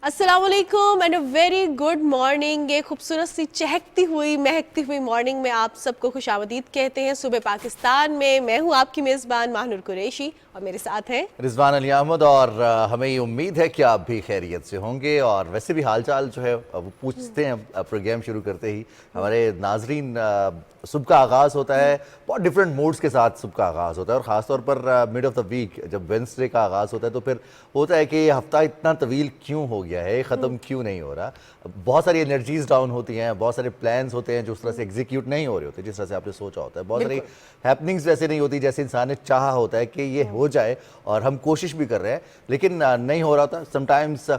अस्सलाम वालेकुम and a very good morning. ये खूबसूरत सी चहकती हुई महकती हुई मॉर्निंग में आप सबको खुशामदीद कहते हैं। सुबह पाकिस्तान में मैं हूँ आपकी मेज़बान माहनूर कुरैशी और मेरे साथ हैं रिजवान अली अहमद। और हमें ये उम्मीद है कि आप भी खैरियत से होंगे। और वैसे भी हालचाल जो है वो पूछते हैं प्रोग्राम शुरू करते ही हमारे नाजरीन। सुबह का आगाज़ होता है बहुत डिफरेंट मूड्स के साथ, सुबह का आगाज़ होता है और ख़ासतौर पर मिड ऑफ द वीक जब वेडनेसडे का आगाज़ होता है तो फिर होता है कि ये हफ्ता इतना तवील क्यों हो गया है, ख़त्म क्यों नहीं हो रहा। बहुत सारी एनर्जीज डाउन होती हैं, बहुत सारे प्लान्स होते हैं जो उस तरह से एग्जीक्यूट नहीं हो रहे होते जिस तरह से आपने सोचा होता है। बहुत सारी हैपनिंग्स वैसे नहीं होती जैसे इंसान ने चाहा होता है कि ये हो जाए, और हम कोशिश भी कर रहे हैं लेकिन नहीं हो रहा था। समटाइम्स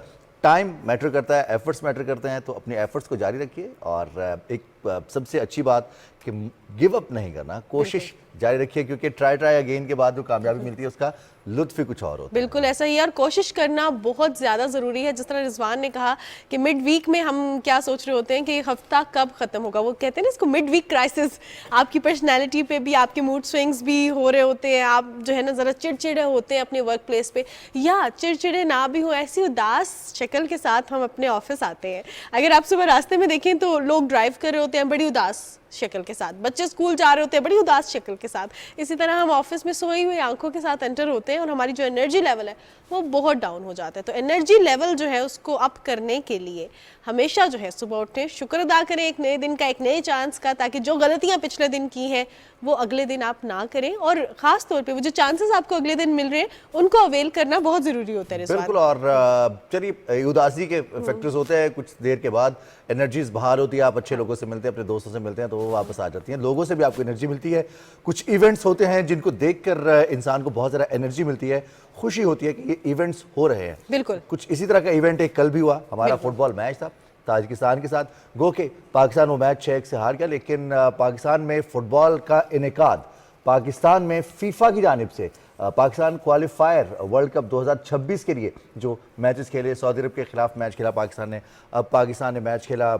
टाइम मैटर करता है, एफर्ट्स मैटर करते हैं, तो अपने एफर्ट्स को जारी रखिए। और एक सबसे अच्छी बात कि गिव अप नहीं करना, कोशिश जारी रखिए, क्योंकि ट्राई अगेन के बाद जो कामयाबी मिलती है उसका लुत्फ ही कुछ और होता है। बिल्कुल ऐसा ही है और कोशिश करना बहुत ज़्यादा ज़रूरी है। जिस तरह रिजवान ने कहा कि मिड वीक में हम क्या सोच रहे होते हैं कि हफ्ता कब ख़त्म होगा, वो कहते हैं ना इसको मिड वीक क्राइसिस। आपकी पर्सनैलिटी पे भी आपके मूड स्विंग्स भी हो रहे होते हैं, आप जो है ना ज़रा चिड़चिड़े होते हैं अपने वर्क प्लेस पे, या चिड़चिड़े ना भी हो ऐसी उदास शक्ल के साथ हम अपने ऑफिस आते हैं। अगर आप सुबह रास्ते में देखें तो लोग ड्राइव कर रहे होते हैं बड़ी उदास शक्ल के साथ, बच्चे स्कूल जा रहे होते हैं बड़ी उदास शक्ल के साथ। इसी तरह हम ऑफिस में सोई हुई आंखों के साथ एंटर होते हैं और हमारी जो एनर्जी लेवल है वो बहुत डाउन हो जाता है। तो एनर्जी लेवल जो है उसको अप करने के लिए हमेशा जो है सुबह उठें, शुक्र अदा करें एक नए दिन का, एक नए चांस का, ताकि जो गलतियां पिछले दिन की हैं वो अगले दिन आप ना करें। और ख़ास तौर पे वो जो चांसेस आपको अगले दिन मिल रहे हैं उनको अवेल करना बहुत ज़रूरी होता है। बिल्कुल। और चलिए, उदासी के फैक्टर्स होते हैं, कुछ देर के बाद एनर्जीज बाहर होती है, आप अच्छे लोगों से मिलते हैं, अपने दोस्तों से मिलते हैं तो वो वापस आ जाती हैं। लोगों से भी आपको एनर्जी मिलती है। कुछ इवेंट्स होते हैं जिनको देखकर इंसान को बहुत ज़्यादा एनर्जी मिलती है, खुशी होती है कि ये इवेंट्स हो रहे हैं। बिल्कुल कुछ इसी तरह का इवेंट एक कल भी हुआ, हमारा फुटबॉल मैच था ताजिकिस्तान के साथ। गो के पाकिस्तान वो मैच 6-1 से हार गया, लेकिन पाकिस्तान में फुटबॉल का इनेकाद पाकिस्तान में फीफा की जानिब से पाकिस्तान क्वालिफायर वर्ल्ड कप 2026 के लिए जो मैचेस खेले, सऊदी अरब के खिलाफ मैच खेला पाकिस्तान ने, अब पाकिस्तान ने मैच खेला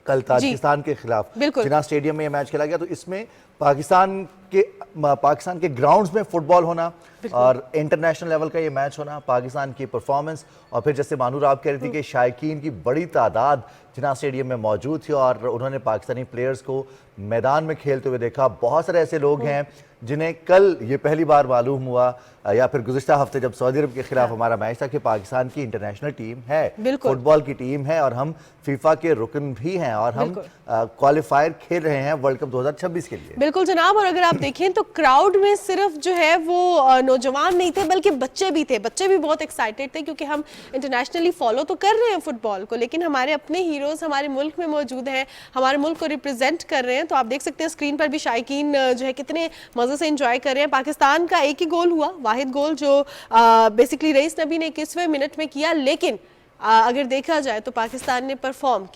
कल ताजिकिस्तान के खिलाफ, जिना स्टेडियम में ये मैच खेला गया। तो इसमें पाकिस्तान के ग्राउंड्स में फुटबॉल होना और इंटरनेशनल लेवल का ये मैच होना, पाकिस्तान की परफॉर्मेंस, और फिर जैसे मानूर आप कह रही थी कि शायकीन की बड़ी तादाद जिना स्टेडियम में मौजूद थी और उन्होंने पाकिस्तानी प्लेयर्स को मैदान में खेलते हुए देखा। बहुत सारे ऐसे लोग हैं जिन्हें कल ये पहली बार मालूम हुआ या फिर गुज़िश्ता हफ्ते जब सऊदी अरब के खिलाफ हमारा मैच था कि पाकिस्तान की इंटरनेशनल टीम है, फुटबॉल की टीम है, और हम फीफा के रुकन भी हैं और हम क्वालिफायर खेल रहे हैं वर्ल्ड कप 2026 के लिए। बिल्कुल जनाब। और अगर आप देखें तो क्राउड में सिर्फ जो है वो नौजवान नहीं थे बल्कि बच्चे भी थे। बच्चे भी बहुत एक्साइटेड थे क्योंकि हम इंटरनेशनली फॉलो तो कर रहे हैं फुटबॉल को, लेकिन हमारे अपने हीरोज़ हमारे मुल्क में मौजूद हैं, हमारे मुल्क को रिप्रेजेंट कर रहे हैं। तो आप देख सकते हैं स्क्रीन पर भी शायकीन जो है कितने मज़े से एंजॉय कर रहे हैं। पाकिस्तान का एक ही गोल हुआ, वाहिद गोल, जो बेसिकली रईस नबी ने 21वें मिनट में किया, लेकिन अगर देखा जाए तो पाकिस्तान ने परफॉर्म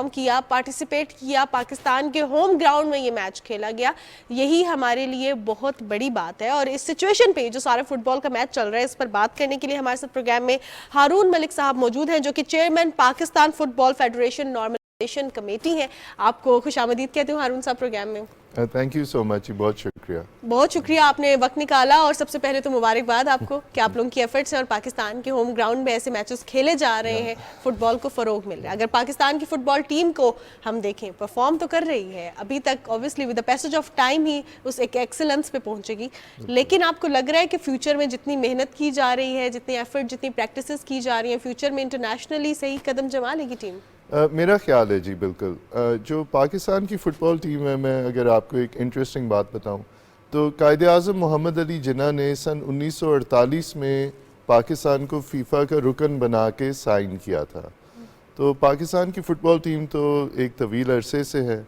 किया, पार्टिसिपेट किया। पाकिस्तान के होम ग्राउंड में ये मैच खेला गया, यही हमारे लिए बहुत बड़ी बात है। और इस सिचुएशन पे जो सारा फुटबॉल का मैच चल रहा है, इस पर बात करने के लिए हमारे साथ प्रोग्राम में हारून मलिक साहब मौजूद हैं, जो कि chairman Pakistan football federation normalisation committee है। आपको खुशामदीद कहती हूँ हारून साहब प्रोग्राम में। थैंक यू सो मच, बहुत शुक्रिया आपने वक्त निकाला। और सबसे पहले तो मुबारकबाद आपको कि आप लोगों की एफर्ट्स हैं और पाकिस्तान के होम ग्राउंड में ऐसे मैचेस खेले जा रहे हैं, फुटबॉल को फ़रोग मिल रहा है। अगर पाकिस्तान की फुटबॉल टीम को हम देखें, परफॉर्म तो कर रही है अभी तक, obviously with the passage of time ही उस एक एक्सेलेंस पे पहुंचेगी, लेकिन आपको लग रहा है कि फ्यूचर में जितनी मेहनत की जा रही है, जितनी एफर्ट, जितनी प्रैक्टिस की जा रही हैं, फ्यूचर में इंटरनेशनली सही कदम जमा लेगी टीम? मेरा ख्याल है जी बिल्कुल। जो पाकिस्तान की फ़ुटबॉल टीम है, मैं अगर आपको एक इंटरेस्टिंग बात बताऊं तो कायद-ए-आज़म मोहम्मद अली जिन्ना ने सन 1948 में पाकिस्तान को फीफा का रुकन बना के साइन किया था। तो पाकिस्तान की फ़ुटबॉल टीम तो एक तवील अरसे से है,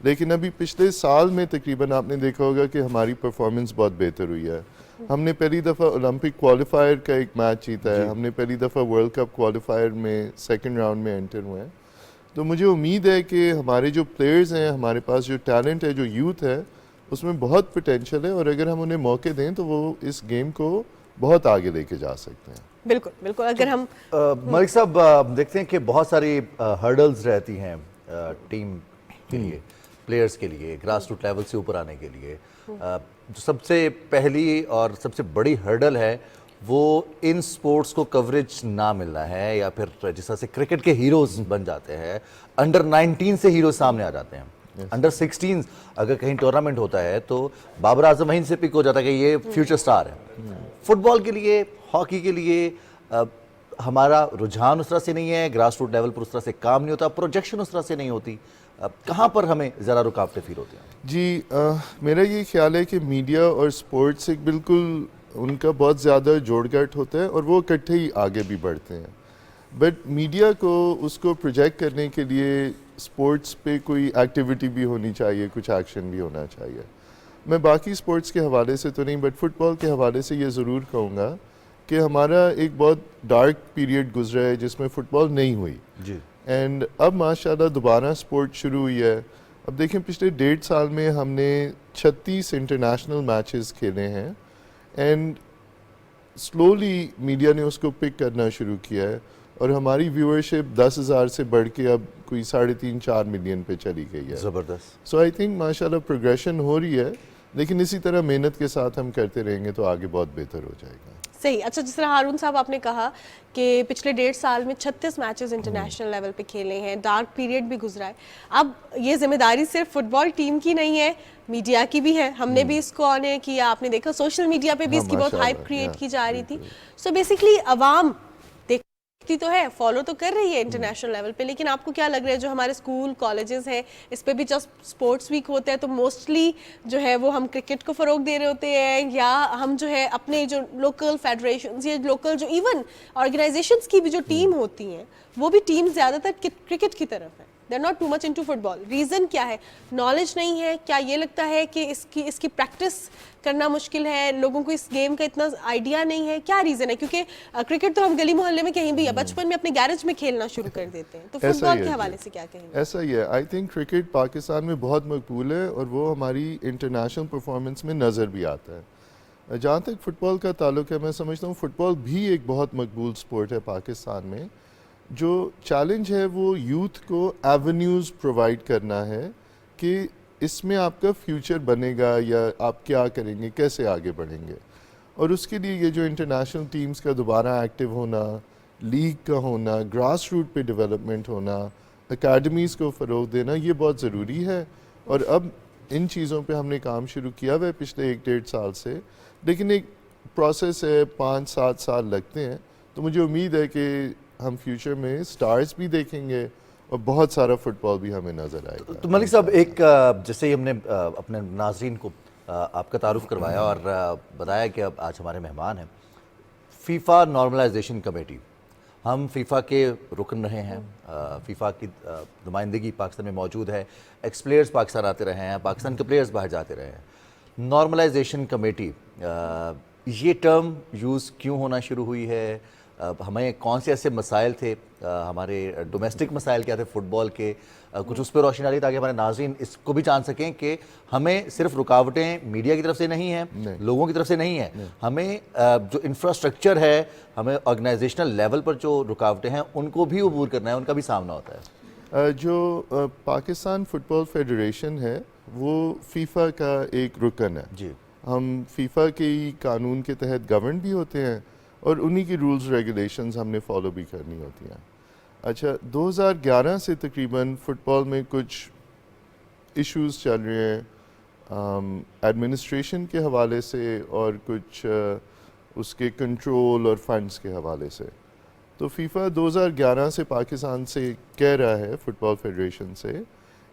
लेकिन अभी पिछले साल में तकरीबन आपने देखा होगा कि हमारी परफॉर्मेंस बहुत बेहतर हुई है। हमने पहली दफ़ा ओलंपिक क्वालिफायर का एक मैच जीता है, हमने पहली दफ़ा वर्ल्ड कप क्वालिफायर में सेकंड राउंड में एंटर हुए हैं। तो मुझे उम्मीद है कि हमारे जो प्लेयर्स हैं, हमारे पास जो टैलेंट है, जो यूथ है, उसमें बहुत पोटेंशियल है, और अगर हम उन्हें मौके दें तो वो इस गेम को बहुत आगे लेके जा सकते हैं। बिल्कुल बिल्कुल। अगर हम मलिक साहब देखते हैं कि बहुत सारी हर्डल्स रहती हैं टीम के लिए, प्लेयर्स के लिए, ग्रास रूट लेवल से ऊपर आने के लिए। जो सबसे पहली और सबसे बड़ी हर्डल है वो इन स्पोर्ट्स को कवरेज ना मिलना है, या फिर जिस तरह से क्रिकेट के हीरोज बन जाते हैं, अंडर 19 से हीरो सामने आ जाते हैं, अंडर 16 अगर कहीं टूर्नामेंट होता है तो बाबर आजम वहीं से पिक हो जाता है कि ये फ्यूचर स्टार है। फुटबॉल के लिए, हॉकी के लिए हमारा रुझान उस तरह से नहीं है, ग्रास रूट लेवल पर उस तरह से काम नहीं होता, प्रोजेक्शन उस तरह से नहीं होती। कहाँ पर हमें ज़रा रुकावटें फील होती हैं? जी मेरा ये ख्याल है कि मीडिया और स्पोर्ट्स एक बिल्कुल उनका बहुत ज़्यादा जोड़गांठ होता है और वो इकट्ठे ही आगे भी बढ़ते हैं। बट मीडिया को उसको प्रोजेक्ट करने के लिए स्पोर्ट्स पे कोई एक्टिविटी भी होनी चाहिए, कुछ एक्शन भी होना चाहिए। मैं बाकी स्पोर्ट्स के हवाले से तो नहीं, बट फुटबॉल के हवाले से ये ज़रूर कहूँगा कि हमारा एक बहुत डार्क पीरियड गुजरा है जिसमें फ़ुटबॉल नहीं हुई जी। एंड अब माशाल्लाह दोबारा स्पोर्ट शुरू हुई है। अब देखें पिछले 1.5 साल में हमने 36 इंटरनेशनल मैचेस खेले हैं एंड स्लोली मीडिया ने उसको पिक करना शुरू किया है और हमारी व्यूअरशिप 10,000 से बढ़ के अब कोई 3.5-4 मिलियन पे चली गई है। ज़बरदस्त। सो आई थिंक माशाल्लाह प्रोग्रेशन हो रही है, लेकिन इसी तरह मेहनत के साथ हम करते रहेंगे तो आगे बहुत बेहतर हो जाएगा। सही। अच्छा, जिस तरह हारून साहब आपने कहा कि पिछले 1.5 साल में 36 मैचेस इंटरनेशनल लेवल पे खेले हैं, डार्क पीरियड भी गुजरा है। अब ये जिम्मेदारी सिर्फ फुटबॉल टीम की नहीं है, मीडिया की भी है। हमने भी इसको ऑनर किया, आपने देखा सोशल मीडिया पे भी इसकी बहुत हाइप क्रिएट की जा रही थी। सो बेसिकली अवाम देखती तो है, फॉलो तो कर रही है इंटरनेशनल लेवल पे, लेकिन आपको क्या लग रहा है जो हमारे स्कूल कॉलेजेस हैं इस पे भी जब स्पोर्ट्स वीक होता है तो मोस्टली जो है वो हम क्रिकेट को फ़रोग दे रहे होते हैं, या हम जो है अपने जो लोकल फेडरेशंस या लोकल जो इवन ऑर्गेनाइजेशंस की भी जो टीम होती हैं वो भी टीम ज़्यादातर क्रिकेट की तरफ है, they are not too much into football. Reason क्या है? नॉलेज नहीं है क्या? ये लगता है कि इसकी प्रैक्टिस करना मुश्किल है, लोगों को इस गेम का इतना आइडिया नहीं है, क्या रीज़न है? क्योंकि क्रिकेट तो हम गली मोहल्ले में कहीं भी, बचपन में अपने गैरेज में खेलना शुरू कर देते हैं, तो फुटबॉल के हवाले से क्या कहेंगे? ऐसा ही है। आई थिंक क्रिकेट पाकिस्तान में बहुत मकबूल है और वो हमारी इंटरनेशनल परफॉर्मेंस में नज़र भी आता है। जहाँ तक फ़ुटबॉल का ताल्लुक है, मैं समझता हूँ फ़ुटबॉल भी एक बहुत मकबूल स्पोर्ट है पाकिस्तान में। जो चैलेंज है वो यूथ को एवेन्यूज़ प्रोवाइड करना है कि इसमें आपका फ्यूचर बनेगा या आप क्या करेंगे, कैसे आगे बढ़ेंगे। और उसके लिए ये जो इंटरनेशनल टीम्स का दोबारा एक्टिव होना, लीग का होना, ग्रास रूट पे डेवलपमेंट होना, एकेडमीज़ को फ़रोग देना, ये बहुत ज़रूरी है। और अब इन चीज़ों पे हमने काम शुरू किया हुआ है पिछले 1-1.5 साल से, लेकिन एक प्रोसेस है, 5-7 साल लगते हैं। तो मुझे उम्मीद है कि हम फ्यूचर में स्टार्स भी देखेंगे और बहुत सारा फुटबॉल भी हमें नज़र आएगा। तो मलिक साहब, एक जैसे ही हमने अपने नाजरीन को आपका तारुफ करवाया और बताया कि अब आज हमारे मेहमान हैं फीफा नॉर्मलाइजेशन कमेटी, हम फीफा के रुकन रहे हैं, फीफा की नुमाइंदगी पाकिस्तान में मौजूद है, एक्स प्लेयर्स पाकिस्तान आते रहे हैं, पाकिस्तान के प्लेयर्स बाहर जाते रहे हैं। नॉर्मलाइजेशन कमेटी, ये टर्म यूज़ क्यों होना शुरू हुई है? हमें कौन से ऐसे मसाइल थे, हमारे डोमेस्टिक मसाइल क्या थे फुटबॉल के, कुछ उस पर रोशनी डाली ताकि हमारे नाज़रीन इसको भी जान सकें कि हमें सिर्फ रुकावटें मीडिया की तरफ से नहीं हैं, लोगों की तरफ से नहीं है, हमें जो इंफ्रास्ट्रक्चर है, हमें ऑर्गेनाइजेशनल लेवल पर जो रुकावटें हैं उनको भी अबूर करना है, उनका भी सामना होता है। जो पाकिस्तान फुटबॉल फेडरेशन है वो फीफा का एक रुकन है जी। हम फीफा के ही कानून के तहत गवर्न भी होते हैं और उन्हीं की रूल्स रेगुलेशंस हमने फॉलो भी करनी होती हैं। अच्छा, 2011 से तकरीबन फ़ुटबॉल में कुछ इश्यूज़ चल रहे हैं एडमिनिस्ट्रेशन के हवाले से और कुछ उसके कंट्रोल और फंड्स के हवाले से। तो फीफा 2011 से पाकिस्तान से कह रहा है फ़ुटबॉल फेडरेशन से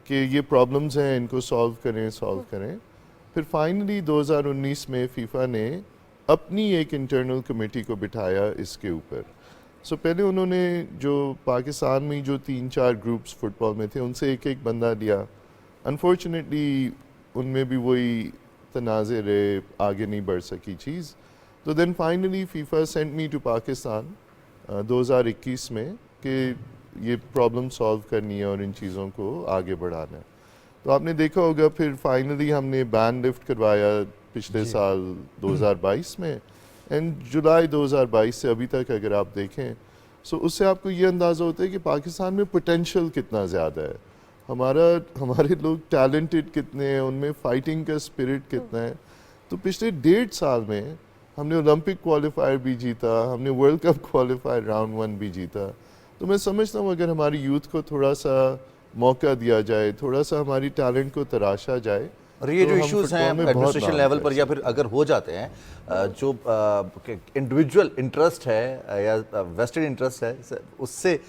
कि ये प्रॉब्लम्स हैं, इनको सॉल्व करें। फिर फाइनली 2019 में फीफा ने अपनी एक इंटरनल कमेटी को बिठाया इसके ऊपर। सो पहले उन्होंने जो पाकिस्तान में जो 3-4 ग्रुप्स फुटबॉल में थे उनसे एक बंदा लिया। अनफॉर्चुनेटली उनमें भी वही तनाज़े रहे, आगे नहीं बढ़ सकी चीज़। तो then finally FIFA sent me to Pakistan 2021 में कि ये प्रॉब्लम सॉल्व करनी है और इन चीज़ों को आगे बढ़ाना है। तो आपने देखा होगा फिर फाइनली हमने बैन लिफ्ट करवाया पिछले साल 2022 में, एंड जुलाई 2022 से अभी तक अगर आप देखें सो उससे आपको ये अंदाज़ा होता है कि पाकिस्तान में पोटेंशियल कितना ज़्यादा है, हमारे लोग टैलेंटेड कितने हैं, उनमें फ़ाइटिंग का स्पिरिट कितना है। तो पिछले 1.5 साल में हमने ओलंपिक क्वालिफायर भी जीता, हमने वर्ल्ड कप क्वालिफायर राउंड 1 भी जीता। तो मैं समझता हूँ अगर हमारी यूथ को थोड़ा सा मौका दिया जाए, थोड़ा सा हमारी टैलेंट को तराशा जाए, और ये तो जो हम इश्यूज हैं फुटबॉल में बहुत एडमिनिस्ट्रेशन नाम लेवल कर पर या सकते फिर अगर हो जाते हैं जो इंडिविजुअल इंटरेस्ट है या वेस्टेड इंटरेस्ट है उससे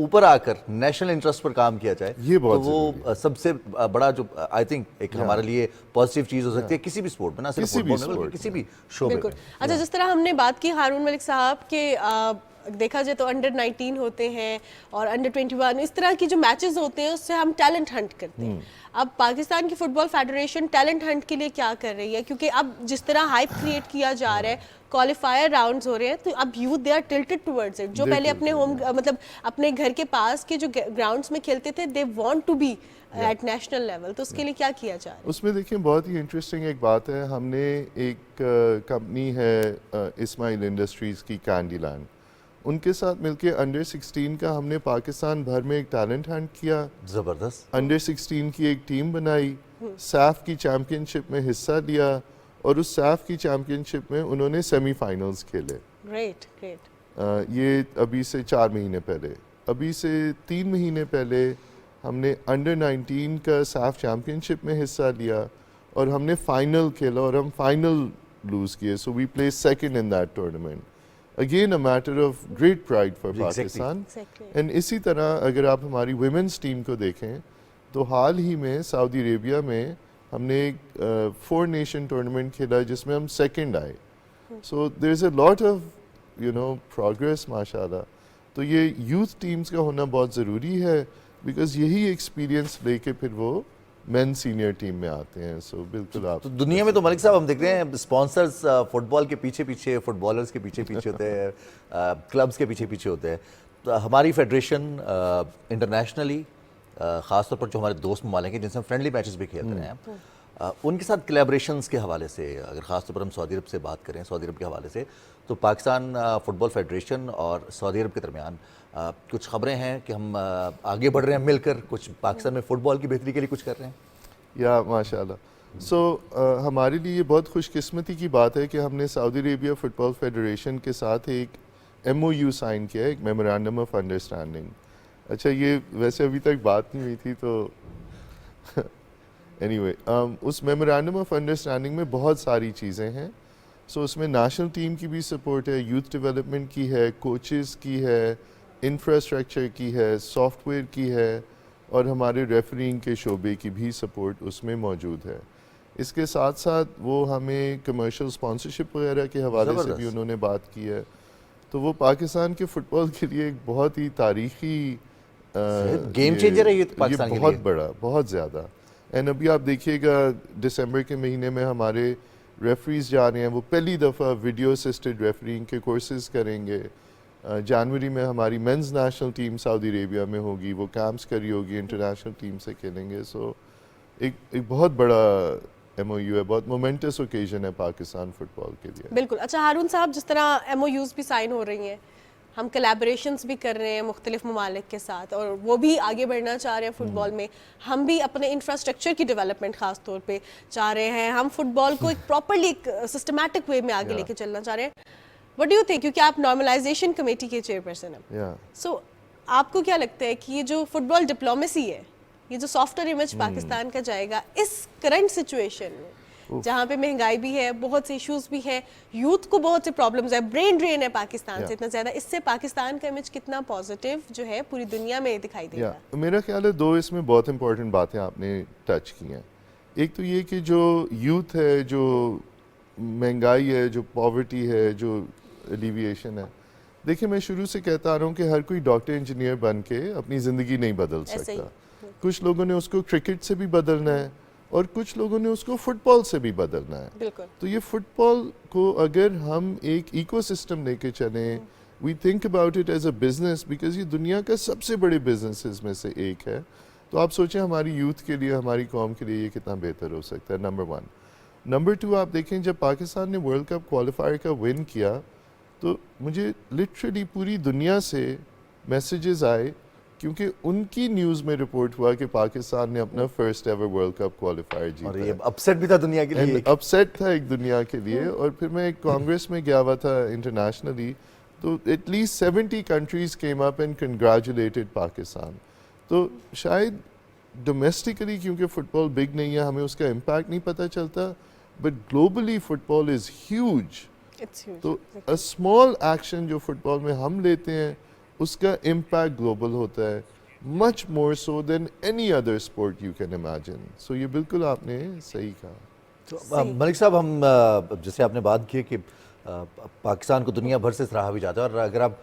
ऊपर आकर नेशनल इंटरेस्ट पर काम किया जाए, ये तो बहुत वो सबसे बड़ा जो आई थिंक एक हमारे लिए पॉजिटिव चीज हो सकती है किसी भी स्पोर्ट में, ना सिर्फ किसी भी फुटबॉल में बल्कि sport किसी भी शो में। बिल्कुल। अच्छा, जिस तरह हमने बात की हारून मलिक साहब के देखा जाए तो अंडर 19 होते हैं और अंडर 21, इस तरह की जो मैचेस होते हैं उससे हम टैलेंट हंट करते हैं। अब पाकिस्तान की फुटबॉल फेडरेशन टैलेंट हंट के लिए क्या कर रही है? क्योंकि अब जिस तरह हाइप क्रिएट किया जा रहा है, क्वालिफायर राउंड्स हो रहे हैं, तो अब youth they are tilted towards it. जो पहले अपने होम मतलब अपने घर के पास के जो ग्राउंड्स में खेलते थे, they want to be at national level. तो उसके लिए क्या किया जा रहा है? उसमें देखिए बहुत ही इंटरेस्टिंग एक बात है, हमने एक कंपनी है इस्माइल इंडस्ट्रीज़ की कैंडीलैंड, उनके साथ मिलके अंडर 16 का हमने पाकिस्तान भर में एक टैलेंट हंट किया। जबरदस्त। अंडर 16 की एक टीम बनाई, सैफ की चैम्पियनशिप में हिस्सा लिया और उस सैफ की चैम्पियनशिप में उन्होंने सेमीफाइनल्स खेले। Great great. ये अभी से 4 महीने पहले, अभी से 3 महीने पहले हमने अंडर 19 का सैफ चैम्पियनशिप में हिस्सा लिया और हमने फाइनल खेला और हम फाइनल लूज़ किए। So we play second in that tournament. Again a matter of great pride for Pakistan. And इसी तरह अगर आप हमारी वुमेन्स टीम को देखें तो हाल ही में सऊदी अरेबिया में हमने एक 4 नेशन टूर्नामेंट खेला जिसमें हम सेकंड आए। So there is a lot of progress माशाल्लाह। तो ये यूथ टीम्स का होना बहुत ज़रूरी है, बिकॉज यही एक्सपीरियंस लेके फिर वो मेन सीनियर टीम में आते हैं। सो बिल्कुल आप तो दुनिया में तो मलिक साहब हम देख रहे हैं स्पॉन्सर्स फुटबॉल के पीछे पीछे, फुटबॉलर्स के पीछे पीछे होते हैं, क्लब्स के पीछे पीछे होते हैं। तो हमारी फेडरेशन इंटरनेशनली ख़ासतौर पर जो हमारे दोस्त ममालिक हैं जिनसे हम फ्रेंडली मैचेस भी खेलते रहे हैं, उनके साथ कोलैबोरेशंस के हवाले से अगर ख़ासतौर पर हम सऊदी अरब से बात करें, सऊदी अरब के हवाले से, तो पाकिस्तान फुटबॉल फेडरेशन और सऊदी अरब के दरमियान कुछ खबरें हैं कि हम आगे बढ़ रहे हैं मिलकर, कुछ पाकिस्तान में फ़ुटबॉल की बेहतरी के लिए कुछ कर रहे हैं। या माशाल्लाह। सो हमारे लिए ये बहुत खुशकिस्मती की बात है कि हमने सऊदी अरेबिया फ़ुटबॉल फेडरेशन के साथ एक MOU साइन किया है, एक मेमोरेंडम ऑफ अंडरस्टैंडिंग। अच्छा, ये वैसे अभी तक बात नहीं हुई थी तो एनीवे उस मेमोरेंडम ऑफ अंडरस्टैंडिंग में बहुत सारी चीज़ें हैं। सो उसमें नेशनल टीम की भी सपोर्ट है, यूथ डेवलपमेंट की है, कोचेस की है, इंफ्रास्ट्रक्चर की है, सॉफ्टवेयर की है और हमारे रेफरिंग के शोबे की भी सपोर्ट उसमें मौजूद है। इसके साथ साथ वो हमें कमर्शियल स्पॉन्सरशिप वगैरह के हवाले से भी उन्होंने बात की है। तो वो पाकिस्तान के फ़ुटबॉल के लिए एक बहुत ही तारीखी गेम चेंजर है ये तो पाकिस्तान के लिए। बहुत बड़ा, बहुत ज़्यादा। एंड अभी आप देखिएगा दिसंबर के महीने में हमारे रेफरीज जा रहे हैं, वो पहली दफ़ा वीडियो असिस्टेड रेफरिंग के कोर्सेज करेंगे। जनवरी में हमारी mains national team Saudi Arabia में होगी, वो कैंप्स करी होगी, इंटरनेशनल टीम से खेलेंगे। सो एक बहुत बड़ा MOU है, बहुत मोमेंटस ओकेजन है पाकिस्तान फुटबॉल के लिए। बिल्कुल। अच्छा हारून साहब, जिस तरह MOUs भी साइन हो रही हैं, हम कोलैबोरेशंस भी कर रहे हैं मुख्तलिफ ममालिक के साथ और वो भी आगे बढ़ना चाह रहे हैं फुटबॉल में, हम भी अपने इंफ्रास्ट्रक्चर की डेवलपमेंट खास तौर पे चाह रहे हैं, हम फुटबॉल को एक प्रॉपरली एक सिस्टमेटिक वे में आगे लेके चलना चाह रहे हैं। व्हाट डू यू थिंक, क्योंकि आप नॉर्मलाइजेशन कमेटी के चेयरपर्सन हैं, सो आपको क्या लगता है कि ये जो फुटबॉल डिप्लोमेसी है, ये जो सॉफ्टवेयर इमेज पाकिस्तान का जाएगा इस करंट सिचुएशन में जहाँ पे महंगाई भी है, बहुत से इश्यूज भी हैं, यूथ को बहुत से प्रॉब्लम्स है, ब्रेन ड्रेन है पाकिस्तान से इतना ज़्यादा, इससे पाकिस्तान का इमेज कितना पॉजिटिव जो है पूरी दुनिया में दिखाई देगा? मेरा ख्याल है 2 इसमें बहुत इंपॉर्टेंट बातें आपने टच की हैं। एक तो ये कि जो यूथ है, जो महंगाई है, जो पॉवर्टी है, जो एलिविएशन है, देखिए मैं शुरू से कहता आ रहा हूँ कि हर कोई डॉक्टर इंजीनियर बन के अपनी ज़िंदगी नहीं बदल सकता। कुछ लोगों ने उसको क्रिकेट से भी बदलना है और कुछ लोगों ने उसको फुटबॉल से भी बदलना है। बिल्कुल। तो ये फुटबॉल को अगर हम एक इकोसिस्टम लेके चलें, we think about it as a business, because ये दुनिया का सबसे बड़े बिजनेसेस में से एक है, तो आप सोचें हमारी यूथ के लिए, हमारी कौम के लिए ये कितना बेहतर हो सकता है। नंबर 1। नंबर 2, आप देखें जब पाकिस्तान ने वर्ल्ड कप क्वालिफायर का विन किया तो मुझे लिटरली पूरी दुनिया से मैसेजेस आए क्योंकि उनकी न्यूज़ में रिपोर्ट हुआ कि पाकिस्तान ने अपना first ever world cup qualifier जीता और है। ये अपसेट भी था दुनिया के लिए। अपसेट था एक दुनिया के लिए। और फिर मैं एक कांग्रेस में गया हुआ था इंटरनेशनली, तो at least 70 countries came up and congratulated Pakistan. तो शायद डोमेस्टिकली क्योंकि फुटबॉल बिग नहीं है, हमें उसका इम्पैक्ट नहीं पता चलता, but globally football is huge. It's huge. तो अ स्मॉल एक्शन जो फुटबॉल में हम लेते हैं उसका इम्पैक्ट ग्लोबल होता है, much more so than any other sport you can imagine. So ये बिल्कुल आपने सही कहा। तो सही। मलिक साहब, हम जैसे आपने बात की कि पाकिस्तान को दुनिया भर से सराहा भी जाता है, और अगर आप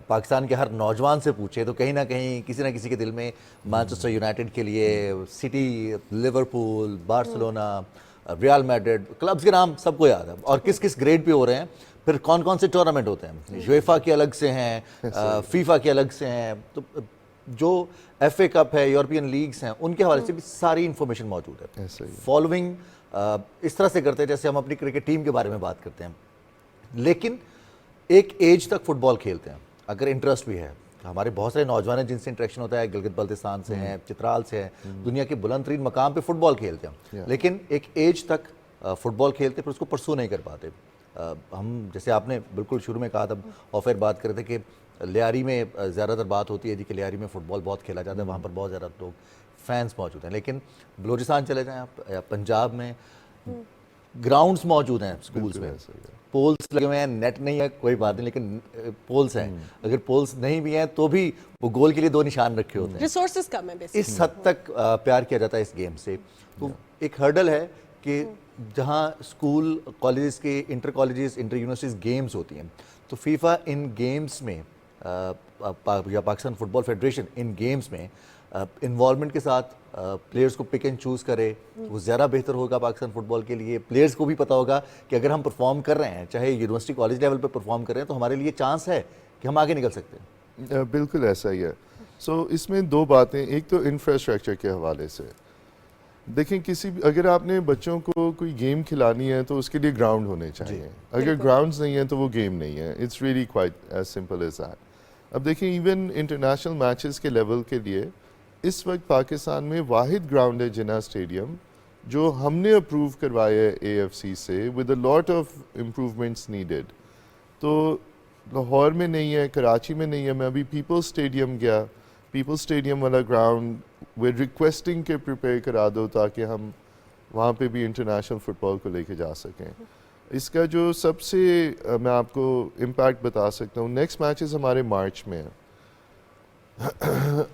पाकिस्तान के हर नौजवान से पूछे तो कहीं ना कहीं किसी ना किसी के दिल में मैनचेस्टर यूनाइटेड के लिए, city, Liverpool, Barcelona, real Madrid, clubs के नाम सबको याद है, और किस किस ग्रेड पे हो रहे हैं, फिर कौन कौन से टूर्नामेंट होते हैं, यूएफा के अलग से हैं, फीफा के अलग से हैं, तो जो एफए कप है, यूरोपियन लीग्स हैं, उनके हवाले से भी सारी इंफॉर्मेशन मौजूद है। ऐसा ही। फॉलोइंग इस तरह से करते हैं जैसे हम अपनी क्रिकेट टीम के बारे में बात करते हैं, लेकिन एक एज तक फुटबॉल खेलते हैं अगर इंटरेस्ट भी है। हमारे बहुत सारे नौजवान हैं जिनसे इंटरेक्शन होता है, गिलगित बल्तिस्तान से हैं, चित्राल से हैं, दुनिया के बुलंद तरीन मकाम पे फुटबॉल खेलते हैं, लेकिन एक एज तक फुटबॉल खेलते फिर उसको परसू नहीं कर पाते। हम जैसे आपने बिल्कुल शुरू में कहा था, और फिर बात कर रहे थे कि लियारी में ज़्यादातर बात होती है जी कि लियारी में फ़ुटबॉल बहुत खेला जाता है, वहाँ पर बहुत ज़्यादा लोग फैंस मौजूद हैं, लेकिन बलूचिस्तान चले जाएँ आप या पंजाब में ग्राउंड्स मौजूद हैं, स्कूल्स में पोल्स लगे हुए हैं, नेट नहीं है कोई बात नहीं, लेकिन पोल्स हैं। अगर पोल्स नहीं भी हैं तो भी वो गोल के लिए 2 निशान रखे होते हैं। रिसोर्सेज कम है बेसिकली। इस हद तक प्यार किया जाता है इस गेम से। तो एक हर्डल है कि जहाँ स्कूल, कॉलेजेस के, inter colleges, inter universities games होती हैं, तो फीफा इन गेम्स में या पाकिस्तान फुटबॉल फेडरेशन इन गेम्स में इन्वॉल्वमेंट के साथ प्लेयर्स को पिक एंड चूज़ करे, वो ज़्यादा बेहतर होगा पाकिस्तान फुटबॉल के लिए। प्लेयर्स को भी पता होगा कि अगर हम परफॉर्म कर रहे हैं, चाहे यूनिवर्सिटी कॉलेज लेवल पे परफॉर्म कर रहे हैं, तो हमारे लिए चांस है कि हम आगे निकल सकते हैं। बिल्कुल ऐसा ही है। सो इसमें 2 बातें, एक तो इंफ्रास्ट्रक्चर के हवाले से देखें, किसी भी अगर आपने बच्चों को कोई गेम खिलानी है तो उसके लिए ग्राउंड होने चाहिए। अगर ग्राउंड्स नहीं है तो वो गेम नहीं है। It's really quite as simple as that. अब देखें, इवन इंटरनेशनल मैचेस के लेवल के लिए इस वक्त पाकिस्तान में वाहिद ग्राउंड है जिन्ना स्टेडियम, जो हमने अप्रूव करवाया है AFC से, with a lot of improvements needed. तो लाहौर में नहीं है, कराची में नहीं है। मैं अभी पीपल्स स्टेडियम गया, पीपल्स स्टेडियम वाला ग्राउंड वे रिक्वेस्टिंग के प्रिपेयर करा दो ताकि हम वहाँ पे भी इंटरनेशनल फुटबॉल को लेके जा सकें। इसका जो सबसे मैं आपको इम्पैक्ट बता सकता हूँ, नेक्स्ट मैचेस हमारे मार्च में है।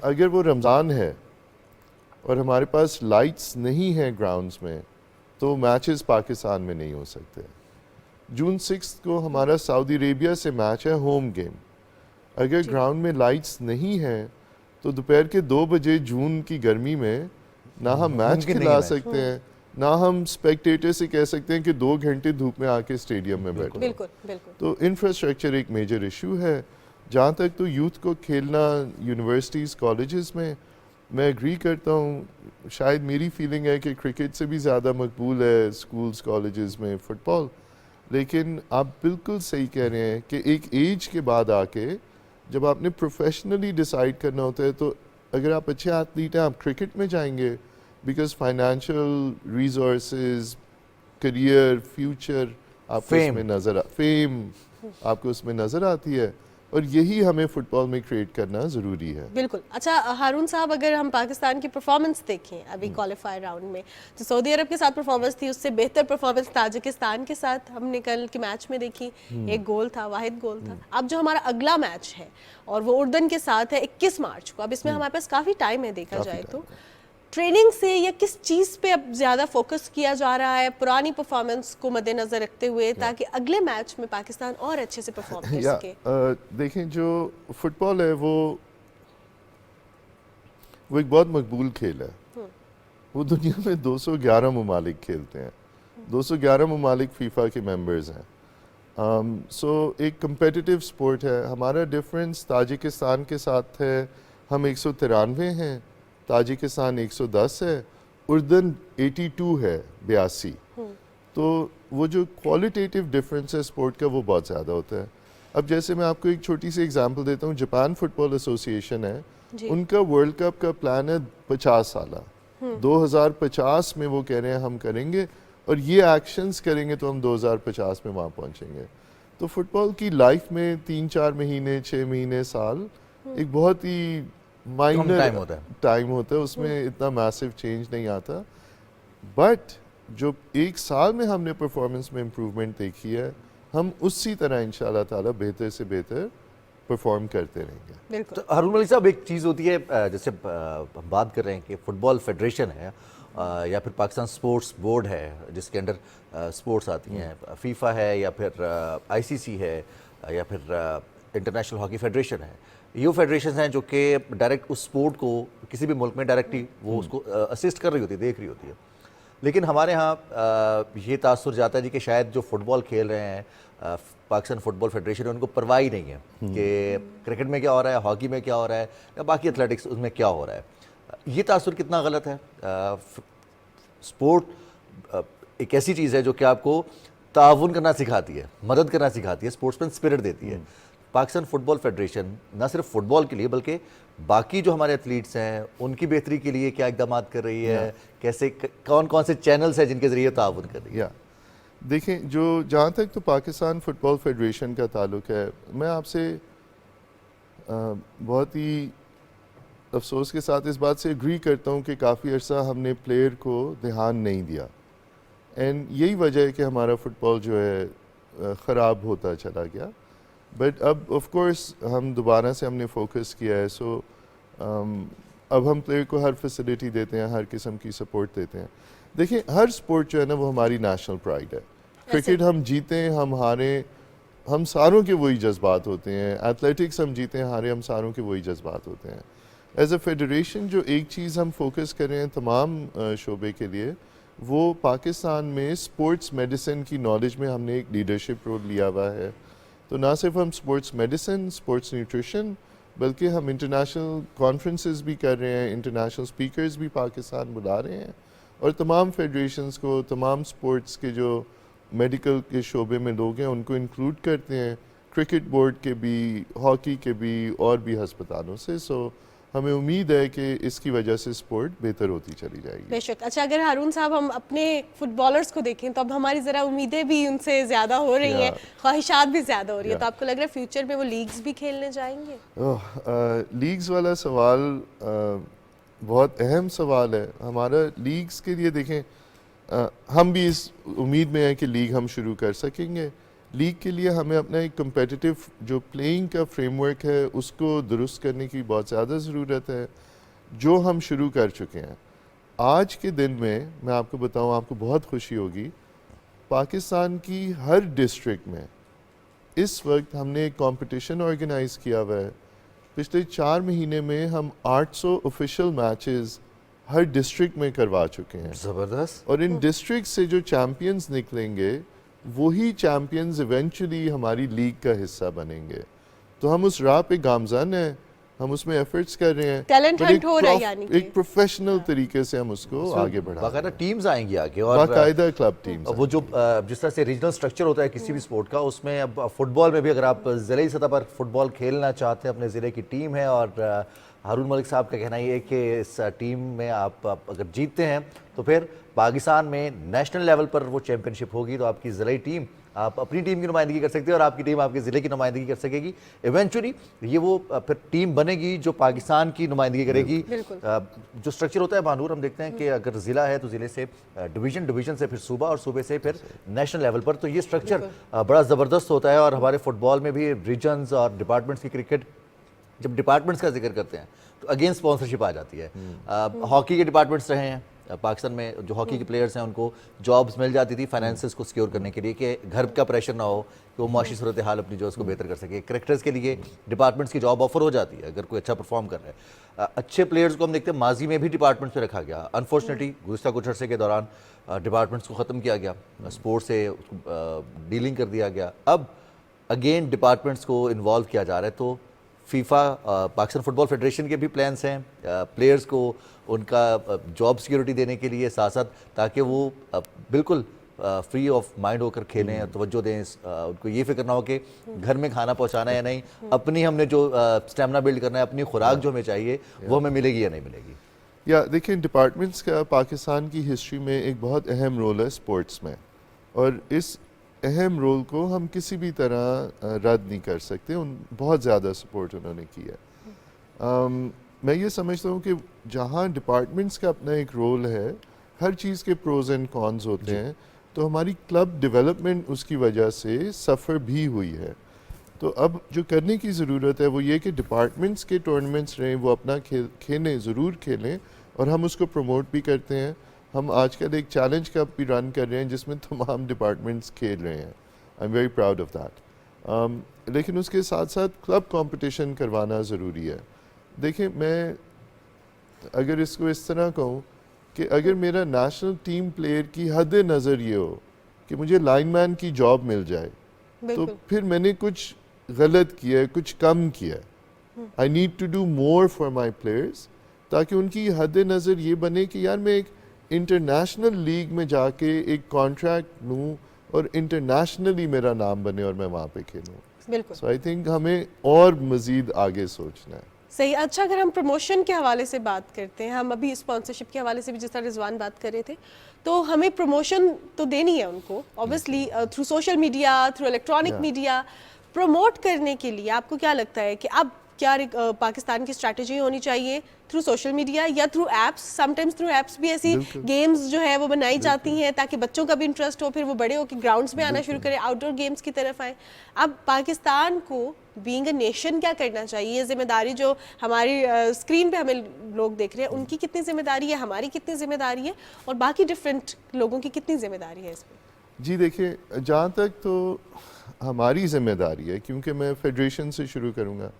अगर वो रमज़ान है और हमारे पास लाइट्स नहीं है ग्राउंड्स में, तो मैचेस पाकिस्तान में नहीं हो सकते। जून 6 को हमारा सऊदी अरेबिया से मैच है, होम गेम। अगर ग्राउंड में लाइट्स नहीं है तो दोपहर के 2 बजे जून की गर्मी में ना हम मैच खिला सकते हैं, ना हम स्पेक्टेटर से कह सकते हैं कि 2 घंटे धूप में आके स्टेडियम में बैठो। बिल्कुल बिल्कुल। तो इंफ्रास्ट्रक्चर एक मेजर इशू है। जहाँ तक तो यूथ को खेलना यूनिवर्सिटीज़, कॉलेजेस में, मैं एग्री करता हूँ। शायद मेरी फीलिंग है कि क्रिकेट से भी ज़्यादा मकबूल है स्कूल्स, कॉलेजेस में फुटबॉल। लेकिन आप बिल्कुल सही कह रहे हैं कि एक एज के बाद आके जब आपने प्रोफेशनली डिसाइड करना होता है, तो अगर आप अच्छे एथलीट हैं आप क्रिकेट में जाएंगे, because financial resources, career, future आपको उसमें फेम आपको उसमें नज़र आती है, और यही हमें फुटबॉल में क्रिएट करना ज़रूरी है। बिल्कुल। अच्छा हारून साहब, अगर हम पाकिस्तान की परफॉर्मेंस देखें अभी क्वालिफायर राउंड में, तो सऊदी अरब के साथ परफॉर्मेंस थी, उससे बेहतर परफॉर्मेंस ताजिकिस्तान के साथ हमने कल के मैच में देखी। एक गोल था, वाहिद गोल था। अब जो हमारा अगला मैच है और वो उर्दन के साथ है 21 मार्च को। अब इसमें हमारे पास काफ़ी टाइम है, देखा जाए तो ट्रेनिंग से या किस चीज़ पे अब ज़्यादा फोकस किया जा रहा है पुरानी परफॉर्मेंस को मद्देनज़र रखते हुए, ताकि अगले मैच में पाकिस्तान और अच्छे से परफॉर्म कर सके? देखें, जो फुटबॉल है वो एक बहुत मकबूल खेल है। वो दुनिया में 211 ममालिक खेलते हैं। 211 ममालिक फीफा के मेंबर्स हैं। सो एक कम्पिटिटिव स्पोर्ट है। हमारा डिफरेंस ताजिकिस्तान के साथ है, हम 193 हैं, ताजिकिस्तान 110 है, उर्दन 82 है, 82। तो वो जो क्वालिटेटिव डिफरेंस है स्पोर्ट का वो बहुत ज़्यादा होता है। अब जैसे मैं आपको एक छोटी सी एग्जांपल देता हूँ, जापान फुटबॉल एसोसिएशन है, जी। उनका वर्ल्ड कप का प्लान है 50 साल, 2050 में वो कह रहे हैं हम करेंगे, और ये एक्शंस करेंगे तो हम 2050 में वहाँ पहुँचेंगे। तो फुटबॉल की लाइफ में 3-4 महीने, 6 महीने, साल एक बहुत ही माइनर टाइम होता है, उसमें इतना मैसिव चेंज नहीं आता। बट जो एक साल में हमने परफॉर्मेंस में इम्प्रूवमेंट देखी है, हम उसी तरह इंशाल्लाह ताला बेहतर से बेहतर परफॉर्म करते रहेंगे। बिल्कुल। तो हारून मलिक साहब, एक चीज़ होती है, जैसे हम बात कर रहे हैं कि फुटबॉल फेडरेशन है या फिर पाकिस्तान स्पोर्ट्स बोर्ड है जिसके अंडर स्पोर्ट्स आती हैं, फीफा है या फिर आईसीसी है या फिर इंटरनेशनल हॉकी फेडरेशन है। ये फेडरेशन हैं जो कि डायरेक्ट उस स्पोर्ट को किसी भी मुल्क में डायरेक्टली वो उसको असिस्ट कर रही होती है, देख रही होती है। लेकिन हमारे यहाँ ये तासुर जाता है जी कि शायद जो फुटबॉल खेल रहे हैं पाकिस्तान फुटबॉल फेडरेशन, उनको परवाह ही नहीं है कि क्रिकेट में क्या हो रहा है, हॉकी में क्या हो रहा है, या बाकी एथलेटिक्स उसमें क्या हो रहा है। ये तासुर कितना गलत है? स्पोर्ट एक ऐसी चीज़ है जो कि आपको ताउन करना सिखाती है, मदद करना सिखाती है, स्पोर्ट्समैन स्पिरिट देती है। पाकिस्तान फुटबॉल फेडरेशन ना सिर्फ फुटबॉल के लिए बल्कि बाकी जो हमारे एथलीट्स हैं उनकी बेहतरी के लिए क्या इकदाम कर रही है, कैसे कौन कौन से चैनल्स हैं जिनके ज़रिए ताउन कर रही है? देखें, जो जहाँ तक तो पाकिस्तान फुटबॉल फेडरेशन का ताल्लुक है, मैं आपसे बहुत ही अफसोस के साथ इस बात से एग्री करता हूँ कि काफ़ी अर्सा हमने प्लेयर को ध्यान नहीं दिया, एंड यही वजह है कि हमारा फुटबॉल जो है ख़राब होता चला गया। बट अब ऑफ कोर्स हम दोबारा से हमने फोकस किया है, सो अब हम प्लेयर को हर फैसिलिटी देते हैं, हर किस्म की सपोर्ट देते हैं। देखिए, हर स्पोर्ट जो है ना वो हमारी नेशनल प्राइड है। क्रिकेट हम जीतें हम हारें, हम सारों के वही जज्बात होते हैं। एथलेटिक्स हम जीतें हारें, हम सारों के वही जज्बात होते हैं। एज अ फेडरेशन जो एक चीज़ हम फोकस कर रहे हैं तमाम शोबे के लिए, वो पाकिस्तान में स्पोर्ट्स मेडिसिन की नॉलेज में हमने एक लीडरशिप रोल लिया हुआ है। तो ना सिर्फ हम स्पोर्ट्स मेडिसिन, स्पोर्ट्स न्यूट्रिशन, बल्कि हम इंटरनेशनल कॉन्फ्रेंसेस भी कर रहे हैं, इंटरनेशनल स्पीकर्स भी पाकिस्तान बुला रहे हैं, और तमाम फेडरेशंस को, तमाम स्पोर्ट्स के जो मेडिकल के शोबे में लोग हैं उनको इंक्लूड करते हैं, क्रिकेट बोर्ड के भी, हॉकी के भी, और भी हस्पतालों से। सो हमें उम्मीद है कि इसकी वजह से स्पोर्ट बेहतर होती चली जाएगी। बेशक। अच्छा, अगर हारून साहब हम अपने फुटबॉलर्स को देखें तो अब हमारी ज़रा उम्मीदें भी उनसे ज़्यादा हो रही हैं, ख्वाहिशात भी ज़्यादा हो रही है, तो आपको लग रहा है फ्यूचर में वो लीग्स भी खेलने जाएंगे? लीग्स वाला सवाल बहुत अहम सवाल है हमारा। लीग्स के लिए देखें, हम भी इस उम्मीद में हैं कि लीग हम शुरू कर सकेंगे। लीग के लिए हमें अपना एक कम्पेटिटिव जो प्लेइंग का फ्रेमवर्क है उसको दुरुस्त करने की बहुत ज़्यादा ज़रूरत है, जो हम शुरू कर चुके हैं। आज के दिन में मैं आपको बताऊं, आपको बहुत खुशी होगी, पाकिस्तान की हर डिस्ट्रिक्ट में इस वक्त हमने एक कंपटीशन ऑर्गेनाइज किया हुआ है। पिछले 4 महीने में हम 800 ऑफिशियल मैचेस हर डिस्ट्रिक्ट में करवा चुके हैं। ज़बरदस्त। और इन डिस्ट्रिक्ट से जो चैम्पियंस निकलेंगे वही चैम्पियंस इवेंचुअली हमारी लीग का हिस्सा बनेंगे। तो हम उस राह पे गामज़न हैं, हम उसमें एफर्ट्स कर रहे हैं, टैलेंट हंट हो रहा है, यानी कि एक प्रोफेशनल तरीके से हम उसको आगे बढ़ा, बाकायदा टीम्स आएंगी आगे, और बाकायदा क्लब टीम्स। वो जो जिस तरह से रीजनल स्ट्रक्चर होता है किसी भी स्पोर्ट का, उसमें अब फुटबॉल में भी अगर आप ज़िले सतह पर फुटबॉल खेलना चाहते हैं, अपने ज़िले की टीम है, और हारून मलिक साहब का कहना ये है कि इस टीम में आप अगर जीतते हैं तो फिर पाकिस्तान में नेशनल लेवल पर वो चैम्पियनशिप होगी, तो आपकी ज़िले टीम, आप अपनी टीम की नुमाइंदगी कर सकते हैं और आपकी टीम आपके ज़िले की नुमाइंदगी कर सकेगी। इवेंचुअली ये वो फिर टीम बनेगी जो पाकिस्तान की नुमाइंदगी करेगी। जो स्ट्रक्चर होता है महानूर, हम देखते हैं कि अगर ज़िला है तो ज़िले से डिवीज़न, डिवीज़न से फिर सूबा, और सूबे से फिर नेशनल लेवल पर। तो ये स्ट्रक्चर बड़ा ज़बरदस्त होता है। और हमारे फुटबॉल में भी रीजन्स और डिपार्टमेंट्स की क्रिकेट, जब डिपार्टमेंट्स का जिक्र करते हैं तो अगेन स्पॉन्सरशिप आ जाती है। हॉकी के डिपार्टमेंट्स रहे हैं पाकिस्तान में, जो हॉकी के प्लेयर्स हैं उनको जॉब्स मिल जाती थी फाइनेंसेस को सिक्योर करने के लिए, कि घर का प्रेशर ना हो, कि वो माशी सूरत हाल अपनी जो उसको बेहतर कर सके। क्रिकेटर्स के लिए डिपार्टमेंट्स की जॉब ऑफर हो जाती है अगर कोई अच्छा परफॉर्म कर रहा है। अच्छे प्लेयर्स को हम देखते हैं माजी में भी डिपार्टमेंट्स में रखा गया। अनफॉर्चुनेटली गुज़िश्ता कुछ अरसे के दौरान डिपार्टमेंट्स को ख़त्म किया गया, स्पोर्ट्स से डीलिंग कर दिया गया। अब अगेन डिपार्टमेंट्स को इन्वॉल्व किया जा रहा है। तो फीफा, पाकिस्तान फुटबॉल फेडरेशन के भी प्लान्स हैं प्लेयर्स को उनका जॉब सिक्योरिटी देने के लिए, साथ साथ ताकि वो बिल्कुल फ्री ऑफ माइंड होकर खेलें, तवज्जो दें, उनको ये फिक्र ना हो कि घर में खाना पहुंचाना है या नहीं, अपनी हमने जो स्टेमिना बिल्ड करना है, अपनी खुराक जो हमें चाहिए वो हमें मिलेगी या नहीं मिलेगी। या देखिए, डिपार्टमेंट्स का पाकिस्तान की हिस्ट्री में एक बहुत अहम रोल है स्पोर्ट्स में, और इस अहम रोल को हम किसी भी तरह रद्द नहीं कर सकते। बहुत ज़्यादा सपोर्ट उन्होंने किया है। मैं ये समझता हूँ कि जहाँ डिपार्टमेंट्स का अपना एक रोल है, हर चीज़ के प्रोज एंड कॉन्स होते हैं, तो हमारी क्लब डेवलपमेंट उसकी वजह से सफ़र भी हुई है। तो अब जो करने की ज़रूरत है वो ये कि डिपार्टमेंट्स के टूर्नामेंट्स रहें, वो अपना खेलें, ज़रूर खेलें, और हम उसको प्रमोट भी करते हैं। हम आजकल एक चैलेंज कप भी रन कर रहे हैं जिसमें तमाम डिपार्टमेंट्स खेल रहे हैं। I am very proud of that. लेकिन उसके साथ साथ क्लब कंपटीशन करवाना ज़रूरी है। देखिए, मैं अगर इसको इस तरह कहूँ कि अगर मेरा नेशनल टीम प्लेयर की हद नज़र ये हो कि मुझे लाइनमैन की जॉब मिल जाए, तो फिर मैंने कुछ गलत किया है, कुछ कम किया है। I need to do more for my players, ताकि उनकी हद नज़र ये बने कि यार मैं एक इंटरनेशनल लीग में जाके एक कॉन्ट्रैक्ट लूँ और इंटरनेशनली मेरा नाम बने और मैं वहाँ पे खेलूँ। बिल्कुल। सो आई थिंक हमें और मज़ीद आगे सोचना है। सही। अच्छा, अगर हम प्रमोशन के हवाले से बात करते हैं, हम अभी स्पॉन्सरशिप के हवाले से भी जिस तरह रिजवान बात कर रहे थे, तो हमें प्रमोशन तो देनी है उनको, obviously through social media, through electronic media promote करने के लिए आपको क्या लगता है कि अब क्या पाकिस्तान की स्ट्रैटेजी होनी चाहिए थ्रू सोशल मीडिया या through apps? Sometimes through apps भी ऐसी गेम्स जो है वो बनाई जाती हैं ताकि बच्चों का भी इंटरेस्ट हो, फिर वो बड़े होकर ग्राउंड्स में आना शुरू करें, आउटडोर गेम्स की तरफ आए। अब पाकिस्तान को बीइंग अ नेशन क्या करना चाहिए? ये जिम्मेदारी जो हमारी स्क्रीन पे हमें लोग देख रहे हैं, उनकी कितनी जिम्मेदारी है, हमारी कितनी जिम्मेदारी है, और बाकी डिफरेंट लोगों की कितनी जिम्मेदारी है इसमें? जी देखिए, जहाँ तक तो हमारी जिम्मेदारी है, क्योंकि मैं फेडरेशन से शुरू करूँगा,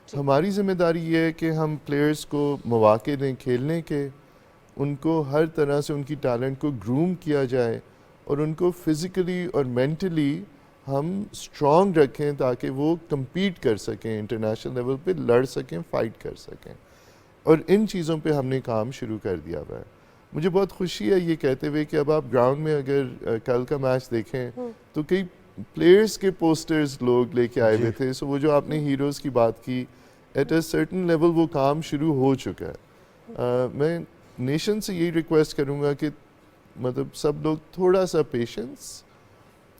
हमारी ज़िम्मेदारी ये है कि हम प्लेयर्स को मौके दें खेलने के, उनको हर तरह से उनकी टैलेंट को ग्रूम किया जाए और उनको फिज़िकली और मेंटली हम स्ट्रॉन्ग रखें ताकि वो compete कर सकें, इंटरनेशनल लेवल पे लड़ सकें, फ़ाइट कर सकें। और इन चीज़ों पे हमने काम शुरू कर दिया हुआ है। मुझे बहुत खुशी है ये कहते हुए कि अब आप ग्राउंड में अगर कल का मैच देखें तो कई प्लेयर्स के पोस्टर्स लोग लेके आए हुए थे। सो वो जो आपने हीरोज़ की बात की, एट अ सर्टन लेवल वो काम शुरू हो चुका है। मैं नेशन से यही रिक्वेस्ट करूँगा कि मतलब सब लोग थोड़ा सा पेशेंस,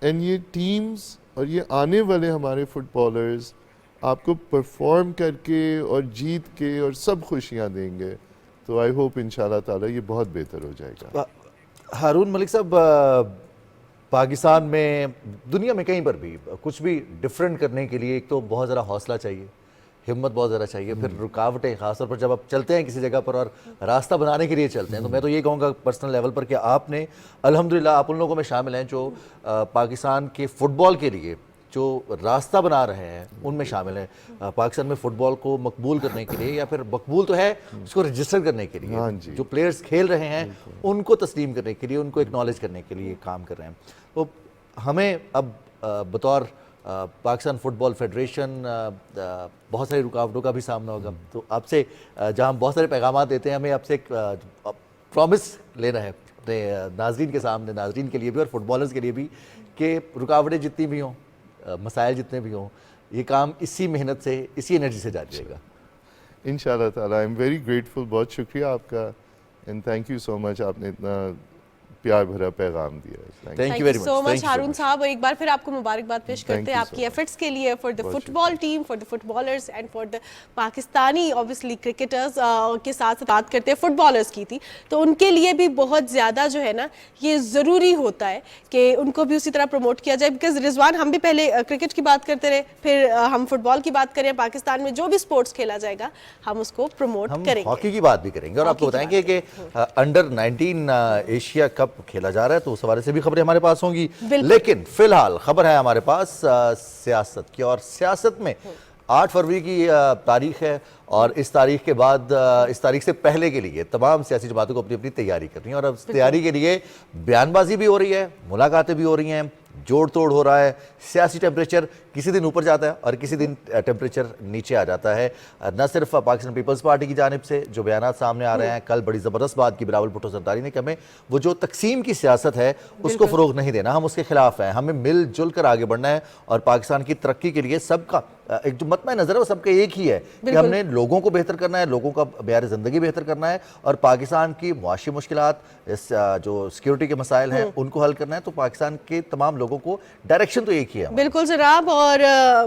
एंड ये टीम्स और ये आने वाले हमारे फुटबॉलर्स आपको परफॉर्म करके और जीत के और सब खुशियाँ देंगे। तो आई होप इंशाल्लाह ताला ये बहुत बेहतर हो जाएगा। हारून मलिक साहब, पाकिस्तान में, दुनिया में कहीं पर भी कुछ भी डिफरेंट करने के लिए एक तो बहुत ज़रा हौसला चाहिए, हिम्मत बहुत ज़्यादा चाहिए, फिर रुकावटें, खासतौर पर जब आप चलते हैं किसी जगह पर और रास्ता बनाने के लिए चलते हैं। तो मैं तो ये कहूँगा पर्सनल लेवल पर कि आपने अल्हम्दुलिल्लाह आप उन लोगों में शामिल हैं जो पाकिस्तान के फ़ुटबॉल के लिए जो रास्ता बना रहे हैं उनमें शामिल हैं। पाकिस्तान में फ़ुटबॉल को मकबूल करने के लिए, या फिर मकबूल तो है, उसको रजिस्टर करने के लिए, जो प्लेयर्स खेल रहे हैं उनको तस्लीम करने के लिए, उनको एक्नॉलेज करने के लिए काम कर रहे हैं। तो हमें अब बतौर पाकिस्तान फुटबॉल फेडरेशन बहुत सारी रुकावटों का भी सामना होगा। तो आपसे, जहाँ हम बहुत सारे पैगाम देते हैं, हमें आपसे एक प्रॉमिस लेना है अपने नाजरीन के सामने, नाजरीन के लिए भी और फुटबॉलर्स के लिए भी, कि रुकावटें जितनी भी हों, मसाइल जितने भी हों, ये काम इसी मेहनत से, इसी एनर्जी से जारी रहेगा इंशाल्लाह ताला। आई एम वेरी ग्रेटफुल, बहुत शुक्रिया आपका, and thank you so much, आपने इतना प्यार भरा पैगाम दिया। Thank you very so much Haroon sahab, और एक बार फिर आपको मुबारकबाद पेश करते हैं आपकी एफर्ट्स के लिए, for the football team, for the footballers and for the Pakistani obviously cricketers के साथ बात करते हैं फुटबॉलर्स की थी, तो उनके लिए भी बहुत ज़्यादा जो है ना ये ज़रूरी होता है कि उनको भी उसी तरह प्रमोट किया जाए। बिकॉज रिजवान, हम भी पहले क्रिकेट की बात करते रहे, फिर हम फुटबॉल की बात करें, पाकिस्तान में जो भी स्पोर्ट्स खेला जाएगा हम उसको प्रमोट करेंगे, हॉकी की बात भी करेंगे, और आपको बताएंगे कि अंडर 19 एशिया कप खेला जा रहा है, तो उस हवाले से भी खबरें हमारे पास होंगी। लेकिन फिलहाल खबर है हमारे पास सियासत की, और सियासत में 8 फरवरी की तारीख है, और इस तारीख के बाद, इस तारीख से पहले के लिए तमाम सियासी जमातों को अपनी अपनी तैयारी करनी है, और अब तैयारी के लिए बयानबाजी भी हो रही है, मुलाकातें भी हो रही हैं, जोड़ तोड़ हो रहा है, सियासी टेम्परेचर किसी दिन ऊपर जाता है और किसी दिन टेम्परेचर नीचे आ जाता है। न सिर्फ पाकिस्तान पीपल्स पार्टी की जानिब से जो बयान सामने आ रहे हैं, कल बड़ी ज़बरदस्त बात की बिलावल भुट्टो जरदारी ने कि हमें वो जो तकसीम की सियासत है उसको फ़रोग नहीं देना, हम उसके खिलाफ हैं, हमें मिलजुल कर आगे बढ़ना है और पाकिस्तान की तरक्की के लिए सबका एक जो मतम नज़र है वो सबका एक ही है कि हमने लोगों को बेहतर करना है, लोगों का मेयार ज़िंदगी बेहतर करना है और पाकिस्तान की मुआशी मुश्किलात, जो सिक्योरिटी के मसाइल हैं उनको हल करना है। तो पाकिस्तान के तमाम लोगों को डायरेक्शन तो एक ही है। बिल्कुल जनाब। और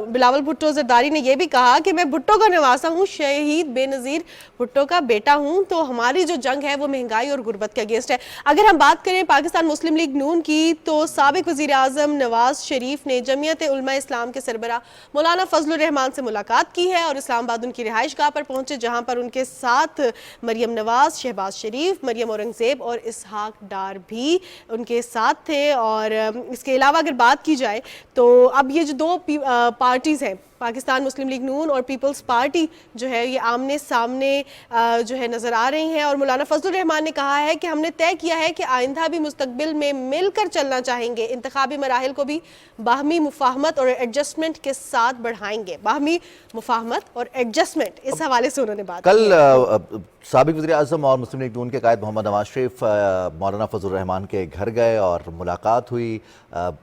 बिलावल भुट्टो जरदारी ने यह भी कहा कि मैं भुट्टो का नवासा हूँ, शहीद बेनज़ीर भुट्टो का बेटा हूँ, तो हमारी जो जंग है वो महंगाई और गुर्बत के अगेंस्ट है। अगर हम बात करें पाकिस्तान मुस्लिम लीग नून की, तो साबिक वज़ीर आज़म नवाज शरीफ ने जमीयत उलमा इस्लाम के सरबराह मौलाना फजलुर रहमान से मुलाकात की है और इस्लामाबाद उनकी रिहाइश गाह पर पहुंचे, जहां पर उनके साथ मरियम नवाज, शहबाज शरीफ, मरियम औरंगजेब और इसहाक डार भी उनके साथ थे। और इसके अलावा अगर बात की जाए तो अब ये जो दो पार्टीज़ हैं, पाकिस्तान मुस्लिम लीग नून और पीपल्स पार्टी जो है, ये आमने सामने जो है नज़र आ रही हैं। और मौलाना फजलुर रहमान ने कहा है कि हमने तय किया है कि आइंदा भी मुस्तकबिल में मिलकर चलना चाहेंगे, इंतखाबी मराहिल को भी बाहमी मुफाहमत और एडजस्टमेंट के साथ बढ़ाएंगे। बाहमी मुफाहमत और एडजस्टमेंट, इस हवाले से उन्होंने बात कल साबिक वज़ीर आज़म और मुस्लिम लीग नून के कायद मोहम्मद नवाज शरीफ मौलाना फजलुर रहमान के घर गए और मुलाकात हुई।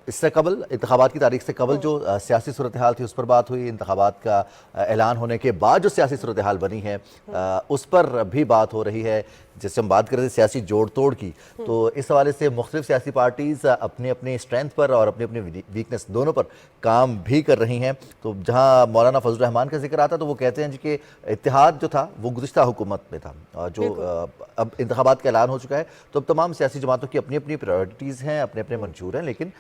इससे कबल इंतखाबात की तारीख से कबल जो सियासी सूरत हाल थी उस पर बात हुई, इंतखाबात का ऐलान होने के बाद जो सियासी सूरत हाल बनी है उस पर भी बात हो रही है। जैसे हम बात कर रहे थे सियासी जोड़ तोड़ की, तो इस हवाले से मुख्तलिफ सियासी पार्टीज़ अपनी अपनी स्ट्रेंथ पर और अपनी अपनी वीकनेस दोनों पर काम भी कर रही हैं। तो जहाँ मौलाना फजलुर रहमान का जिक्र आता तो वो कहते हैं कि इत्तेहाद जो था वो गुज़िश्ता हुकूमत में था, जो अब इंतखाबात का ऐलान हो चुका है तो अब तमाम सियासी जमातों की अपनी अपनी प्रायोरिटीज़ हैं, अपने अपने मंशूर हैं, लेकिन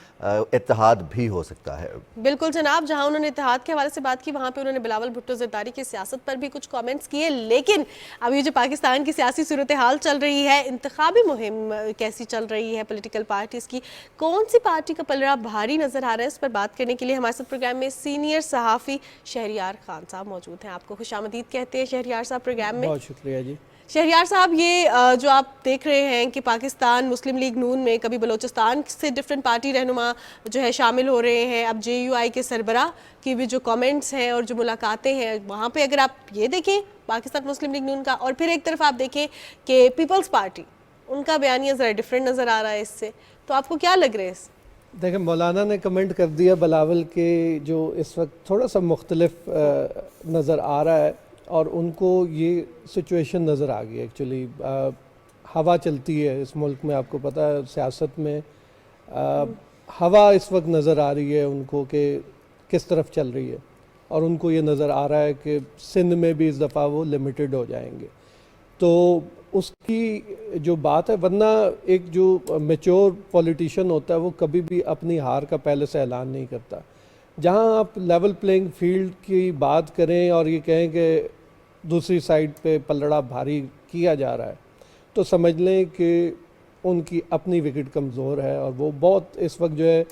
इत्तेहाद भी हो सकता है। बिल्कुल जनाब। जहां उन्होंने इत्तेहाद के हवाले से बात की, वहां पे उन्होंने बिलावल भुट्टो जरदारी की सियासत पर भी कुछ कमेंट्स किए। लेकिन अब ये जो पाकिस्तान की सियासी सूरत हाल चल रही है, इंतखाबी मुहिम कैसी चल रही है पॉलिटिकल पार्टीज़ की, कौन सी पार्टी का पलड़ा भारी नज़र आ रहा है, इस पर बात करने के लिए हमारे साथ प्रोग्राम में सीनियर सहाफ़ी शहरियार खान साहब मौजूद हैं। आपको खुशामदीद कहते हैं शहरियार साहब प्रोग्राम में। बहुत शुक्रिया जी। शहरियार साहब, ये जो आप देख रहे हैं कि पाकिस्तान मुस्लिम लीग नून में कभी बलोचिस्तान से डिफरेंट पार्टी रहनुमा जो है शामिल हो रहे हैं, अब JUI के सरबराह की भी जो कमेंट्स हैं और जो मुलाकातें हैं, वहाँ पे अगर आप ये देखें पाकिस्तान मुस्लिम लीग नून का, और फिर एक तरफ आप देखें कि पीपल्स पार्टी, उनका बयानिया ज़रा डिफरेंट नज़र आ रहा है इससे, तो आपको क्या लग रहा है इस? देखें, मौलाना ने कमेंट कर दिया बिलावल के जो इस वक्त थोड़ा सा मुख्तलिफ नज़र आ रहा है और उनको ये सिचुएशन नज़र आ गई। एक्चुअली हवा चलती है इस मुल्क में, आपको पता है सियासत में हवा इस वक्त नज़र आ रही है उनको कि किस तरफ चल रही है, और उनको ये नज़र आ रहा है कि सिंध में भी इस दफ़ा वो लिमिटेड हो जाएंगे। तो उसकी जो बात है, वरना एक जो मैच्योर पॉलिटिशियन होता है वो कभी भी अपनी हार का पहले से ऐलान नहीं करता। जहाँ आप लेवल प्लेइंग फील्ड की बात करें और ये कहें कि दूसरी साइड पे पलड़ा भारी किया जा रहा है, तो समझ लें कि उनकी अपनी विकेट कमज़ोर है और वो बहुत इस वक्त जो है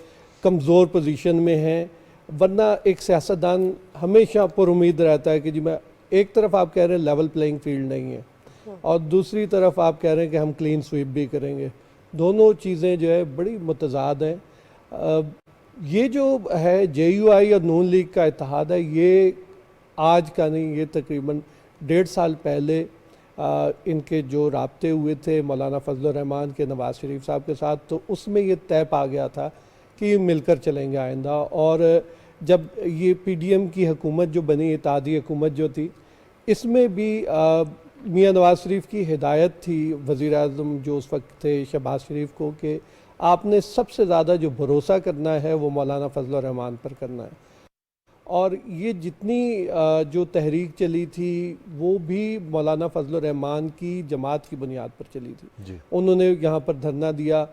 कमज़ोर पोजीशन में है। वरना एक सियासतदान हमेशा पर उम्मीद रहता है कि जी मैं, एक तरफ आप कह रहे हैं लेवल प्लेइंग फील्ड नहीं है और दूसरी तरफ आप कह रहे हैं कि हम क्लीन स्वीप भी करेंगे। दोनों चीज़ें जो है बड़ी मुतज़ाद हैं। ये जो है JUI और नून लीग का इत्तेहाद है, ये आज का नहीं, ये तकरीबन 1.5 साल पहले इनके जो राब्ते हुए थे मौलाना फजलुर रहमान के नवाज शरीफ साहब के साथ, तो उसमें ये तय पा गया था कि मिलकर चलेंगे आइंदा। और जब ये PDM की हुकूमत जो बनी, इत्तेहादी हुकूमत जो थी, इसमें भी मियाँ नवाज शरीफ की हिदायत थी वज़ीर आज़म जो उस वक्त थे शहबाज शरीफ को कि आपने सबसे ज़्यादा जो भरोसा करना है वो मौलाना फजलुर रहमान पर करना है। और ये जितनी जो तहरीक चली थी वो भी मौलाना फजलुर रहमान की जमात की बुनियाद पर चली थी। उन्होंने यहाँ पर धरना दिया,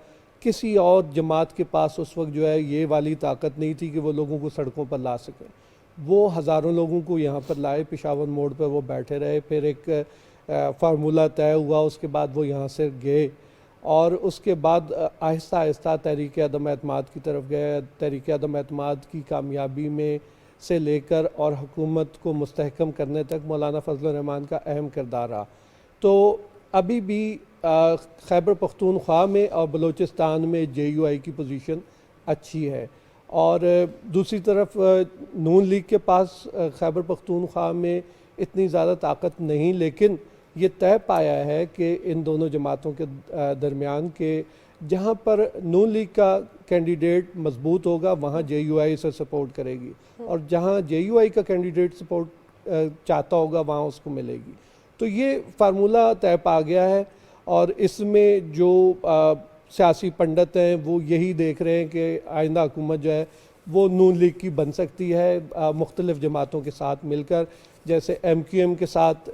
किसी और जमात के पास उस वक्त जो है ये वाली ताकत नहीं थी कि वो लोगों को सड़कों पर ला सकें। वो हज़ारों लोगों को यहाँ पर लाए, पेशावर मोड़ पर वो बैठे रहे, फिर एक फार्मूला तय हुआ, उसके बाद वो यहाँ से गए और उसके बाद आहिस्ता आहिस्ता तहरीक अदम एतमाद की तरफ गए। तहरीक अदम एतमाद की कामयाबी में से लेकर और हुकूमत को मुस्तहकम करने तक मौलाना फजलुर रहमान का अहम किरदार रहा। तो अभी भी खैबर पख्तूनख्वा में और बलूचिस्तान में JUI की पोजीशन अच्छी है। और दूसरी तरफ नून लीग के पास खैबर पख्तूनख्वा में इतनी ज़्यादा ताकत नहीं, लेकिन ये तय पाया है कि इन दोनों जमातों के दरमियान के जहाँ पर नून लीग का कैंडिडेट मजबूत होगा वहाँ JUI से सपोर्ट करेगी, और जहाँ JUI का कैंडिडेट सपोर्ट चाहता होगा वहाँ उसको मिलेगी। तो ये फार्मूला तय पा गया है, और इसमें जो सियासी पंडित हैं वो यही देख रहे हैं कि आइंदा हुकूमत जो है वो नून लीग की बन सकती है मुख्तलिफ जमातों के साथ मिलकर, जैसे MQM के साथ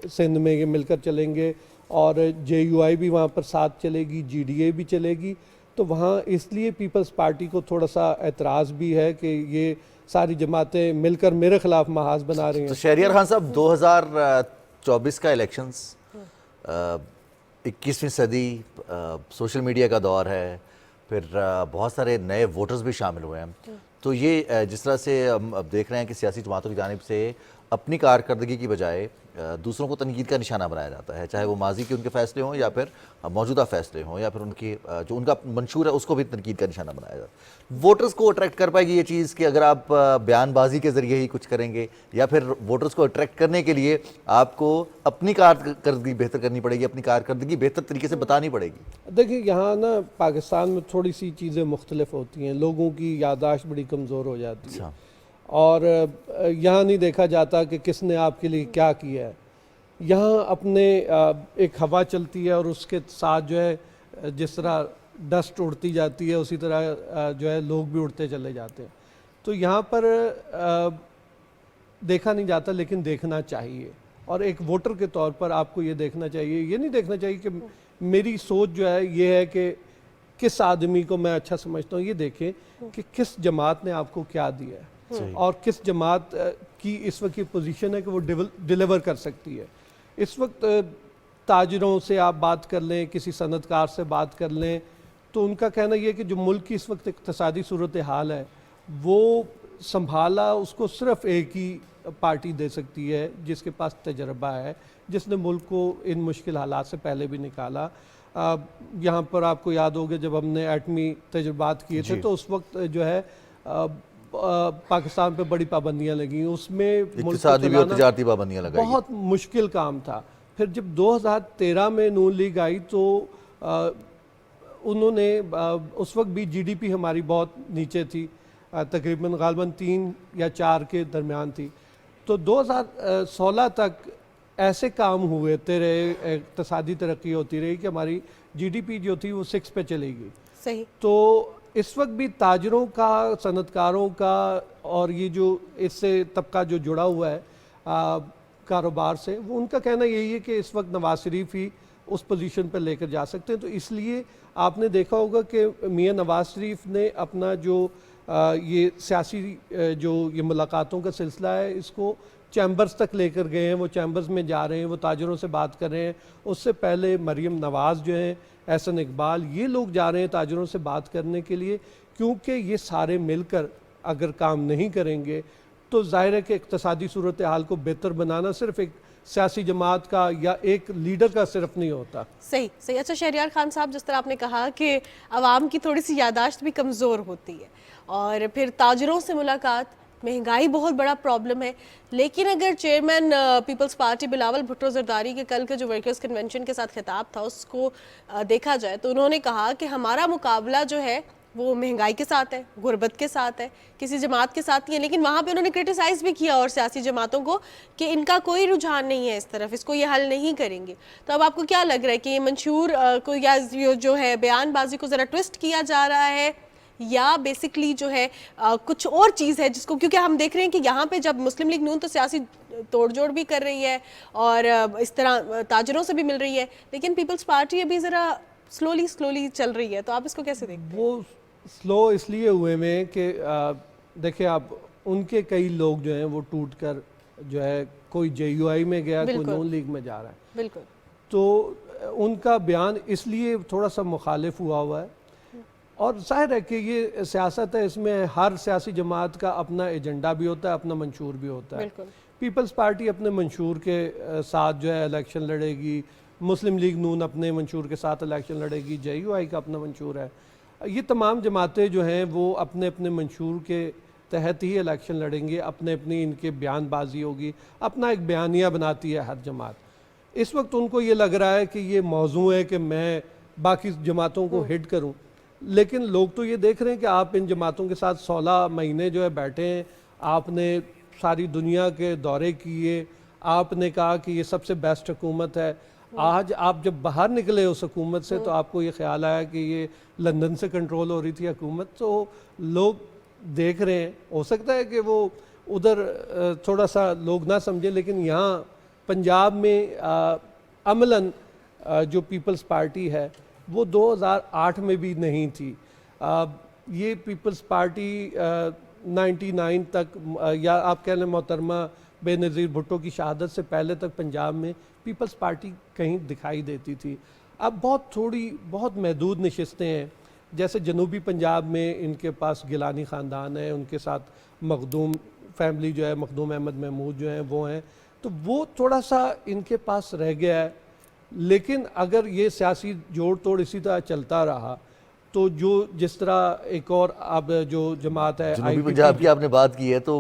सिंध में ये मिलकर चलेंगे, और JUI भी वहाँ पर साथ चलेगी, GDA भी चलेगी। तो वहाँ इसलिए पीपल्स पार्टी को थोड़ा सा एतराज़ भी है कि ये सारी जमातें मिलकर मेरे खिलाफ महाज बना रही हैं। तो शहरियार खान साहब, 2024 का इलेक्शंस, 21वीं सदी, सोशल मीडिया का दौर है, फिर बहुत सारे नए वोटर्स भी शामिल हुए हैं। तो ये जिस तरह से हम अब देख रहे हैं कि सियासी जमातों की जानिब से अपनी कारकर्दगी की बजाय दूसरों को तनकीद का निशाना बनाया जाता है, चाहे वो माजी के उनके फैसले हों या फिर मौजूदा फैसले हों, या फिर उनकी जो उनका मंशूर है उसको भी तनकीद का निशाना बनाया जाता है। वोटर्स को अट्रैक्ट कर पाएगी ये चीज़ कि अगर आप बयानबाजी के ज़रिए ही कुछ करेंगे, या फिर वोटर्स को अट्रैक्ट करने के लिए आपको अपनी कारकर्दगी बेहतर करनी पड़ेगी, अपनी कारकर्दगी बेहतर तरीके से बतानी पड़ेगी? देखिए, यहाँ ना पाकिस्तान में थोड़ी सी चीज़ें मुख्तलिफ होती हैं, लोगों की याददाश्त बड़ी कमज़ोर हो जाती है, और यहाँ नहीं देखा जाता कि किसने आपके लिए क्या किया है। यहाँ अपने एक हवा चलती है और उसके साथ जो है जिस तरह डस्ट उड़ती जाती है उसी तरह जो है लोग भी उड़ते चले जाते हैं। तो यहाँ पर देखा नहीं जाता, लेकिन देखना चाहिए, और एक वोटर के तौर पर आपको ये देखना चाहिए। ये नहीं देखना चाहिए कि मेरी सोच जो है ये है कि किस आदमी को मैं अच्छा समझता हूँ, ये देखें कि किस जमात ने आपको क्या दिया है और किस जमात की इस वक्त की पोजीशन है कि वो डिलीवर कर सकती है। इस वक्त ताजरों से आप बात कर लें, किसी सनतकार से बात कर लें, तो उनका कहना यह है कि जो मुल्क की इस वक्त इक़्तिसादी सूरत हाल है वो संभाला उसको सिर्फ एक ही पार्टी दे सकती है जिसके पास तजर्बा है, जिसने मुल्क को इन मुश्किल हालात से पहले भी निकाला। यहाँ पर आपको याद होगा जब हमने एटमी तजुर्बात किए थे तो उस वक्त जो है पाकिस्तान पे बड़ी पाबंदियां लगी, उसमें इक़्तिसादी भी और तिजारती पाबंदियां लगाई, बहुत मुश्किल काम था। फिर जब 2013 में नून लीग आई तो उन्होंने उस वक्त भी GDP हमारी बहुत नीचे थी, तकरीबन गालबन 3 या 4 के दरमियान थी। तो 2016 तक ऐसे काम हुए रहे, इक़्तिसादी तरक्की होती रही कि हमारी GDP जो थी वो 6 पे चली गई। सही। तो इस वक्त भी ताजरों का, सनतकारों का और ये जो इससे तबका जो जुड़ा हुआ है कारोबार से, वो उनका कहना यही है कि इस वक्त नवाज शरीफ ही उस पोजीशन पर लेकर जा सकते हैं। तो इसलिए आपने देखा होगा कि मियां नवाज शरीफ ने अपना जो ये सियासी जो ये मुलाकातों का सिलसिला है इसको चैम्बर्स तक लेकर गए हैं, वो चैम्बर्स में जा रहे हैं, वो ताजरों से बात कर रहे हैं। उससे पहले मरीम नवाज़ जो हैं, एहसन इकबाल, ये लोग जा रहे हैं ताजरों से बात करने के लिए, क्योंकि ये सारे मिलकर अगर काम नहीं करेंगे तो जाहिर है कि इक़्तिसादी सूरत हाल को बेहतर बनाना सिर्फ एक सियासी जमात का या एक लीडर का सिर्फ नहीं होता। सही सही। अच्छा शहरियार खान साहब, जिस तरह आपने कहा कि आवाम की थोड़ी सी यादाश्त भी कमज़ोर होती है और फिर ताजरों से मुलाकात, महंगाई बहुत बड़ा प्रॉब्लम है, लेकिन अगर chairman Peoples Party Bilawal Bhutto Zardari के कल के जो वर्कर्स कन्वेंशन के साथ खिताब था उसको देखा जाए तो उन्होंने कहा कि हमारा मुकाबला जो है वो महंगाई के साथ है, गुर्बत के साथ है, किसी जमात के साथ नहीं है। लेकिन वहाँ पे उन्होंने क्रिटिसाइज़ भी किया और सियासी जमातों को कि इनका कोई रुझान नहीं है इस तरफ, इसको ये हल नहीं करेंगे। तो अब आपको क्या लग रहा है कि ये मंशूर को या जो है बयानबाजी को ज़रा ट्विस्ट किया जा रहा है या बेसिकली जो है कुछ और चीज़ है जिसको, क्योंकि हम देख रहे हैं कि यहाँ पे जब मुस्लिम लीग नून तो सियासी तोड़जोड़ भी कर रही है और इस तरह ताजरों से भी मिल रही है, लेकिन पीपल्स पार्टी अभी ज़रा स्लोली चल रही है, तो आप इसको कैसे देखते हैं? वो स्लो इसलिए हुए में कि देखिए आप उनके कई लोग जो हैं वो टूट कर जो है कोई JUI में गया, कोई नून लीग में जा रहा है, बिल्कुल। तो उनका बयान इसलिए थोड़ा सा मुखालिफ हुआ है। और जाहिर है कि ये सियासत है, इसमें हर सियासी जमात का अपना एजेंडा भी होता है, अपना मंशूर भी होता है। पीपल्स पार्टी अपने मंशूर के साथ जो है इलेक्शन लड़ेगी, मुस्लिम लीग नून अपने मंशूर के साथ इलेक्शन लड़ेगी, JUI का अपना मंशूर है, ये तमाम जमातें जो हैं वो अपने अपने मंशूर के तहत ही इलेक्शन लड़ेंगे, अपने अपनी इनके बयानबाजी होगी, अपना एक बयानिया बनाती है हर जमात। इस वक्त उनको ये लग रहा है कि ये मौजू है कि मैं बाकी जमातों को हिट करूं, लेकिन लोग तो ये देख रहे हैं कि आप इन जमातों के साथ 16 महीने जो है बैठे हैं, आपने सारी दुनिया के दौरे किए, आपने कहा कि ये सबसे बेस्ट हुकूमत है। आज आप जब बाहर निकले उस हुकूमत से तो आपको ये ख्याल आया कि ये लंदन से कंट्रोल हो रही थी हुकूमत। तो लोग देख रहे हैं, हो सकता है कि वो उधर थोड़ा सा लोग ना समझे, लेकिन यहाँ पंजाब में अमलन जो पीपल्स पार्टी है वो 2008 में भी नहीं थी। ये पीपल्स पार्टी 99 तक या आप कह लें मोहतरमा बेनज़ीर भुट्टो की शहादत से पहले तक पंजाब में पीपल्स पार्टी कहीं दिखाई देती थी। अब बहुत महदूद नशिस्तें हैं, जैसे जनूबी पंजाब में इनके पास गिलानी ख़ानदान है, उनके साथ मखदूम फैमिली जो है, मखदूम अहमद महमूद जो हैं वो हैं, तो वो थोड़ा सा इनके पास रह गया है। लेकिन अगर ये सियासी जोड़ तोड़ इसी तरह चलता रहा तो जो जिस तरह एक और अब जो जमात है जनूबी पंजाब की आपने बात की है, तो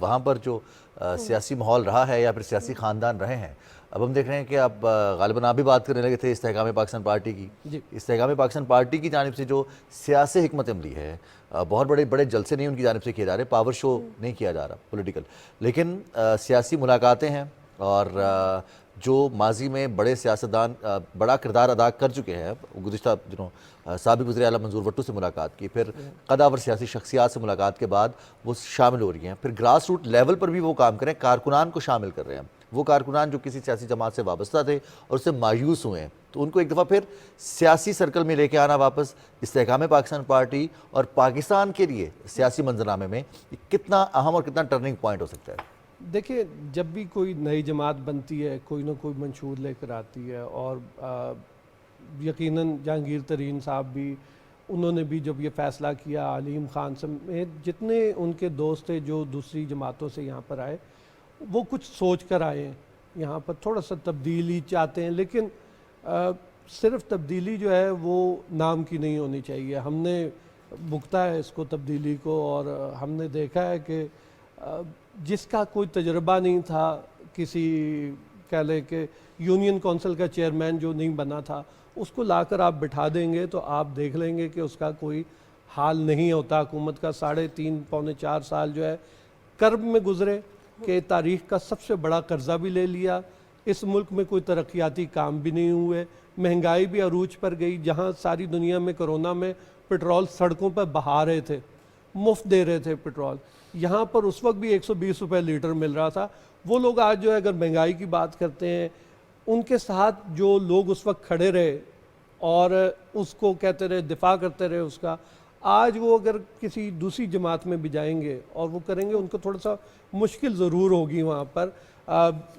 वहाँ पर जो सियासी माहौल रहा है या फिर सियासी ख़ानदान रहे हैं, अब हम देख रहे हैं कि आप गालिबन आप भी बात करने लगे थे इस्तेहकाम पाकिस्तान पार्टी की। इस्तेहकाम पाकिस्तान पार्टी की जानिब से जो सियासी हिकमत अमली है, बहुत बड़े बड़े जलसे नहीं उनकी जानिब से किए जा रहे, पावर शो नहीं किया जा रहा पॉलिटिकल, लेकिन सियासी मुलाकातें हैं। और जो माजी में बड़े सियासतदान बड़ा किरदार अदा कर चुके हैं, गुज़िश्ता दिनों साबिक़ वज़ीर आला मंजूर भुट्टो से मुलाकात की, फिर कदावर सियासी शख्सियात से मुलाकात के बाद वो शामिल हो रही हैं, फिर ग्रास रूट लेवल पर भी वो काम करें, कारकुनान को शामिल कर रहे हैं। वो कारकुनान जो किसी सियासी जमात से वाबस्ता थे और उससे मायूस हुए हैं, तो उनको एक दफ़ा फिर सियासी सर्कल में लेके आना वापस इस्तेहकाम पाकिस्तान पार्टी और पाकिस्तान के लिए सियासी मंजरनामे में कितना अहम और कितना टर्निंग पॉइंट हो सकता है? देखिए, जब भी कोई नई जमात बनती है कोई ना कोई मंशूर लेकर आती है, और यकीनन जहांगीर तरीन साहब भी, उन्होंने भी जब ये फ़ैसला किया, अलीम ख़ान समेत जितने उनके दोस्त थे जो दूसरी जमातों से यहाँ पर आए, वो कुछ सोच कर आए हैं, यहाँ पर थोड़ा सा तब्दीली चाहते हैं, लेकिन सिर्फ तब्दीली जो है वो नाम की नहीं होनी चाहिए। हमने भुगता है इसको तब्दीली को, और हमने देखा है कि जिसका कोई तजर्बा नहीं था, किसी कह लें कि यूनियन काउंसिल का चेयरमैन जो नहीं बना था, उसको लाकर आप बिठा देंगे तो आप देख लेंगे कि उसका कोई हाल नहीं होता। हुकूमत का 3.5 पौने 4 साल जो है कर्ब में गुजरे कि तारीख़ का सबसे बड़ा कर्जा भी ले लिया, इस मुल्क में कोई तरक्याती काम भी नहीं हुए, महंगाई भी अरूज पर गई। जहाँ सारी दुनिया में कोरोना में पेट्रोल सड़कों पर बहा रहे थे, मुफ्त दे रहे थे पेट्रोल, यहाँ पर उस वक्त भी 120 रुपये लीटर मिल रहा था। वो लोग आज जो है अगर महंगाई की बात करते हैं, उनके साथ जो लोग उस वक्त खड़े रहे और उसको कहते रहे, दिफा करते रहे उसका, आज वो अगर किसी दूसरी जमात में भी जाएंगे और वो करेंगे, उनको थोड़ा सा मुश्किल ज़रूर होगी वहाँ पर।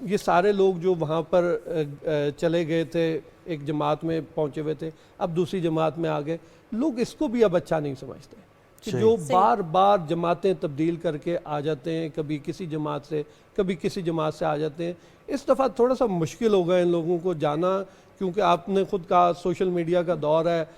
ये सारे लोग जो वहाँ पर चले गए थे, एक जमात में पहुँचे हुए थे, अब दूसरी जमात में आ गए, लोग इसको भी अब अच्छा नहीं समझते कि जो बार बार जमातें तब्दील करके आ जाते हैं, कभी किसी जमात से कभी किसी जमात से आ जाते हैं। इस दफ़ा थोड़ा सा मुश्किल होगा इन लोगों को जाना, क्योंकि आपने खुद कहा सोशल मीडिया का दौर है,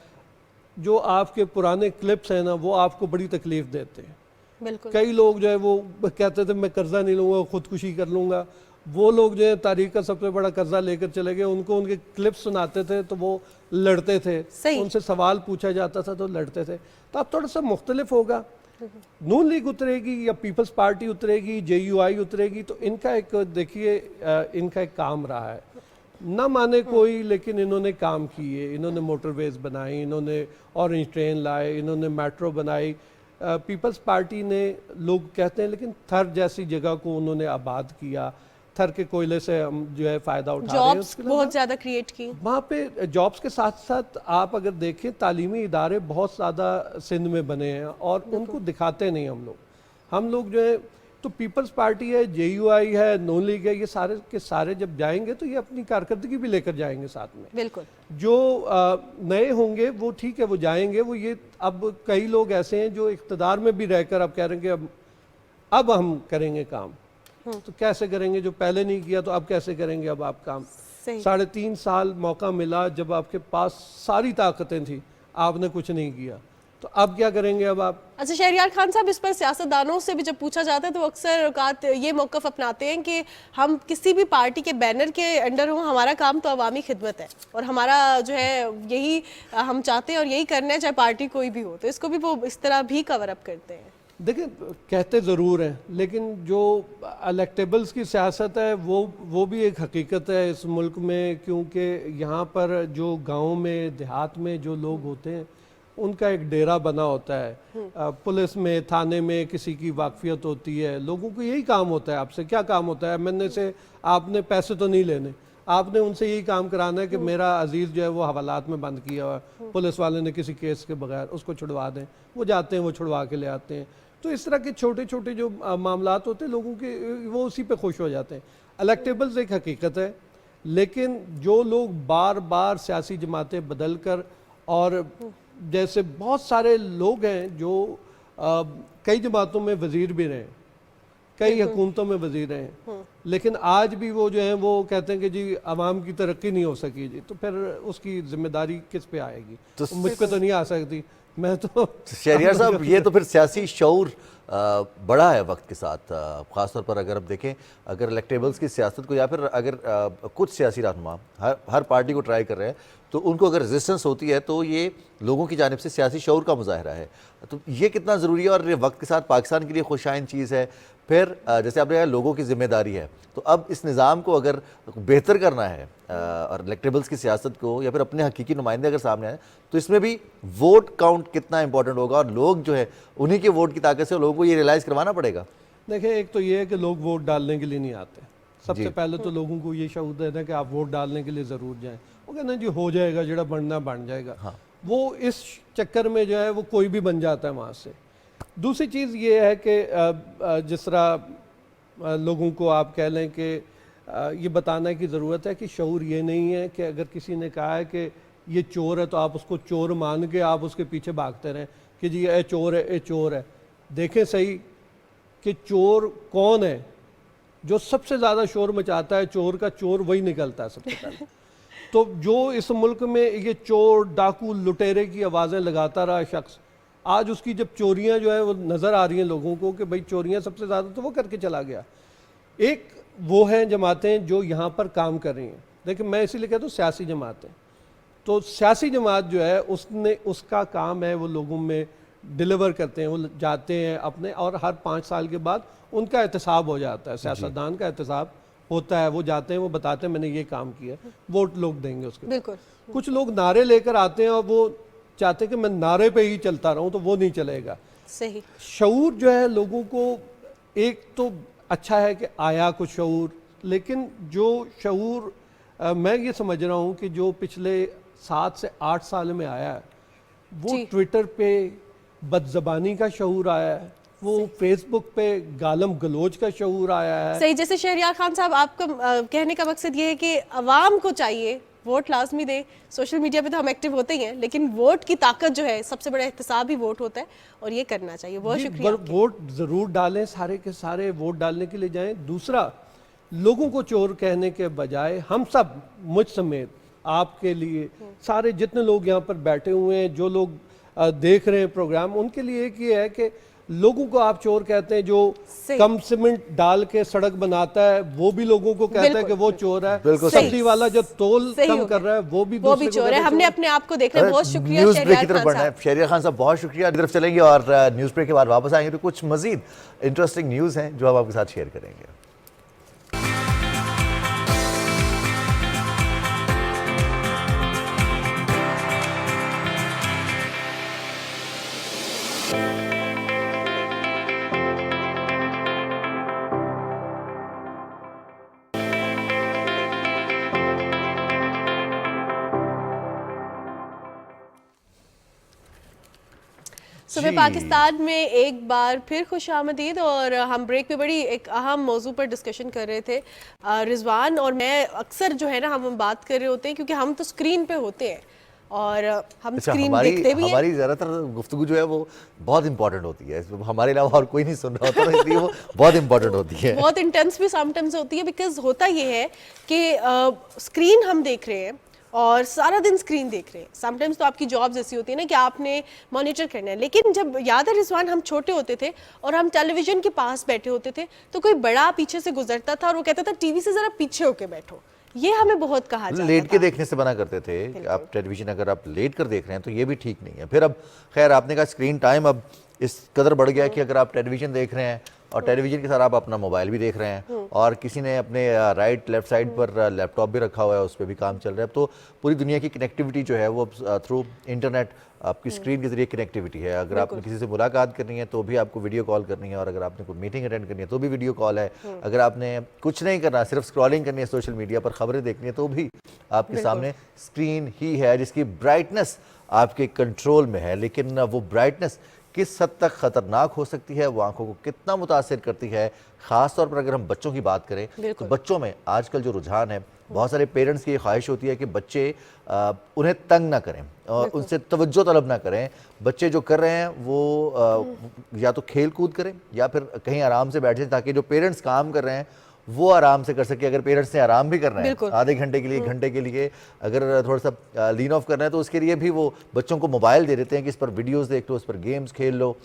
जो आपके पुराने क्लिप्स हैं ना वो आपको बड़ी तकलीफ़ देते हैं। बिल्कुल। कई लोग जो है वो कहते थे मैं कर्जा नहीं लूँगा, खुदकुशी कर लूँगा। वो लोग जो है तारीख का सबसे बड़ा कर्जा लेकर चले गए, उनको उनके क्लिप्स सुनाते थे तो वो लड़ते थे, उनसे सवाल पूछा जाता था तो लड़ते थे। तो अब थोड़ा सा मुख्तलिफ होगा, नून लीग उतरेगी या पीपल्स पार्टी उतरेगी, JUI उतरेगी, तो इनका एक देखिए इनका एक काम रहा है, ना माने कोई, लेकिन इन्होंने काम किए, इन्होंने मोटरवेज बनाई, इन्होंने ऑरेंज ट्रेन लाए, इन्होंने मेट्रो बनाई। पीपल्स पार्टी ने लोग कहते हैं, लेकिन थर जैसी जगह को उन्होंने आबाद किया, थर के कोयले से हम जो है फ़ायदा उठा रहे हैं, जॉब्स बहुत ज़्यादा क्रिएट की वहाँ पे। जॉब्स के साथ साथ आप अगर देखें तालीमी इदारे बहुत ज़्यादा सिंध में बने हैं और उनको दिखाते नहीं हम लोग जो है। तो पीपल्स पार्टी है, JUI है, नून लीग है, ये सारे के सारे जब जाएंगे तो ये अपनी कारकर्दगी भी लेकर जाएंगे साथ में। बिल्कुल। जो नए होंगे वो ठीक है, वो जाएंगे, वो ये अब कई लोग ऐसे हैं जो इख्तदार में भी रहकर अब कह रहे हैं कि अब हम करेंगे काम। तो कैसे करेंगे, जो पहले नहीं किया तो अब कैसे करेंगे अब आप काम? 3.5 साल मौका मिला जब आपके पास सारी ताकतें थी, आपने कुछ नहीं किया। तो अब क्या करेंगे अब आप? अच्छा शहरयार खान साहब, इस पर सियासतदानों से भी जब पूछा जाता है तो अक्सर औकात ये मौक़िफ़ अपनाते हैं कि हम किसी भी पार्टी के बैनर के अंडर हों, हमारा काम तो अवामी खिदमत है और हमारा जो है यही हम चाहते हैं और यही करना है चाहे पार्टी कोई भी हो। तो इसको भी वो इस तरह भी कवर अप करते हैं। देखिए कहते ज़रूर हैं, लेकिन जो इलेक्टेबल्स की सियासत है वो भी एक हकीकत है इस मुल्क में, क्योंकि यहाँ पर जो गाँव में देहात में जो लोग होते हैं उनका एक डेरा बना होता है। पुलिस में, थाने में किसी की वाकफियत होती है, लोगों को यही काम होता है। आपसे क्या काम होता है? एमएनए से आपने पैसे तो नहीं लेने, आपने उनसे यही काम कराना है कि मेरा अजीज़ जो है वो हवालात में बंद किया हुआ है, पुलिस वाले ने किसी केस के बगैर उसको छुड़वा दें, वो जाते हैं, वो छुड़वा के ले आते हैं। तो इस तरह के छोटे छोटे जो मामलात होते हैं लोगों के, वो उसी पे खुश हो जाते हैं। इलेक्टेबल्स एक हकीकत है, लेकिन जो लोग बार बार सियासी जमातें बदल कर, और जैसे बहुत सारे लोग हैं जो कई जमातों में वज़ीर भी रहे, कई हुकूमतों में वज़ीर हैं, लेकिन आज भी वो जो हैं वो कहते हैं कि जी आवाम की तरक्की नहीं हो सकी जी, तो फिर उसकी जिम्मेदारी किस पे आएगी? तो मुझ पे तो नहीं आ सकती, मैं तो। शहरयार साहब, ये तो फिर सियासी शऊर बढ़ा है वक्त के साथ, ख़ासतौर पर अगर आप देखें, अगर इलेक्टेबल्स की सियासत को या फिर अगर कुछ सियासी रहनुमा हर पार्टी को ट्राई कर रहे हैं, तो उनको अगर रेजिस्टेंस होती है तो ये लोगों की जानिब से सियासी शऊर का मुजाहरा है। तो ये कितना ज़रूरी है और ये वक्त के साथ पाकिस्तान के लिए खुशाइन चीज़ है। फिर जैसे आपने कहा लोगों की जिम्मेदारी है, तो अब इस निज़ाम को अगर बेहतर करना है और इलेक्टेबल्स की सियासत को, या फिर अपने हकीकी नुमाइंदे अगर सामने आए, तो इसमें भी वोट काउंट कितना इंपॉर्टेंट होगा और लोग जो है उन्हीं के वोट की ताकत से लोगों को ये रियलाइज़ करवाना पड़ेगा। देखिए, एक तो ये है कि लोग वोट डालने के लिए नहीं आते। सबसे पहले तो लोगों को ये शऊर देना है कि आप वोट डालने के लिए ज़रूर जाएं। वो कहते हैं जी हो जाएगा, जड़ा बनना बन जाएगा। हाँ। वो इस चक्कर में जो है वो कोई भी बन जाता है वहाँ से। दूसरी चीज़ ये है कि जिस तरह लोगों को आप कह लें कि ये बताने की ज़रूरत है कि शऊर ये नहीं है कि अगर किसी ने कहा है कि ये चोर है तो आप उसको चोर मान के आप उसके पीछे भागते रहें कि जी ये चोर है, ये चोर है। देखें सही कि चोर कौन है। जो सबसे ज़्यादा शोर मचाता है चोर का, चोर वही निकलता है सबसे पहले। तो जो इस मुल्क में ये चोर, डाकू, लुटेरे की आवाज़ें लगाता रहा शख्स, आज उसकी जब चोरियां जो है वो नज़र आ रही हैं लोगों को कि भाई चोरियां सबसे ज़्यादा तो वो करके चला गया। एक वो हैं जमातें जो यहाँ पर काम कर रही हैं। देखिए, मैं इसीलिए कहता हूँ सियासी जमातें, तो सियासी जमात जो है उसका काम है वो लोगों में डिलीवर करते हैं। वो जाते हैं अपने, और हर 5 साल के बाद उनका एहतसाब हो जाता है, सियासतदान का एहतसाब होता है। वो जाते हैं, वो बताते हैं मैंने ये काम किया, वोट लोग देंगे उसके। बिल्कुल। कुछ लोग नारे लेकर आते हैं और वो चाहते हैं कि मैं नारे पे ही चलता रहूं, तो वो नहीं चलेगा। सही। शऊर जो है लोगों को, एक तो अच्छा है कि आया कुछ शऊर, लेकिन जो शऊर मैं ये समझ रहा हूँ कि जो पिछले 7 से 8 साल में आया है, वो ट्विटर पे बदज़बानी का शऊर आया है, वो फेसबुक पे गालम गलोच का शऊर आया है। सही। जैसे शहरयार खान साहब, आपका कहने का मकसद ये है कि अवाम को चाहिए वोट लाजमी दे। सोशल मीडिया पे तो हम एक्टिव होते ही हैं, लेकिन वोट की ताकत जो है, सबसे बड़ा एहतसाब ही वोट होता है और ये करना चाहिए। बहुत शुक्रिया। वोट ज़रूर डालें, सारे के सारे वोट डालने के लिए जाएं। दूसरा, लोगों को चोर कहने के बजाय हम सब, मुझ समेत, आपके लिए, सारे जितने लोग यहाँ पर बैठे हुए हैं, जो लोग देख रहे हैं प्रोग्राम, उनके लिए एक ये है कि लोगों को आप चोर कहते हैं जो कम सीमेंट डाल के सड़क बनाता है, वो भी लोगों को कहता है कि वो चोर है। सब्जी वाला जो तोल कम कर रहा है वो भी चोर है। हमने अपने आप को देखना है। बहुत शुक्रिया न्यूज़ ब्रेक की तरफ बढ़ना है। शहरयार खान साहब बहुत शुक्रिया। तरफ चलेंगे और न्यूज़ ब्रेक के बाद वापस आएंगे तो कुछ मजीद इंटरेस्टिंग न्यूज़ हैं जो हम आपके साथ शेयर करेंगे। सुबह पाकिस्तान में एक बार फिर खुशामदीद। और हम ब्रेक में बड़ी एक अहम मौजू पर डिस्कशन कर रहे थे रिजवान और मैं। अक्सर जो है ना हम बात कर रहे होते हैं क्योंकि हम तो स्क्रीन पे होते हैं और हम स्क्रीन देखते भी हैं। हमारी ज़्यादातर गुफ्तगू जो है वो बहुत इंपॉर्टेंट होती है, हमारे अलावा और कोई नहीं सुन रहा होता, तो इसलिए वो बहुत इंपॉर्टेंट होती है, बहुत इंटेंस भी समटाइम्स होती है। बिकॉज होता ये है कि स्क्रीन हम देख रहे हैं और सारा दिन स्क्रीन देख रहे हैं। समटाइम्स तो आपकी जॉब्स ऐसी होती है ना कि आपने मॉनिटर करना है, लेकिन जब याद है रिजवान हम छोटे होते थे और हम टेलीविजन के पास बैठे होते थे तो कोई बड़ा पीछे से गुजरता था और वो कहता था टीवी से जरा पीछे होके बैठो, ये हमें बहुत कहा जाता लेट के था। देखने से मना करते थे कि आप टेलीविजन अगर आप लेट कर देख रहे हैं तो ये भी ठीक नहीं है। फिर अब खैर आपने कहा स्क्रीन टाइम अब इस कदर बढ़ गया है कि अगर आप टेलीविजन देख रहे हैं और टेलीविजन के साथ आप अपना मोबाइल भी देख रहे हैं और किसी ने अपने राइट लेफ्ट साइड पर लैपटॉप भी रखा हुआ है, उस पर भी काम चल रहा है, अब तो पूरी दुनिया की कनेक्टिविटी जो है वो थ्रू इंटरनेट आपकी स्क्रीन के जरिए कनेक्टिविटी है। अगर आपने किसी से मुलाकात करनी है तो भी आपको वीडियो कॉल करनी है, और अगर आपने कोई मीटिंग अटेंड करनी है तो भी वीडियो कॉल है। अगर आपने कुछ नहीं करना, सिर्फ स्क्रॉलिंग करनी है सोशल मीडिया पर, खबरें देखनी है तो भी आपके सामने स्क्रीन ही है जिसकी ब्राइटनेस आपके कंट्रोल में है। लेकिन वो ब्राइटनेस किस हद तक खतरनाक हो सकती है, वो आंखों को कितना मुतासिर करती है, खास तौर पर अगर हम बच्चों की बात करें तो बच्चों में आजकल जो रुझान है, बहुत सारे पेरेंट्स की ये ख्वाहिश होती है कि बच्चे उन्हें तंग ना करें और उनसे तवज्जो तलब ना करें। बच्चे जो कर रहे हैं वो या तो खेल कूद करें या फिर कहीं आराम से बैठ जाए, ताकि जो पेरेंट्स काम कर रहे हैं वो आराम से कर सके। अगर पेरेंट्स ने आराम भी करना है आधे घंटे के लिए, घंटे के लिए, अगर थोड़ा सा लीन ऑफ करना है तो उसके लिए भी वो बच्चों को मोबाइल दे देते हैं कि इस पर वीडियोस देख लो, इस पर गेम्स खेल लो।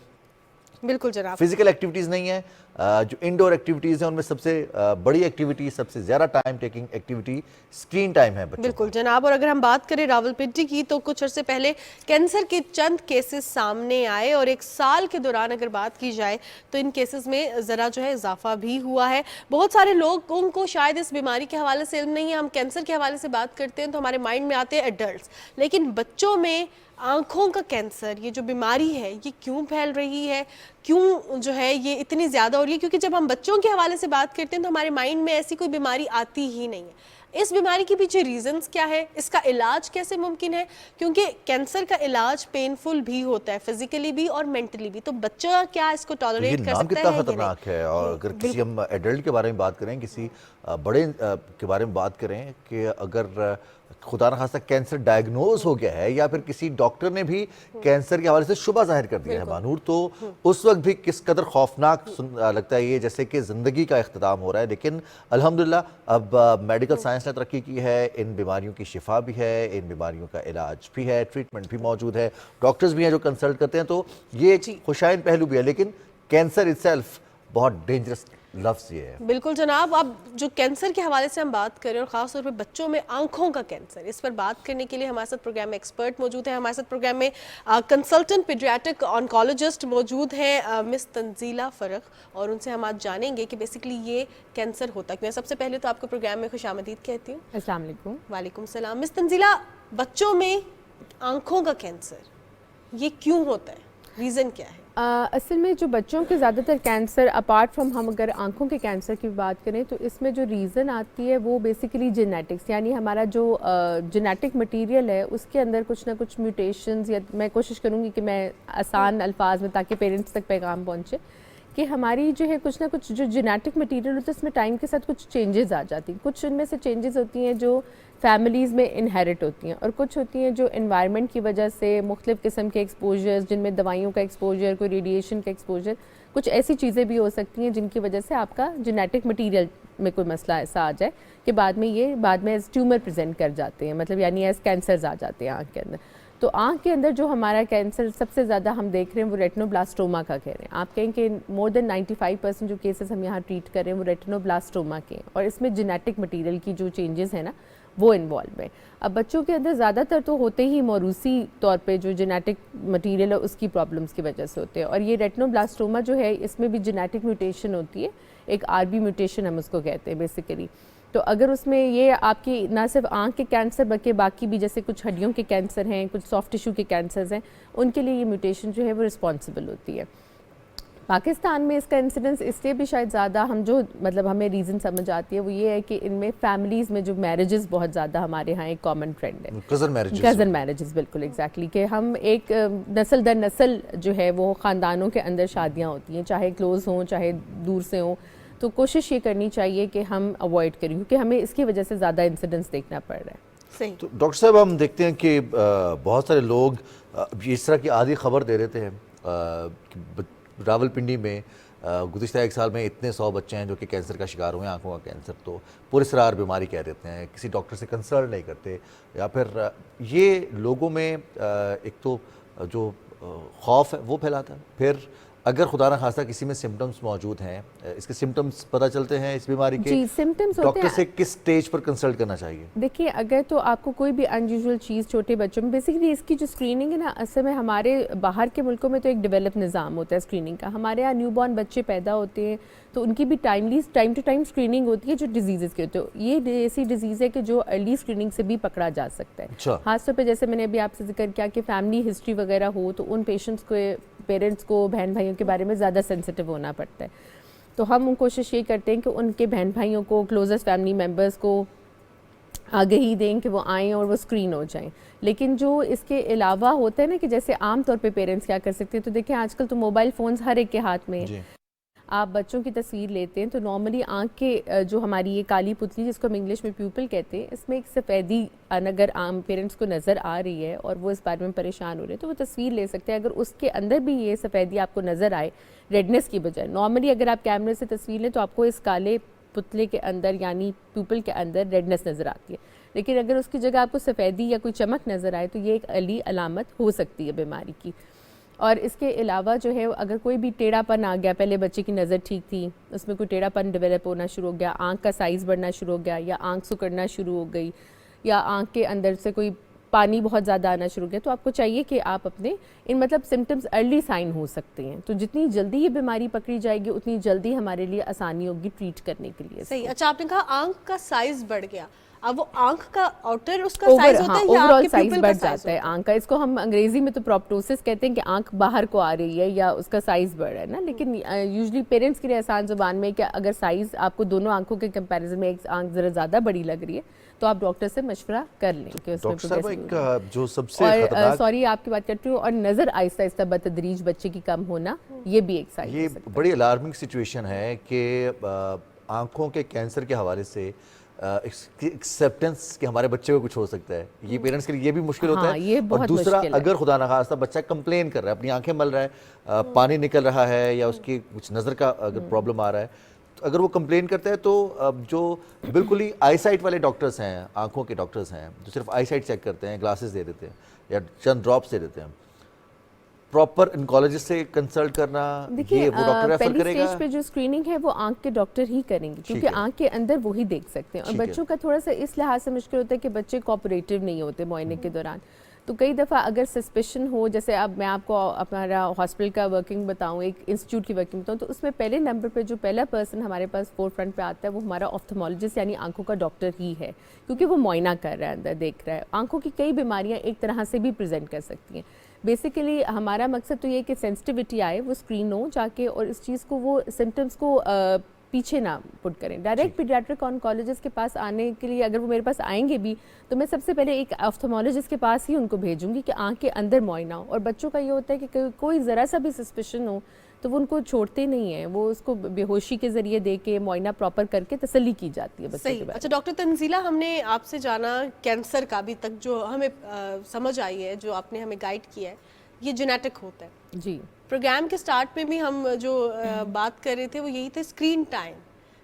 बिल्कुल जनाब, फिजिकल एक्टिविटीज़ नहीं है, जो इंडोर एक्टिविटीज़ हैं उनमें सबसे बड़ी एक्टिविटी, सबसे ज़्यादा time taking activity screen time है बच्चों। बिल्कुल जनाब। और अगर हम बात करें रावलपिंडी की तो कुछ अर्से पहले कैंसर के चंद केसेस सामने आए और एक साल के दौरान अगर बात की जाए तो इन केसेस में ज़रा जो है इजाफा भी हुआ है। बहुत सारे लोगों को शायद इस बीमारी के हवाले से इल्म नहीं है। हम कैंसर के हवाले से बात करते हैं तो हमारे माइंड में आते हैं एडल्ट, लेकिन बच्चों में आंखों का कैंसर, ये जो बीमारी है ये क्यों फैल रही है, क्यों जो है ये इतनी ज़्यादा हो रही है? क्योंकि जब हम बच्चों के हवाले से बात करते हैं तो हमारे माइंड में ऐसी कोई बीमारी आती ही नहीं है। इस बीमारी के पीछे रीजंस क्या है, इसका इलाज कैसे मुमकिन है? क्योंकि कैंसर का इलाज पेनफुल भी होता है, फिजिकली भी और मेंटली भी। तो बच्चा क्या इसको टॉलरेट कर सकता कितना है? खतरनाक है। और अगर किसी हम एडल्ट के बारे में बात करें, किसी बड़े के बारे में बात करें कि अगर खुदा न खास्ता कैंसर डायग्नोज हो गया है या फिर किसी डॉक्टर ने भी कैंसर के हवाले से शुबा जाहिर कर दिया है मानूर, तो उस वक्त भी किस कदर खौफनाक लगता है ये, जैसे कि ज़िंदगी का इख्तिताम हो रहा है। लेकिन अल्हम्दुलिल्लाह अब मेडिकल साइंस ने तरक्की की है, इन बीमारियों की शिफा भी है, इन बीमारियों का इलाज भी है, ट्रीटमेंट भी मौजूद है, डॉक्टर्स भी हैं जो कंसल्ट करते हैं, तो ये एक खुशाइन पहलू भी है। लेकिन कैंसर इटसेल्फ बहुत डेंजरस लफ्ज़ ये है। बिल्कुल जनाब। अब जो कैंसर के हवाले से हम बात करें और ख़ास तौर पे बच्चों में आंखों का कैंसर, इस पर बात करने के लिए हमारे साथ प्रोग्राम में एक्सपर्ट मौजूद है। हमारे साथ प्रोग्राम में कंसल्टेंट पीडियाट्रिक ऑन्कोलॉजिस्ट मौजूद हैं मिस तंजीला फ़रख, और उनसे हम आज जानेंगे कि बेसिकली ये कैंसर होता क्यों है। सबसे पहले तो आपको प्रोग्राम में खुशामदीद कहती हूँ। अस्सलाम वालेकुम। वालेकुम सलाम। मिस तंजीला, बच्चों में आंखों का कैंसर ये क्यों होता है, रीज़न क्या है? असल में जो बच्चों के ज़्यादातर कैंसर, अपार्ट फ्रॉम हम अगर आंखों के कैंसर की बात करें तो इसमें जो रीज़न आती है वो बेसिकली जेनेटिक्स, यानी हमारा जो जेनेटिक मटेरियल है उसके अंदर कुछ ना कुछ म्यूटेशंस, या मैं कोशिश करूँगी कि मैं आसान अल्फाज में, ताकि पेरेंट्स तक पैगाम पहुँचे, कि हमारी जो है कुछ ना कुछ जो जेनेटिक मटेरियल होता है उसमें टाइम के साथ कुछ चेंजेस आ जाती हैं। कुछ इनमें से चेंजेस होती हैं जो फैमिलीज़ में इनहेरिट होती हैं, और कुछ होती हैं जो एनवायरनमेंट की वजह से, मुख्तलिफ़ किस्म के एक्सपोजर्स, जिनमें दवाइयों का एक्सपोजर, कोई रेडिएशन का एक्सपोजर, कुछ ऐसी चीज़ें भी हो सकती हैं जिनकी वजह से आपका जेनेटिक मटीरियल में कोई मसला ऐसा आ जाए कि बाद में एज ट्यूमर प्रेजेंट कर जाते हैं, मतलब यानी एज कैंसर्स आ जाते हैं आँख के अंदर। तो आँख के अंदर जो हमारा कैंसर सबसे ज़्यादा हम देख रहे हैं वो रेटिनोब्लास्टोमा का कह रहे हैं। आप कहें कि मोर देन 95% जो केसेस हम यहाँ ट्रीट कर रहे हैं वो रेटिनोब्लास्टोमा के हैं, और इसमें जेनेटिक मटेरियल की जो चेंजेस है ना वो इन्वॉल्व है। अब बच्चों के अंदर ज़्यादातर तो होते ही मौरूसी तौर पे जो जेनेटिक मटेरियल है उसकी प्रॉब्लम्स की वजह से होते हैं, और ये रेटिनोब्लास्टोमा जो है इसमें भी जेनेटिक म्यूटेशन होती है, एक आरबी म्यूटेशन हम उसको कहते हैं बेसिकली। तो अगर उसमें ये आपकी ना सिर्फ आँख के कैंसर बल्कि बाकी भी, जैसे कुछ हड्डियों के कैंसर हैं, कुछ सॉफ्ट टिश्यू के कैंसर्स हैं, उनके लिए ये म्यूटेशन जो है वो रिस्पॉन्सिबल होती है। पाकिस्तान में इसका इंसिडेंस इसलिए भी शायद ज़्यादा, हम जो मतलब हमें रीज़न समझ आती है वो ये है कि इनमें फैमिलीज़ में जो मैरिजेस बहुत ज़्यादा हमारे यहाँ एक कॉमन ट्रेंड है, कज़न मैरिजेस। बिल्कुल एग्जैक्टली, कि हम एक नस्ल दर नस्ल जो है वो ख़ानदानों के अंदर शादियाँ होती हैं, चाहे क्लोज़ हों चाहे दूर से हों, तो कोशिश ये करनी चाहिए कि हम अवॉइड करें, क्योंकि हमें इसकी वजह से ज़्यादा इंसिडेंस देखना पड़ रहा है। सही। तो डॉक्टर साहब, हम देखते हैं कि बहुत सारे लोग इस तरह की आधी खबर दे देते हैं कि रावलपिंडी में गुज़िश्ता एक साल में इतने 100 बच्चे हैं जो कि कैंसर का शिकार हुए हैं, आंखों का कैंसर, तो पुरस्रार बीमारी कह देते हैं, किसी डॉक्टर से कंसल्ट नहीं करते, या फिर ये लोगों में एक तो जो खौफ है वो फैलाता है। फिर अगर खुदा न खास्ता किसी में सिम्टम्स मौजूद हैं, इसके सिम्टम्स पता चलते हैं इस बीमारी के, जी, सिम्टम्स होते डॉक्टर हैं। से किस स्टेज पर कंसल्ट करना चाहिए? देखिए, अगर तो आपको कोई भी अनयूजुअल चीज़ छोटे बच्चों में, बेसिकली इसकी जो स्क्रीनिंग है ना, असल में हमारे बाहर के मुल्कों में तो एक डेवलप निज़ाम होता है स्क्रीनिंग का। हमारे यहाँ न्यूबॉर्न बच्चे पैदा होते हैं तो उनकी भी टाइम टू टाइम स्क्रीनिंग होती है जो डिजीज़ के होते हैं। ये ऐसी डिजीज़ है कि जो अर्ली स्क्रीनिंग से भी पकड़ा जा सकता है। अच्छा। खासतौर पे जैसे मैंने अभी आपसे जिक्र किया कि फैमिली हिस्ट्री वगैरह हो तो उन पेशेंट्स को, पेरेंट्स को, बहन भाइयों के बारे में ज़्यादा सेंसिटिव होना पड़ता है। तो हम कोशिश ये करते हैं कि उनके बहन भाइयों को, क्लोजेस्ट फैमिली मेम्बर्स को आगाही दें कि वो आएँ और वो स्क्रीन हो जाएं। लेकिन जो इसके अलावा होता है ना कि जैसे आम तौर पे पेरेंट्स क्या कर सकते हैं, तो देखिए आजकल तो मोबाइल फ़ोन्स हर एक के हाथ में है। आप बच्चों की तस्वीर लेते हैं तो नॉर्मली आँख के जो हमारी ये काली पुतली जिसको हम इंग्लिश में प्यूपल कहते हैं, इसमें एक सफ़ेदी अगर आम पेरेंट्स को नज़र आ रही है और वो इस बारे में परेशान हो रहे हैं तो वो तस्वीर ले सकते हैं। अगर उसके अंदर भी ये सफ़ेदी आपको नज़र आए रेडनेस की बजाय, नॉर्मली अगर आप कैमरे से तस्वीर लें तो आपको इस काले पुतले के अंदर यानी प्यूपल के अंदर रेडनेस नज़र आती है। लेकिन अगर उसकी जगह आपको सफ़ेदी या कोई चमक नज़र आए तो ये एक अर्ली अलामत हो सकती है बीमारी की। और इसके अलावा जो है, अगर कोई भी टेढ़ापन आ गया, पहले बच्चे की नज़र ठीक थी, उसमें कोई टेढ़ापन डेवलप होना शुरू हो गया, आँख का साइज़ बढ़ना शुरू हो गया, या आँख सिकुड़ना शुरू हो गई, या आँख के अंदर से कोई पानी बहुत ज़्यादा आना शुरू हो गया, तो आपको चाहिए कि आप अपने इन मतलब सिम्टम्स अर्ली साइन हो सकते हैं। तो जितनी जल्दी ये बीमारी पकड़ी जाएगी उतनी जल्दी हमारे लिए आसानी होगी ट्रीट करने के लिए। सही। अच्छा, आपने कहा आँख का साइज़ बढ़ गया, अब वो आंख का आउटर उसका साइज होता है या ओवरऑल आपके साइज pupil बढ़ का size जाता है होता आंख का। इसको हम अंग्रेजी में तो प्रोप्टोसिस कहते हैं कि आंख बाहर को आ रही है या उसका साइज बढ़ रहा है ना। लेकिन यूजुअली पेरेंट्स के लिए आसान जुबान में कि अगर साइज आपको दोनों आंखों के कंपैरिजन में एक आंख जरा ज़्यादा बड़ी लग रही है तो आप डॉक्टर से मशवरा कर लें कि उसमें डॉक्टर साहब, progress एक जो सबसे और खतरनाक, सॉरी आपकी बात करती हूँ, और नज़र आहिस्ता आहिस्ता बतदरीज बच्चे की कम होना, ये भी एक साइज ये बड़ी अलार्मिंग सिचुएशन है कि आंखों के कैंसर के हवाले से एक्सेप्टेंस कि हमारे बच्चे को कुछ हो सकता है, ये पेरेंट्स के लिए ये भी मुश्किल होता हाँ, है। ये और बहुत दूसरा, मुश्किल है। अगर खुदा ना खास्ता बच्चा कंप्लेन कर रहा है, अपनी आंखें मल रहा है, पानी निकल रहा है, या उसकी कुछ नज़र का अगर प्रॉब्लम आ रहा है, तो अगर वो कंप्लेन करता है तो जो बिल्कुल ही आईसाइट वाले डॉक्टर्स हैं, आंखों के डॉक्टर्स हैं जो सिर्फ आईसाइट चेक करते हैं, ग्लासेस दे देते हैं या चंद ड्रॉप्स दे देते हैं, प्रॉपर इनकोलॉजिस्ट से कंसल्ट करना, ये वो डॉक्टर रेफर पहली करेगा? स्टेज पे जो स्क्रीनिंग है वो आंख के डॉक्टर ही करेंगे क्योंकि है। आंख के अंदर वो ही देख सकते हैं। और ठीक है। बच्चों का थोड़ा सा इस लिहाज से मुश्किल होता है कि बच्चे कोऑपरेटिव नहीं होते मुआयने के दौरान। तो कई दफ़ा अगर सस्पेशन हो, जैसे अब मैं आपको हमारा हॉस्पिटल का वर्किंग बताऊं, एक इंस्टीट्यूट की वर्किंग बताऊं, तो उसमें पहले नंबर पे जो पहला पर्सन हमारे पास फोर फ्रंट पे आता है वो हमारा ऑफ्थेमोलॉजिस्ट यानी आंखों का डॉक्टर ही है, क्योंकि वो मुआयना कर रहा है, अंदर देख रहा है। आंखों की कई बीमारियां एक तरह से भी प्रेजेंट कर सकती हैं। बेसिकली हमारा मकसद तो ये कि सेंसिटिविटी आए, वो स्क्रीन हो जाके, और इस चीज़ को, वो सिम्टम्स को पीछे ना पुट करें। डायरेक्ट पीडियाट्रिक ऑन्कोलॉजिस्ट के पास आने के लिए अगर वो मेरे पास आएंगे भी तो मैं सबसे पहले एक ऑफ्थेमोलॉजिस्ट के पास ही उनको भेजूंगी कि आँख के अंदर मुआयना हो। और बच्चों का ये होता है कि कोई ज़रा सा भी सस्पिशन हो तो वो उनको छोड़ते नहीं हैं, वो उसको बेहोशी के ज़रिए दे के मुआयना प्रॉपर करके तसल्ली की जाती है बच्चे सही। के बारे में। अच्छा डॉक्टर तंजीला, हमने आपसे जाना कैंसर का अभी तक जो हमें समझ आई है, जो आपने हमें गाइड किया है, ये जेनेटिक होता है। जी, प्रोग्राम के स्टार्ट में भी हम जो बात कर रहे थे वो यही था, स्क्रीन टाइम।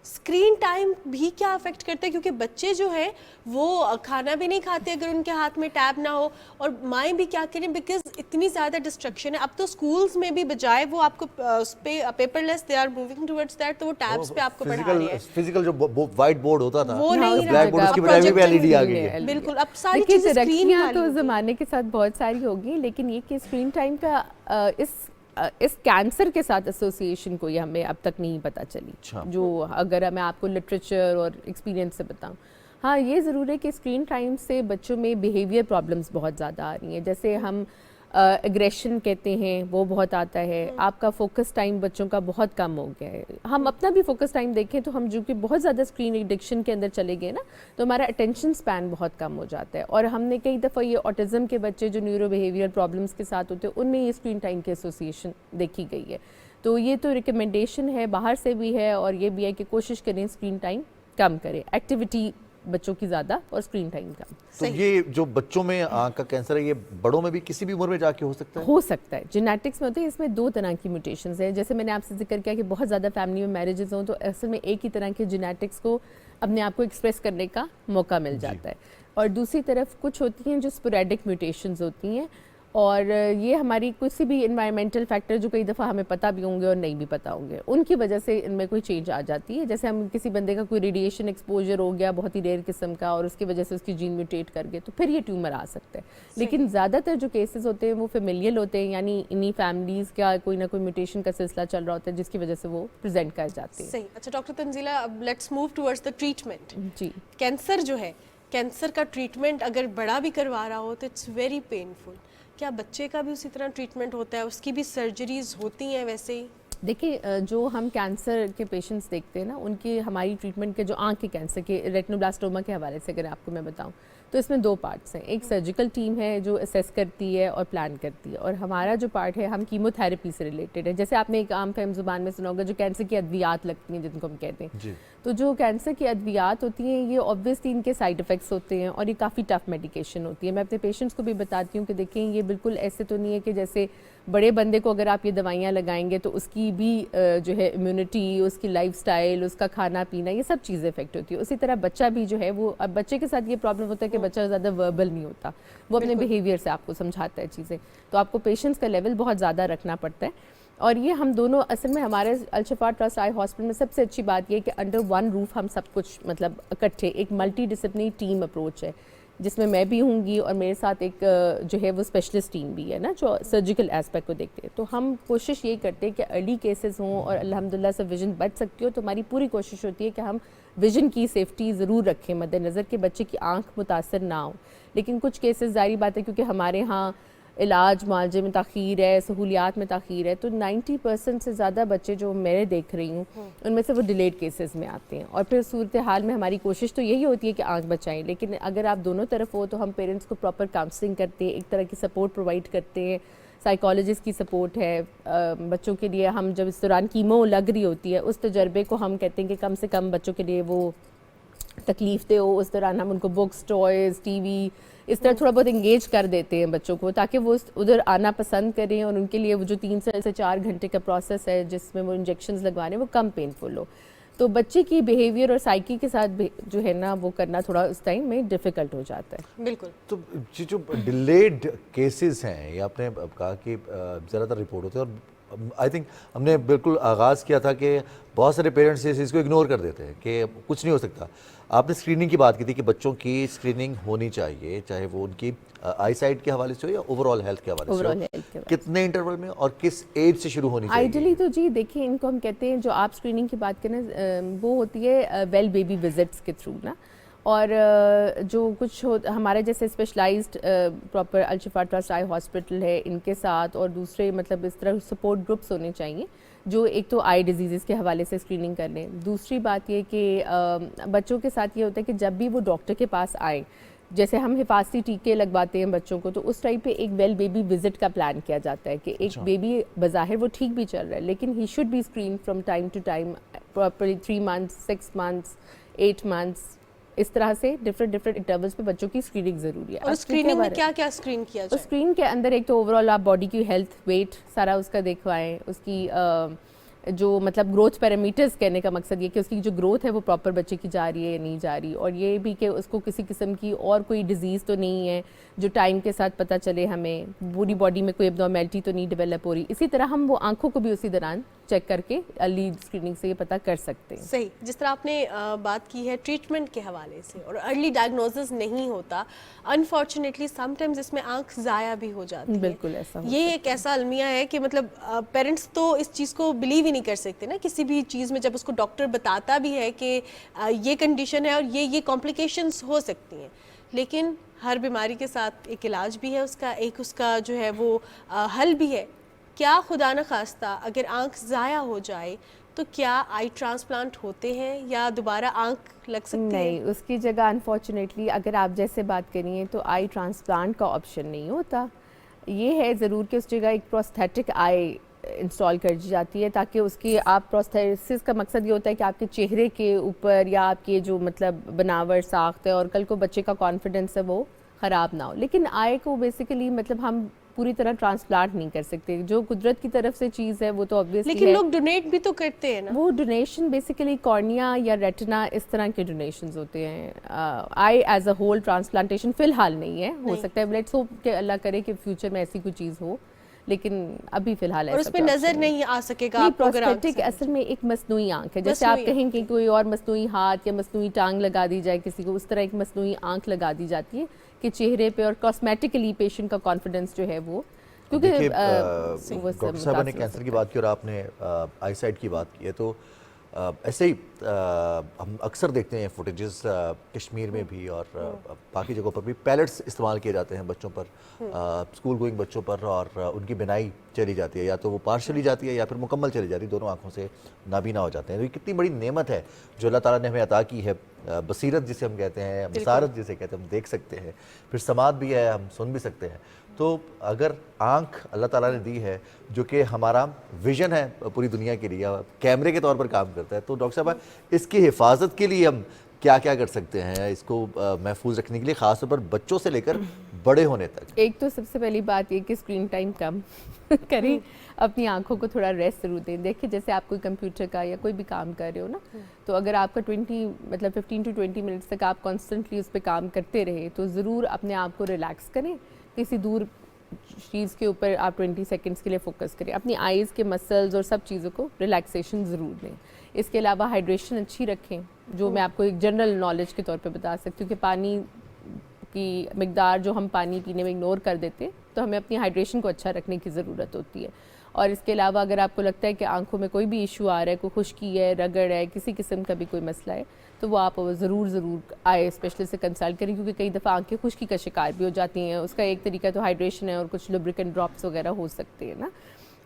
स्क्रीन टाइम भी क्या अफेक्ट करता है, क्योंकि बच्चे जो है वो खाना भी नहीं खाते अगर उनके हाथ में टैब ना हो, और माएँ भी क्या करें बिकॉज इतनी ज़्यादा डिस्ट्रक्शन है। अब तो स्कूल्स में भी बजाय वो आपको उस पे paperless, they are moving towards that, तो वो टैब्स पे आपको पढ़ा रहे हैं। फिजिकल जो व्हाइट बोर्ड होता था, वो नहीं रहा, ब्लैक बोर्ड, उसकी अब बजाय भी projector एलईडी आ गई है। बिल्कुल, अब सारी देखिए चीज़ें स्क्रीन तरक्कियाँ वाली तो होगी। ज़माने के साथ बहुत सारी होगी, लेकिन ये कि स्क्रीन टाइम का इस कैंसर के साथ एसोसिएशन को ये हमें अब तक नहीं पता चली। अच्छा। जो अगर मैं आपको लिटरेचर और एक्सपीरियंस से बताऊं, हाँ ये ज़रूर है कि स्क्रीन टाइम से बच्चों में बिहेवियर प्रॉब्लम्स बहुत ज़्यादा आ रही हैं। जैसे हम एग्रेशन कहते हैं वो बहुत आता है, आपका फोकस टाइम बच्चों का बहुत कम हो गया है। हम अपना भी फोकस टाइम देखें तो हम जो कि बहुत ज़्यादा स्क्रीन एडिक्शन के अंदर चले गए ना, तो हमारा अटेंशन स्पैन बहुत कम हो जाता है। और हमने कई दफ़ा ये ऑटिज़म के बच्चे जो न्यूरो बिहेवियर प्रॉब्लम्स के साथ होते हैं उनमें ये स्क्रीन टाइम की एसोसिएशन देखी गई है। तो ये तो रिकमेंडेशन है बाहर से भी है, और ये भी है कि कोशिश करें स्क्रीन टाइम कम करें, एक्टिविटी बच्चों की ज़्यादा और स्क्रीन टाइम कम। तो ये जो बच्चों में आंख का कैंसर है, ये बड़ों में भी किसी भी उम्र में जाके हो सकता है? हो सकता है, जेनेटिक्स में होते हैं। इसमें 2 तरह की म्यूटेशंस हैं। जैसे मैंने आपसे जिक्र किया कि बहुत ज़्यादा फैमिली में मैरिजेस हों तो असल में एक ही तरह के जेनेटिक्स को अपने आप को एक्सप्रेस करने का मौका मिल जाता है। और दूसरी तरफ कुछ होती हैं जो स्पोरेडिक म्यूटेशंस होती हैं, और ये हमारी किसी भी इन्वायरमेंटल फैक्टर जो कई दफ़ा हमें पता भी होंगे और नहीं भी पता होंगे, उनकी वजह से इनमें कोई चेंज आ जाती है। जैसे हम किसी बंदे का कोई रेडिएशन एक्सपोजर हो गया बहुत ही रेयर किस्म का और उसकी वजह से उसकी जीन म्यूटेट कर गए तो फिर ये ट्यूमर आ सकता है। लेकिन ज़्यादातर जो केसेस होते हैं वो फेमिलियल होते हैं, यानी इन्हीं फैमिलीज़ का कोई ना कोई म्यूटेशन का सिलसिला चल रहा होता है जिसकी वजह से वो प्रेजेंट कर जाते हैं। सही। अच्छा डॉक्टर तंजीला, अब let's move towards the treatment. जी, कैंसर जो है, कैंसर का ट्रीटमेंट अगर बड़ा भी करवा रहा हो तो इट्स वेरी पेनफुल। क्या बच्चे का भी उसी तरह ट्रीटमेंट होता है, उसकी भी सर्जरीज होती हैं वैसे ही? देखिए जो हम कैंसर के पेशेंट्स देखते हैं ना, उनकी हमारी ट्रीटमेंट के जो आंख के कैंसर के रेटिनोब्लास्टोमा के हवाले से अगर आपको मैं बताऊं तो इसमें 2 पार्ट्स हैं। एक सर्जिकल टीम है जो असेस करती है और प्लान करती है, और हमारा जो पार्ट है हम कीमोथेरेपी से रिलेटेड है। जैसे आपने एक आम फहम ज़ुबान में सुना होगा जो कैंसर की अद्वियात लगती हैं जिनको हम कहते हैं जी। तो जो कैंसर की अद्वियात होती हैं ये ऑब्वियसली इनके साइड इफ़ेक्ट्स होते हैं और ये काफ़ी टफ मेडिकेशन होती है। मैं अपने पेशेंट्स को भी बताती हूँ कि देखें ये बिल्कुल ऐसे तो नहीं है कि जैसे बड़े बंदे को अगर आप ये दवाइयाँ लगाएंगे तो उसकी भी जो है इम्यूनिटी, उसकी लाइफस्टाइल, उसका खाना पीना, ये सब चीज़ें इफेक्ट होती है। उसी तरह बच्चा भी जो है वो, अब बच्चे के साथ ये प्रॉब्लम होता है कि बच्चा ज़्यादा वर्बल नहीं होता, वो अपने बिहेवियर से आपको समझाता है चीज़ें, तो आपको पेशेंस का लेवल बहुत ज़्यादा रखना पड़ता है। और ये हम दोनों असल में हमारे अल-शिफा ट्रस्ट आई हॉस्पिटल में सबसे अच्छी बात ये है कि अंडर वन रूफ हम सब कुछ मतलब इकट्ठे एक मल्टी डिसिप्लिनरी टीम अप्रोच है जिसमें मैं भी होंगी और मेरे साथ एक जो है वो स्पेशलिस्ट टीम भी है ना जो सर्जिकल एस्पेक्ट को देखते हैं। तो हम कोशिश यही करते हैं कि अर्ली केसेस हों और अल्हम्दुलिल्लाह से विजन बच सकती हो, तो हमारी पूरी कोशिश होती है कि हम विजन की सेफ्टी ज़रूर रखें मद्देनज़र कि बच्चे की आँख मुतासर ना हो। लेकिन कुछ केसेस ज़ाहिर बात है क्योंकि हमारे यहाँ इलाज मुआलजे में ताख़ीर है, सहूलियात में ताख़ीर है, तो 90% से ज़्यादा बच्चे जो मैं देख रही हूँ उनमें से वो डिलेड केसेस में आते हैं। और फिर सूरत हाल में हमारी कोशिश तो यही होती है कि आँख बचाएं, लेकिन अगर आप दोनों तरफ हो तो हम पेरेंट्स को प्रॉपर काउंसलिंग करते हैं, एक तरह की सपोर्ट प्रोवाइड करते हैं, साइकोलॉजिस्ट की सपोर्ट है बच्चों के लिए। हम जब इस दौरान कीमो लग रही होती है उस तजर्बे को हम कहते हैं कि कम से कम बच्चों के लिए वो तकलीफ दे हो, उस दौरान हम उनको बुक्स, टॉयज़, टीवी इस तरह थोड़ा बहुत इंगेज कर देते हैं बच्चों को ताकि वो उधर आना पसंद करें और उनके लिए वो जो 3 से 4 घंटे का प्रोसेस है जिसमें वो इंजेक्शंस लगवाने वो कम पेनफुल हो। तो बच्चे की बिहेवियर और साइकी के साथ जो है ना वो करना थोड़ा उस टाइम में डिफ़िकल्ट हो जाता है। बिल्कुल। तो ये जो डिलेड केसेस हैं ये आपने कहा कि ज़्यादातर रिपोर्ट होते हैं और आई थिंक हमने बिल्कुल आगाज़ किया था कि बहुत सारे पेरेंट्स इस चीज़ को इग्नोर कर देते हैं कि कुछ नहीं हो सकता। आपने स्क्रीनिंग की बात की थी कि बच्चों की स्क्रीनिंग होनी चाहिए, चाहे वो उनकी आई साइट के हवाले से हो या ओवरऑल हेल्थ के हवाले से हो। कितने इंटरवल में और किस एज से शुरू होनी चाहिए? आइडियली तो जी देखिए इनको हम कहते हैं जो आप स्क्रीनिंग की बात करें वो होती है वेल बेबी विजिट्स के थ्रू ना, और जो कुछ हमारे जैसे specialized proper Al-Shifa trust eye hospital है इनके साथ और दूसरे मतलब इस तरह सपोर्ट ग्रुप्स होने चाहिए जो एक तो आई डिजीज़ के हवाले से स्क्रीनिंग कर लें। दूसरी बात ये कि बच्चों के साथ ये होता है कि जब भी वो डॉक्टर के पास आए, जैसे हम हिफाजती टीके लगवाते हैं बच्चों को, तो उस टाइप पे एक वेल बेबी विजिट का प्लान किया जाता है कि एक बेबी बज़ाहिर वो ठीक भी चल रहा है लेकिन he should be screen from time to time properly 3 months, 6 months, 8 months, इस तरह से डिफरेंट इंटरवल्स पे बच्चों की स्क्रीनिंग ज़रूरी है। और स्क्रीनिंग में क्या क्या स्क्रीन किया जाए? स्क्रीन के अंदर एक तो ओवरऑल आप बॉडी की हेल्थ, वेट सारा उसका देखवाएं, उसकी जो मतलब ग्रोथ पैरामीटर्स कहने का मकसद ये कि उसकी जो ग्रोथ है वो प्रॉपर बच्चे की जा रही है या नहीं जा रही, और ये भी कि उसको किसी किस्म की और कोई डिजीज़ तो नहीं है जो टाइम के साथ पता चले, हमें पूरी बॉडी में कोई एब्नॉर्मेलिटी तो नहीं डेवलप हो रही। इसी तरह हम वो आंखों को भी उसी दौरान चेक करके अर्ली स्क्रीनिंग से ये पता कर सकते हैं। सही। जिस तरह आपने बात की है ट्रीटमेंट के हवाले से और अर्ली डायग्नोसिस नहीं होता, अनफॉर्चुनेटली समटाइम्स इसमें आंख ज़ाया भी हो जाती है। बिल्कुल ऐसा ये एक ऐसा अलमिया है कि मतलब पेरेंट्स तो इस चीज़ को बिलीव ही नहीं कर सकते ना किसी भी चीज़ में, जब उसको डॉक्टर बताता भी है कि ये कंडीशन है और ये कॉम्प्लिकेशंस हो सकती हैं, लेकिन हर बीमारी के साथ एक इलाज भी है उसका, एक उसका जो है वो हल भी है। क्या खुदा न खास्ता अगर आंख ज़ाया हो जाए तो क्या आई ट्रांसप्लांट होते हैं या दोबारा आंख लग सकती है? नहीं, उसकी जगह अनफॉर्चुनेटली अगर आप जैसे बात करिए तो आई ट्रांसप्लांट का ऑप्शन नहीं होता। ये है ज़रूर कि उस जगह एक प्रोस्थेटिक आई इंस्टॉल कर दी जाती है ताकि उसकी आप प्रोस्थेसिस का मकसद ये होता है कि आपके चेहरे के ऊपर या आपके जो मतलब बनावट साख्त है और कल को बच्चे का कॉन्फिडेंस है वो ख़राब ना हो। लेकिन आई को बेसिकली मतलब हम पूरी तरह ट्रांसप्लांट नहीं कर सकते, जो कुदरत की तरफ से चीज़ है वो तो ऑब्वियसली लेकिन लोग डोनेट भी तो करते हैं ना। वो डोनेशन बेसिकली कॉर्निया या रेटिना इस तरह के डोनेशंस होते हैं। I as a whole transplantation फ़िलहाल नहीं है, हो सकता है लेट्स होप कि अल्लाह करे कि फ्यूचर में ऐसी कोई चीज़ हो, लेकिन अभी फ़िलहाल और उस पर नज़र नहीं आ सकेगा नहीं। आपको अगर आंख प्रोस्थेटिक से- असल में एक मसनूई आंख है, जैसे आप मसनूई कहें कि कोई और मसनूई हाथ या मसनूई टांग लगा दी जाए किसी को, उस तरह एक मसनूई आंख लगा दी जाती है कि चेहरे पे और कॉस्मेटिकली पेशेंट का कॉन्फिडेंस जो है वो, क्योंकि देखिए, वो डॉक्टर साहब ने कैंसर की बात की और आपने आई साइट की बात की है, तो ऐसे ही हम अक्सर देखते हैं फुटेजेस कश्मीर में भी और बाकी जगहों पर भी पैलेट्स इस्तेमाल किए जाते हैं बच्चों पर, स्कूल गोइंग बच्चों पर, और उनकी बिनाई चली जाती है, या तो वो पार्शली जाती है या फिर मुकम्मल चली जाती है, दोनों आंखों से नाबीना हो जाते हैं। तो ये कितनी बड़ी नेमत है जो अल्लाह ताला ने हमें अता की है, बसीरत जिसे हम कहते हैं, बसारत जिसे कहते हैं, हम देख सकते हैं, फिर समात भी है, हम सुन भी सकते हैं। तो अगर आँख अल्लाह ताला ने दी है जो कि हमारा विजन है पूरी दुनिया के लिए, कैमरे के तौर पर काम करता है, तो डॉक्टर साहब इसकी हिफाजत के लिए हम क्या क्या कर सकते हैं इसको महफूज रखने के लिए, ख़ासतौर पर बच्चों से लेकर बड़े होने तक? एक तो सबसे पहली बात ये कि स्क्रीन टाइम कम करें, अपनी आंखों को थोड़ा रेस्ट ज़रूर दें। देखिए जैसे आप कोई कंप्यूटर का या कोई भी काम कर रहे हो ना, तो अगर आपका 15 to 20 मिनट्स तक आप कॉन्स्टेंटली उस पर काम करते रहे तो ज़रूर अपने आप को रिलैक्स करें, किसी दूर चीज़ के ऊपर आप 20 सेकंड्स के लिए फोकस करें, अपनी आईज़ के मसल्स और सब चीज़ों को रिलैक्सेशन ज़रूर दें। इसके अलावा हाइड्रेशन अच्छी रखें, जो मैं आपको एक जनरल नॉलेज के तौर पे बता सकती हूँ कि पानी की मिकदार जो हम पानी पीने में इग्नोर कर देते हैं, तो हमें अपनी हाइड्रेशन को अच्छा रखने की ज़रूरत होती है। और इसके अलावा अगर आपको लगता है कि आंखों में कोई भी इशू आ रहा है, कोई खुश्की है, रगड़ है, किसी किस्म का भी कोई मसला है, तो वो आप ज़रूर आई स्पेशलिस्ट से कंसल्ट करें, क्योंकि कई दफ़ा आंखें खुश्की का शिकार भी हो जाती हैं। उसका एक तरीका तो हाइड्रेशन है और कुछ लुब्रिकेंट ड्रॉप्स वगैरह हो सकते हैं ना।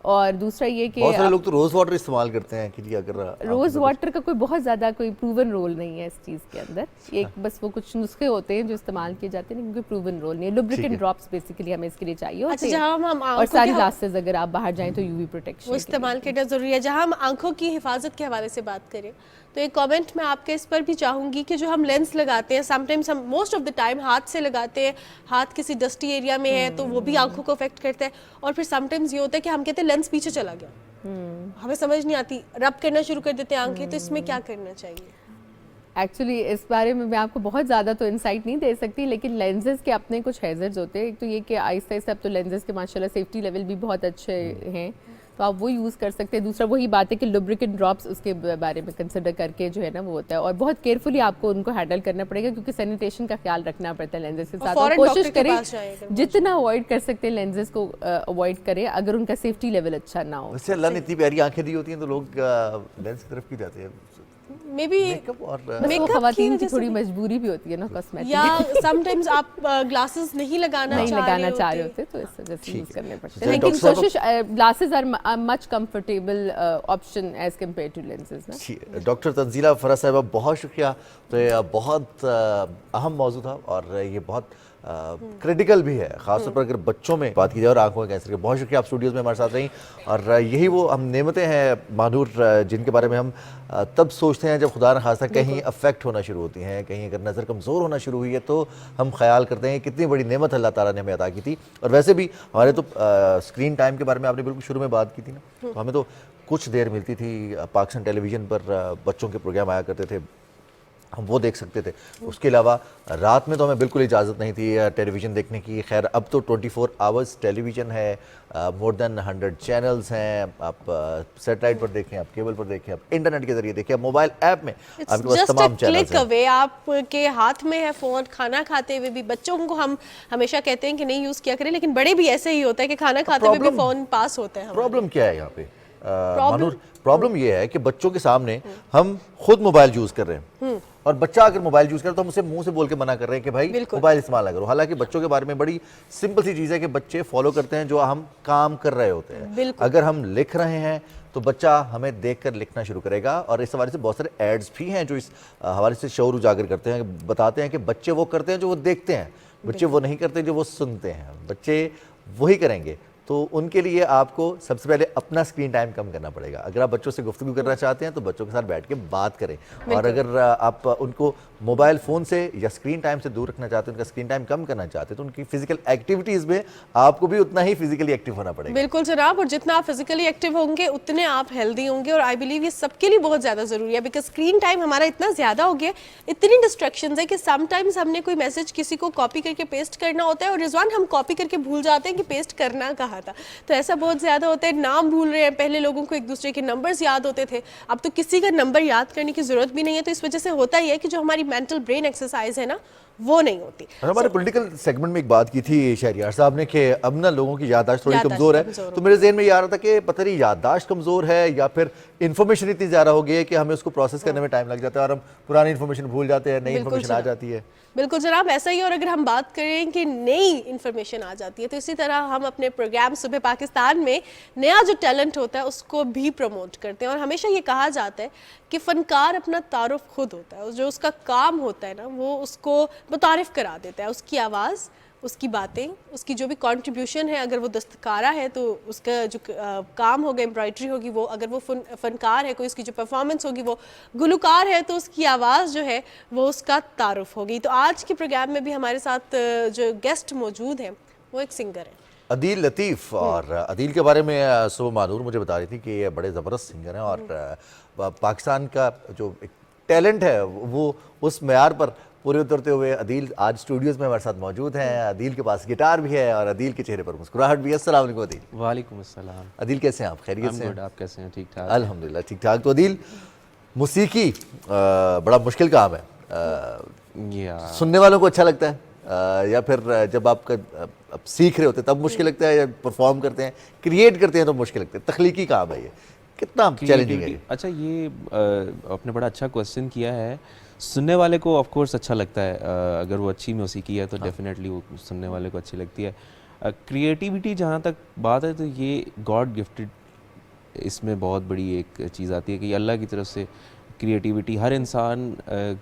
और दूसरा ये कि बहुत सारे लोग तो रोज़ वाटर इस्तेमाल करते हैं कि जी अगर रोज़ वाटर का कोई बहुत ज़्यादा कोई प्रूवन रोल नहीं है इस चीज़ के अंदर, एक बस वो कुछ नुस्खे होते हैं जो इस्तेमाल किए जाते हैं, लेकिन कोई प्रूवन रोल नहीं है। लुब्रिकेंट ड्रॉप्स बेसिकली हमें इसके लिए चाहिए होते अच्छा, हैं। जहाँ हम और आंखों सारी के ग्लासेस अगर आप बाहर जाएं तो यूवी वो प्रोटेक्शन इस्तेमाल करना ज़रूरी है। जहाँ हम आंखों की हिफाजत के हवाले से बात करें तो एक कमेंट मैं आपके इस पर भी चाहूँगी कि जो हम लेंस लगाते हैं, समटाइम्स हम मोस्ट ऑफ द टाइम हाथ से लगाते हैं, हाथ किसी डस्टी एरिया में है तो वो भी आंखों को अफेक्ट करता है, और फिर समटाइम्स ये होता है कि हम कहते हैं लेंस पीछे चला गया, हमें समझ नहीं आती, रब करना शुरू कर देते हैं आंखें, तो इसमें क्या करना चाहिए? एक्चुअली इस बारे में मैं आपको बहुत ज़्यादा तो इंसाइट नहीं दे सकती, लेकिन लेंसेज के अपने कुछ हैज़र्ड्स होते हैं। एक तो ये कि आहिस्ता आहिस्ता अब तो लेंसेज के माशाल्लाह सेफ्टी लेवल भी बहुत अच्छे हैं, तो आप वो यूज़ कर सकते हैं। दूसरा वही बात है कि लुब्रिकेंट ड्रॉप्स उसके बारे में कंसिडर करके जो है ना वो होता है, और बहुत केयरफुली आपको उनको हैंडल करना पड़ेगा, क्योंकि सैनिटेशन का ख्याल रखना पड़ता है लेंसेज के साथ। और कोशिश करें जितना अवॉइड कर सकते हैं लेंसेज को अवॉइड करें अगर उनका सेफ्टी लेवल अच्छा ना हो। वैसे अल्लाह ने इतनी प्यारी आंखें दी होती हैं तो लोग लेंस की तरफ क्यों जाते हैं? मे बी मेकअप और वो खवातीन की थोड़ी मजबूरी भी होती है ना कॉस्मेटिक, या समटाइम्स आप ग्लासेस नहीं लगाना चाह रहे होते तो इस वजह से यूज करने पड़ते हैं। चलिए, लेकिन डॉक्टर साहब- कोशिश glasses are much comfortable option as compare to lenses ना। जी, डॉक्टर तंजीला फराज साहिबा बहुत शुक्रिया। तो ये बहुत अहम मौजू था और ये बहुत क्रिटिकल भी है, खासतौर पर अगर बच्चों में बात की जाए और आंखों के कैंसर के। बहुत शुक्रिया आप स्टूडियोज़ में हमारे साथ रहीं, और यही वो हम नेमतें हैं मानूर जिनके बारे में हम तब सोचते हैं जब खुदा न खास्ता कहीं अफेक्ट होना शुरू होती हैं, कहीं अगर नज़र कमज़ोर होना शुरू हुई है तो हम ख्याल करते हैं कितनी बड़ी नेमत अल्लाह ताला ने हमें अता की थी। और वैसे भी हमारे तो स्क्रीन टाइम के बारे में आपने बिल्कुल शुरू में बात की थी ना, तो हमें तो कुछ देर मिलती थी, पाकिस्तान टेलीविज़न पर बच्चों के प्रोग्राम आया करते थे, हम वो देख सकते थे। उसके अलावा रात में तो हमें बिल्कुल इजाज़त नहीं थी टेलीविज़न देखने की। खैर अब तो 24 आवर्स टेलीविज़न है, मोर देन 100 चैनल्स हैं, आप सैटेलाइट पर देखें, आप केबल पर देखें, आप इंटरनेट के ज़रिए देखें, आप मोबाइल ऐप में आपके पास तमाम चैनल्स हैं। अवे आपके हाथ में है फ़ोन। खाना खाते हुए भी बच्चों को हम हमेशा कहते हैं कि नहीं यूज़ किया करें, लेकिन बड़े भी ऐसे ही होता है कि खाना खाते हुए भी फ़ोन पास होता है। प्रॉब्लम क्या है यहाँ पे मानूर? प्रॉब्लम ये है कि बच्चों के सामने हम खुद मोबाइल यूज़ कर रहे हैं, और बच्चा अगर मोबाइल यूज़ करे तो हम उसे मुंह से बोल के मना कर रहे हैं कि भाई मोबाइल इस्तेमाल ना करो। हालांकि बच्चों के बारे में बड़ी सिंपल सी चीज़ है कि बच्चे फॉलो करते हैं जो हम काम कर रहे होते हैं। अगर हम लिख रहे हैं तो बच्चा हमें देखकर लिखना शुरू करेगा, और इस हवाले से बहुत सारे एड्स भी हैं जो इस हवाले से शऊर उजागर करते हैं, बताते हैं कि बच्चे वो करते हैं जो वो देखते हैं, बच्चे वो नहीं करते जो वो सुनते हैं, बच्चे वही करेंगे तो उनके लिए आपको सबसे पहले अपना स्क्रीन टाइम कम करना पड़ेगा। अगर आप बच्चों से गुफ्तगू करना चाहते हैं तो बच्चों के साथ बैठ के बात करें, और अगर आप उनको मोबाइल फ़ोन से या स्क्रीन टाइम से दूर रखना चाहते हैं, उनका स्क्रीन टाइम कम करना चाहते हैं, तो उनकी फिजिकल एक्टिविटीज़ में आपको भी उतना ही फिजिकली एक्टिव होना पड़ेगा। बिल्कुल जनाब, और जितना आप फिजिकली एक्टिव होंगे उतने आप हेल्दी होंगे, और आई बिलीव ये सबके लिए बहुत ज़्यादा ज़रूरी है, बिकॉज स्क्रीन टाइम हमारा इतना ज़्यादा हो गया, इतनी डिस्ट्रैक्शंस है कि समटाइम्स हमने कोई मैसेज किसी को कॉपी करके पेस्ट करना होता है, और रिजवान हम कॉपी करके भूल जाते हैं कि पेस्ट करना कहाँ था। तो ऐसा बहुत ज़्यादा होता है, नाम भूल रहे हैं। पहले लोगों को एक दूसरे के नंबर्स याद होते थे, अब तो किसी का नंबर याद करने की ज़रूरत भी नहीं है। तो इस वजह से होता ही है कि जो हमारी मेंटल ब्रेन एक्सरसाइज है ना, वो नहीं होती। और हमारे पॉलिटिकल सेगमेंट में एक बात की थी शहरियार साहब ने कि अब ना लोगों की याददाश्त थोड़ी याददाश्त कमज़ोर है, कमज़ोर तो मेरे जहन में ये आ रहा था कि पता नहीं याददाश्त कमज़ोर है या फिर इन्फॉर्मेशन इतनी ज़्यादा हो गई है कि हमें उसको प्रोसेस करने में टाइम लग जाता है और हम पुरानी इन्फॉर्मेशन भूल जाते हैं, नई बिल्कुल इन्फॉर्मेशन आ जनाब। जाती है। बिल्कुल जनाब, ऐसा ही। और अगर हम बात करें कि नई इन्फॉर्मेशन आ जाती है, तो इसी तरह हम अपने प्रोग्राम सुबह पाकिस्तान में नया जो टैलेंट होता है उसको भी प्रमोट करते हैं। और हमेशा ये कहा जाता है कि फ़नकार अपना तारुफ खुद होता है, जो उसका काम होता है ना वो उसको मुतारिफ करा देता है। उसकी आवाज़, उसकी बातें, उसकी जो भी कंट्रीब्यूशन है, अगर वो दस्तकारा है तो उसका जो काम होगा, एम्ब्रॉयडरी होगी वो, अगर वो फ़नकार है कोई, उसकी जो परफॉर्मेंस होगी, वो गुलकार है तो उसकी आवाज़ जो है वो उसका तारुफ होगी। तो आज के प्रोग्राम में भी हमारे साथ जो गेस्ट मौजूद हैं वो एक सिंगर है, अदील लतीफ़। और अदील के बारे में सुबह मानूर मुझे बता रही थी कि ये बड़े ज़बरदस्त सिंगर हैं, और पाकिस्तान का जो एक टैलेंट है वो उस मैार पर पूरे उतरते हुए अदील आज स्टूडियोज़ में हमारे साथ मौजूद हैं। अदील के पास गिटार भी है और अदील के चेहरे पर मुस्कुराहट भी है। अस्सलाम वालेकुम अदील। वालेकुम अस्सलाम। अदील कैसे हैं आप? खैरियत से हैं? गुड, आप कैसे हैं? ठीक ठाक। अल्हम्दुलिल्लाह ठीक ठाक। तो अदील, मौसीकी बड़ा मुश्किल काम है, या सुनने वालों को अच्छा लगता है या फिर जब आप अब सीख रहे होते हैं तब मुश्किल लगता है, या परफॉर्म करते हैं, क्रिएट करते हैं तो मुश्किल लगता है? तख्लीकी काम है ये, कितना चैलेंजिंग है ये? अच्छा, ये आपने बड़ा अच्छा क्वेश्चन किया है। सुनने वाले को ऑफ कोर्स अच्छा लगता है, अगर वो अच्छी मौसीकी है तो डेफिनेटली वो सुनने वाले को अच्छी लगती है। क्रिएटिविटी जहाँ तक बात है तो ये गॉड गिफ्टेड, इसमें बहुत बड़ी एक चीज़ आती है कि अल्लाह की तरफ से क्रिएटिविटी हर इंसान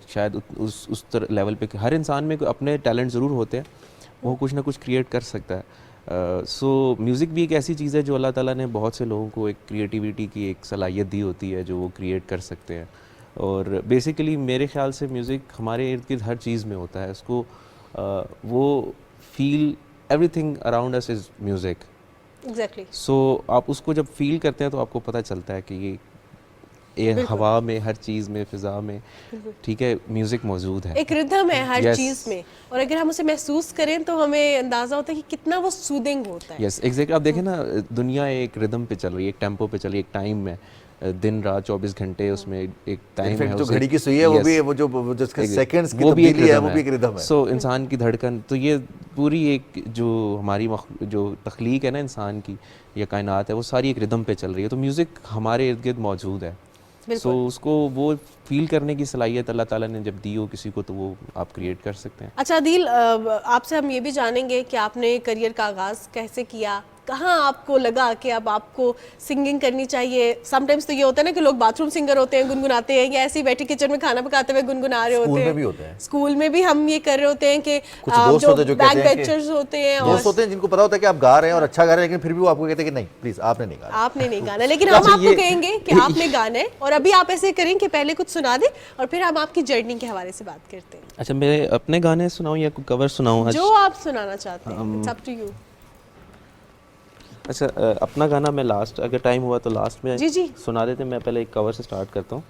शायद उस लेवल पे हर इंसान में अपने टैलेंट ज़रूर होते हैं, वो कुछ ना कुछ क्रिएट कर सकता है। सो म्यूज़िक भी एक ऐसी चीज़ है जो अल्लाह ताला ने बहुत से लोगों को एक क्रिएटिविटी की एक सलाहियत दी होती है जो वो क्रिएट कर सकते हैं। और बेसिकली मेरे ख्याल से म्यूज़िक हमारे इर्द गिर्द हर चीज़ में होता है, उसको वो feel everything around us is music. Exactly. So आप उसको जब फील करते हैं तो आपको पता चलता है कि ये हवा में, हर चीज़ में, फ़िज़ा में, ठीक है, म्यूज़िक मौजूद है, एक रिदम है हर Yes. चीज़ में, और अगर हम उसे महसूस करें तो हमें अंदाज़ा होता है कि कितना वो सूदिंग होता है। Yes exact. आप देखें ना, दुनिया एक रिदम पे चल रही है, एक टेम्पो पे चल रही है, एक टाइम में, दिन रात 24 घंटे उसमें एक टाइम है। इनफैक्ट जो घड़ी की सुई है वो भी, वो जो उसके सेकंड्स की वो भी एक तब्दीली है रिदम वो भी एक रिदम है। सो इंसान की धड़कन, तो ये पूरी एक जो हमारी जो तख्लीक है ना इंसान की या कायनात है, वो सारी एक रिदम पे चल रही है। तो म्यूज़िक हमारे इर्द गिर्द मौजूद है। सो उसको वो फील करने की सलाहियत अल्लाह ताला ने जब दी हो किसी को तो वो आप क्रिएट कर सकते हैं। अच्छा अदील, आपसे हम ये भी जानेंगे कि आपने करियर का आगाज़ कैसे किया, कहाँ आपको लगा कि अब आपको सिंगिंग करनी चाहिए? समटाइम्स तो ये होता है ना कि लोग बाथरूम सिंगर होते हैं, गुनगुनाते हैं, या ऐसे ही बैठे किचन में खाना पकाते हुए गुनगुना रहे होते हैं। स्कूल में भी होते हैं। स्कूल में भी हम ये कर रहे होते हैं कि कुछ दोस्त होते हैं जो कहते हैं कि बैकबेंचर्स होते हैं, दोस्त होते हैं जिनको पता होता है कि आप गा रहे हैं और अच्छा गा रहे हैं, लेकिन फिर भी वो आपको कहते हैं कि नहीं प्लीज आपने नहीं गाना। आपने नहीं गाना, लेकिन हम अच्छा, आपको कहेंगे कि आपने गाना है। और अभी आप ऐसे करें कि पहले कुछ सुना दें और फिर हम आपकी जर्नी के हवाले से बात करते हैं। अच्छा, मैं अपने गाने सुनाऊं या कोई कवर सुनाऊं आज? जो आप सुनाना चाहते हैं, इट्स अप टू यू। अच्छा, अपना गाना मैं लास्ट, अगर टाइम हुआ तो लास्ट में जी जी। सुना देते। मैं पहले एक कवर से स्टार्ट करता हूँ।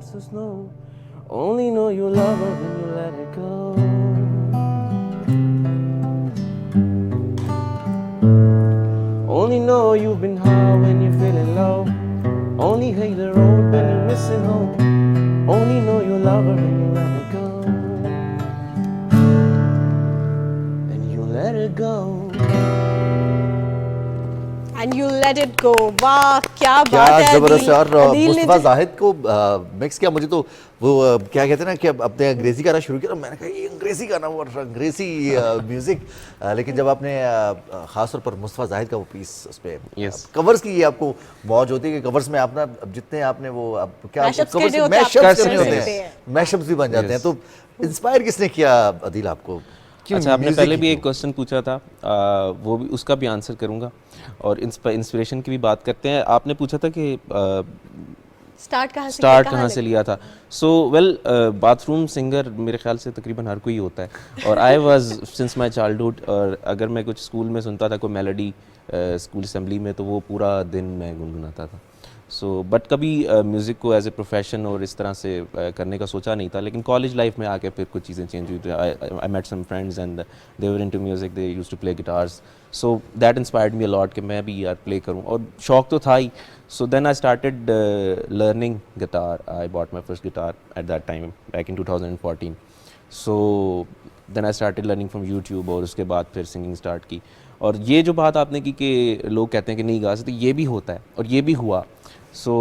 heart's so snow. Only know you love her when you let it go. Only know you've been high when you're feeling low. Only hate the road when you're missing home. Only know you love her when you let it go. And you let it go. And you let it go. वाह क्या क्या बात है जबरदस्त है। और अदील ने मुस्तफा जाहिद को मिक्स किया। मुझे तो वो क्या कहते हैं ना कि अपने अंग्रेजी गाना शुरू किया, मैंने कहा ये अंग्रेजी गाना और अंग्रेजी म्यूजिक, लेकिन जब आपने खासतौर पर मुस्तफा जाहिद का वो पीस उसपे Yes. कवर्स की ये आपको मौज होती है कि कवर्स में आप ना जितने आपने वो क्या Mashups covers करने होते हैं, mashups आप करने कर होते सकते हैं, हैं। मैशअप्स भी बन जाते हैं। तो इंस्पायर किसने किया अदील आपको? क्यों अच्छा, आपने music पहले ही भी एक क्यों? क्वेश्चन पूछा था, वो भी उसका भी आंसर करूंगा और इंस्पिरेशन की भी बात करते हैं। आपने पूछा था कि स्टार्ट कहाँ से स्टार्ट किया, कहाँ से लिया था। सो वेल, बाथरूम सिंगर मेरे ख्याल से तकरीबन हर कोई होता है और I was since my childhood. और अगर मैं कुछ स्कूल में सुनता था कोई मेलोडी स्कूल असेंबली में, तो वो पूरा दिन मैं गुनगुनाता था। सो बट कभी म्यूज़िक को एज ए प्रोफेशन और इस तरह से करने का सोचा नहीं था। लेकिन कॉलेज लाइफ में आके फिर कुछ चीज़ें चेंज हुई। I met some friends and they were into music, they used to play guitars, so that inspired me a lot कि मैं भी यार प्ले करूं, और शौक तो था ही। So then I started learning guitar. I bought my first guitar at that time back in 2014। So then I started learning from YouTube, और उसके बाद फिर सिंगिंग स्टार्ट की। और ये जो बात आपने की कि लोग कहते हैं कि नहीं गा सकते, ये भी होता है और ये भी हुआ। सो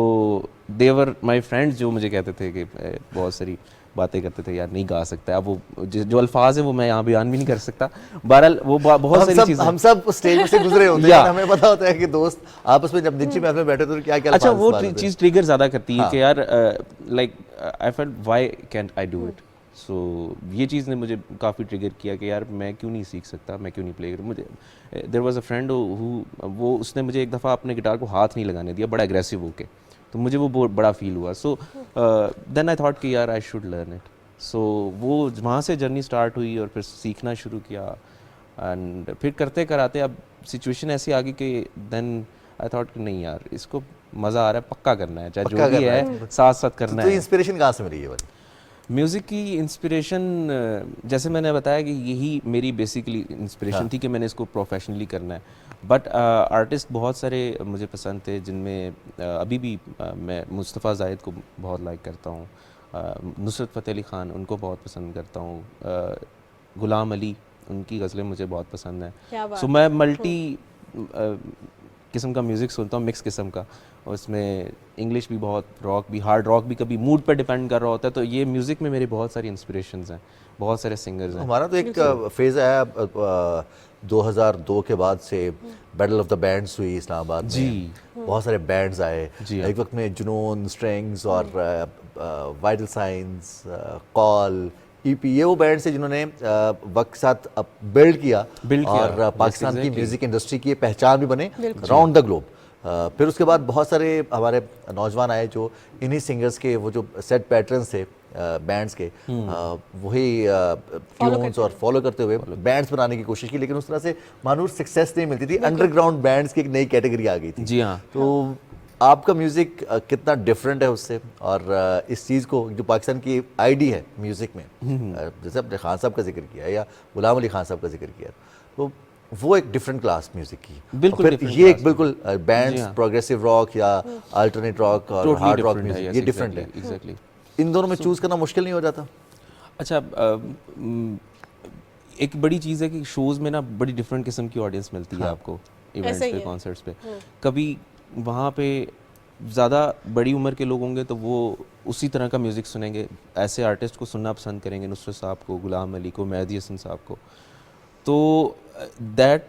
देवर माई फ्रेंड्स जो मुझे कहते थे कि बहुत सारी बातें करते थे, यार नहीं गा सकता। अब वो जो अल्फाज है वो मैं यहाँ बयान भी नहीं कर सकता। बहरहाल वो बहुत सारी चीज़ें, हम सब स्टेज से गुजरे होते हैं, या। हमें पता होता है कि दोस्त आपस में जब नीचे महफिल में बैठे तो क्या क्या अच्छा अल्फाज वो इस्तेमाल होते हैं। चीज़ ट्रिगर ज़्यादा करती है हाँ। कि यार like I felt why can't I do it. So ये चीज़ ने मुझे काफ़ी ट्रिगर किया कि यार मैं क्यों नहीं सीख सकता, मैं क्यों नहीं प्ले करूँ। मुझे देयर वाज अ फ्रेंड वो उसने मुझे एक दफ़ा अपने गिटार को हाथ नहीं लगाने दिया, बड़ा एग्रेसिव होके, तो मुझे वो बहुत बड़ा फील हुआ। सो देन आई थॉट कि यार आई शुड लर्न इट। सो वो वहाँ से जर्नी स्टार्ट हुई और फिर सीखना शुरू किया। एंड फिर करते कराते अब सिचुएशन ऐसी आ गई कि देन आई थॉट कि नहीं यार इसको मज़ा आ रहा है, पक्का करना है, चाहे पक्का जो भी करना है साथ साथ करना तो है। इंस्पिरेशन कहाँ से मिली ये वाली? म्यूज़िक की इंस्पिरेशन जैसे मैंने बताया कि यही मेरी बेसिकली इंस्पिरेशन थी कि मैंने इसको प्रोफेशनली करना है। बट आर्टिस्ट बहुत सारे मुझे पसंद थे, जिनमें अभी भी मैं मुस्तफ़ा जाहिद को बहुत लाइक करता हूँ, नुसरत फ़तेह अली ख़ान उनको बहुत पसंद करता हूँ, गुलाम अली उनकी गज़लें मुझे बहुत पसंद क्या हैं। बात सो मैं मल्टी किस्म का म्यूज़िक सुनता हूँ, मिक्स किस्म का, और इसमें इंग्लिश भी बहुत, रॉक भी, हार्ड रॉक भी, कभी मूड पर डिपेंड कर रहा होता है। तो ये म्यूज़िक में मेरे बहुत सारी इंस्पिरेशंस हैं, बहुत सारे सिंगर्स हैं। हमारा तो एक फेज आया 2002 के बाद से, बैटल ऑफ द बैंड्स हुई इस्लामाबाद में, जी। बहुत सारे बैंड्स आए। जी, एक वक्त में जुनून, स्ट्रिंग्स और वाइटल साइंस, कॉल, ईपी, ये वो बैंड्स हैं जिन्होंने वक्त के साथ बिल्ड किया और Yes, पाकिस्तान की exactly. म्यूजिक इंडस्ट्री की पहचान भी बने राउंड द ग्लोब। फिर उसके बाद बहुत सारे हमारे नौजवान आए जो इन्हीं सिंगर्स के वो जो सेट पैटर्न्स थे बैंड्स के, वही ट्यून्स और फॉलो करते हुए बैंड्स बनाने की कोशिश की, लेकिन उस तरह से मानूर सक्सेस नहीं मिलती थी। अंडरग्राउंड बैंड्स की एक नई कैटेगरी आ गई थी। जी हाँ। तो आपका म्यूज़िक कितना डिफरेंट है उससे, और इस चीज़ को जो पाकिस्तान की आईडी है म्यूज़िक में, जैसे आपने खान साहब का जिक्र किया या गुलाम अली खान साहब का जिक्र किया, तो वो एक डिफरेंट क्लास म्यूज़िक की, बिल्कुल और फिर different ये एक class बिल्कुल बैंड्स, हाँ। प्रोग्रेसिव रॉक या अल्टरनेट रॉक और Totally हार्ड रॉक different है, म्यूज़िक, yes, ये डिफरेंट है। exactly. इन दोनों में चूज़ करना मुश्किल नहीं हो जाता? अच्छा, एक बड़ी चीज़ है कि शोज़ में ना बड़ी डिफरेंट किस्म की ऑडियंस मिलती है आपको, इवेंट्स ऐसा ही पे, है। कॉन्सर्ट्स पे। कभी वहाँ पे ज़्यादा बड़ी उम्र के लोग होंगे तो वो उसी तरह का म्यूज़िक सुनेंगे, ऐसे आर्टिस्ट को सुनना पसंद करेंगे, नुसरत साहब को, गुलाम अली को, मेहदी हसन साहब को। तो दैट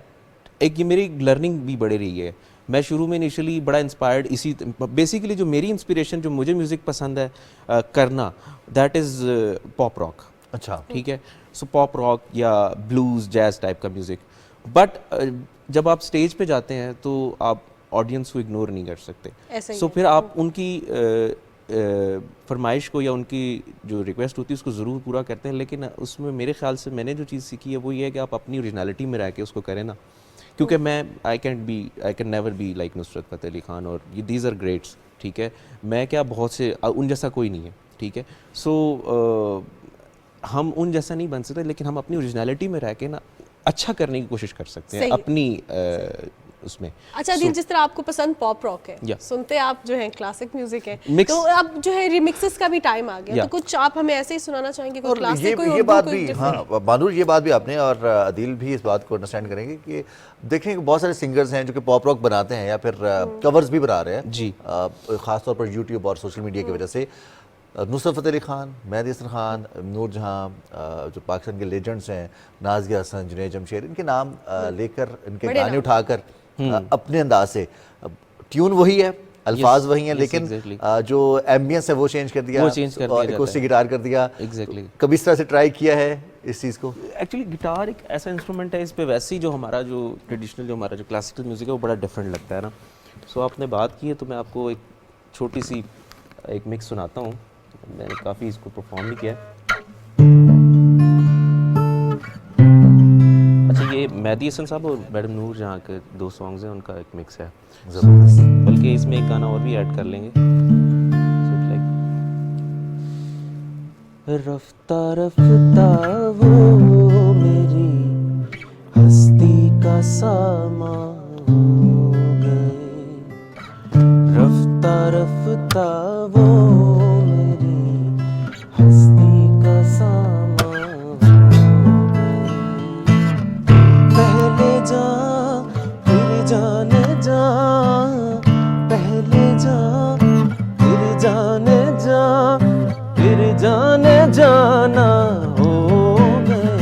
एक ये मेरी लर्निंग भी बढ़ रही है। मैं शुरू में इनिशियली बड़ा इंस्पायर्ड इसी, बेसिकली जो मेरी इंस्पिरेशन, जो मुझे म्यूज़िक पसंद है करना, दैट इज़ पॉप रॉक। अच्छा, ठीक है, सो पॉप रॉक या ब्लूज़, जैज़ टाइप का म्यूज़िक। बट जब आप स्टेज पे जाते हैं तो आप ऑडियंस को इग्नोर नहीं कर सकते। ऐसा ही सो है। फिर आप उनकी फरमाइश को या उनकी जो रिक्वेस्ट होती है उसको ज़रूर पूरा करते हैं, लेकिन उसमें मेरे ख्याल से मैंने जो चीज़ सीखी है वो ये है कि आप अपनी ओरिजिनलिटी में रह के उसको करें ना, क्योंकि मैं I can never be like Nusrat Fateh Ali Khan और ये दीज आर ग्रेट्स, ठीक है। मैं क्या बहुत से उन जैसा कोई नहीं है, ठीक है। सो हम उन जैसा नहीं बन सकते, लेकिन हम अपनी ओरिजिनलिटी में रह के ना अच्छा करने की कोशिश कर सकते हैं सही है। अपनी उसमें। अच्छा दिल, जिस तरह आपको पसंद पॉप रॉक है, Yeah. सुनते आप जो है क्लासिक म्यूजिक है, Mix. तो अब जो है रिमिक्सेस का भी टाइम आ गया, Yeah. तो कुछ आप हमें ऐसे ही सुनाना चाहेंगे, कोई और क्लासिक, कोई ये उर्दू, बात कोई भी, different? हाँ मानूर, ये बात भी आपने और अदील भी इस बात को अंडरस्टैंड करेंगे कि देखें कि बहुत सारे सिंगर्स हैं जो कि पॉप रॉक बनाते हैं या फिर कवर्स भी बना रहे हैं जी। खासतौर पर यूट्यूब और सोशल मीडिया की वजह से। नुसरत फ़तेह अली खान, मेहदी हसन खान, नूर जहाँ, जो पाकिस्तान के लेजेंड्स हैं, नाज़िया हसन, जुनैद जमशेद, इनके नाम लेकर, इनके बड़े गाने नाम। उठाकर अपने अंदाज से, ट्यून वही है, अल्फाज वही हैं, yes, लेकिन exactly. जो एम्बियंस है वो चेंज कर दिया, वो change कर दिया और जाता acoustic है। गिटार कर दिया। Exactly. कभी इस तरह से ट्राई किया है इस चीज़ को? एक्चुअली गिटार एक ऐसा इंस्ट्रूमेंट है, इस पे वैसे ही जो हमारा जो ट्रेडिशनल, जो हमारा जो क्लासिकल म्यूज़िक है वो बड़ा डिफरेंट लगता है ना। सो आपने बात की है तो मैं आपको एक छोटी सी एक मिक्स सुनाता हूँ। मैंने काफ़ी इसको परफॉर्म भी किया है। अच्छा, ये मेहदी हसन साहब और मैडम नूर जहाँ के 2 सॉन्ग्स हैं, उनका एक मिक्स है ज़बरदस्त, बल्कि इसमें एक गाना और भी ऐड कर लेंगे। रफ्ता रफ्ता वो मेरी हस्ती का सामा हो गए, रफ्ता रफ्ता वो मेरी हस्ती का सामा हो गए, पहले जा फिर जाने जा, पहले जा फिर जाने जा, फिर जाने जाना हो गए,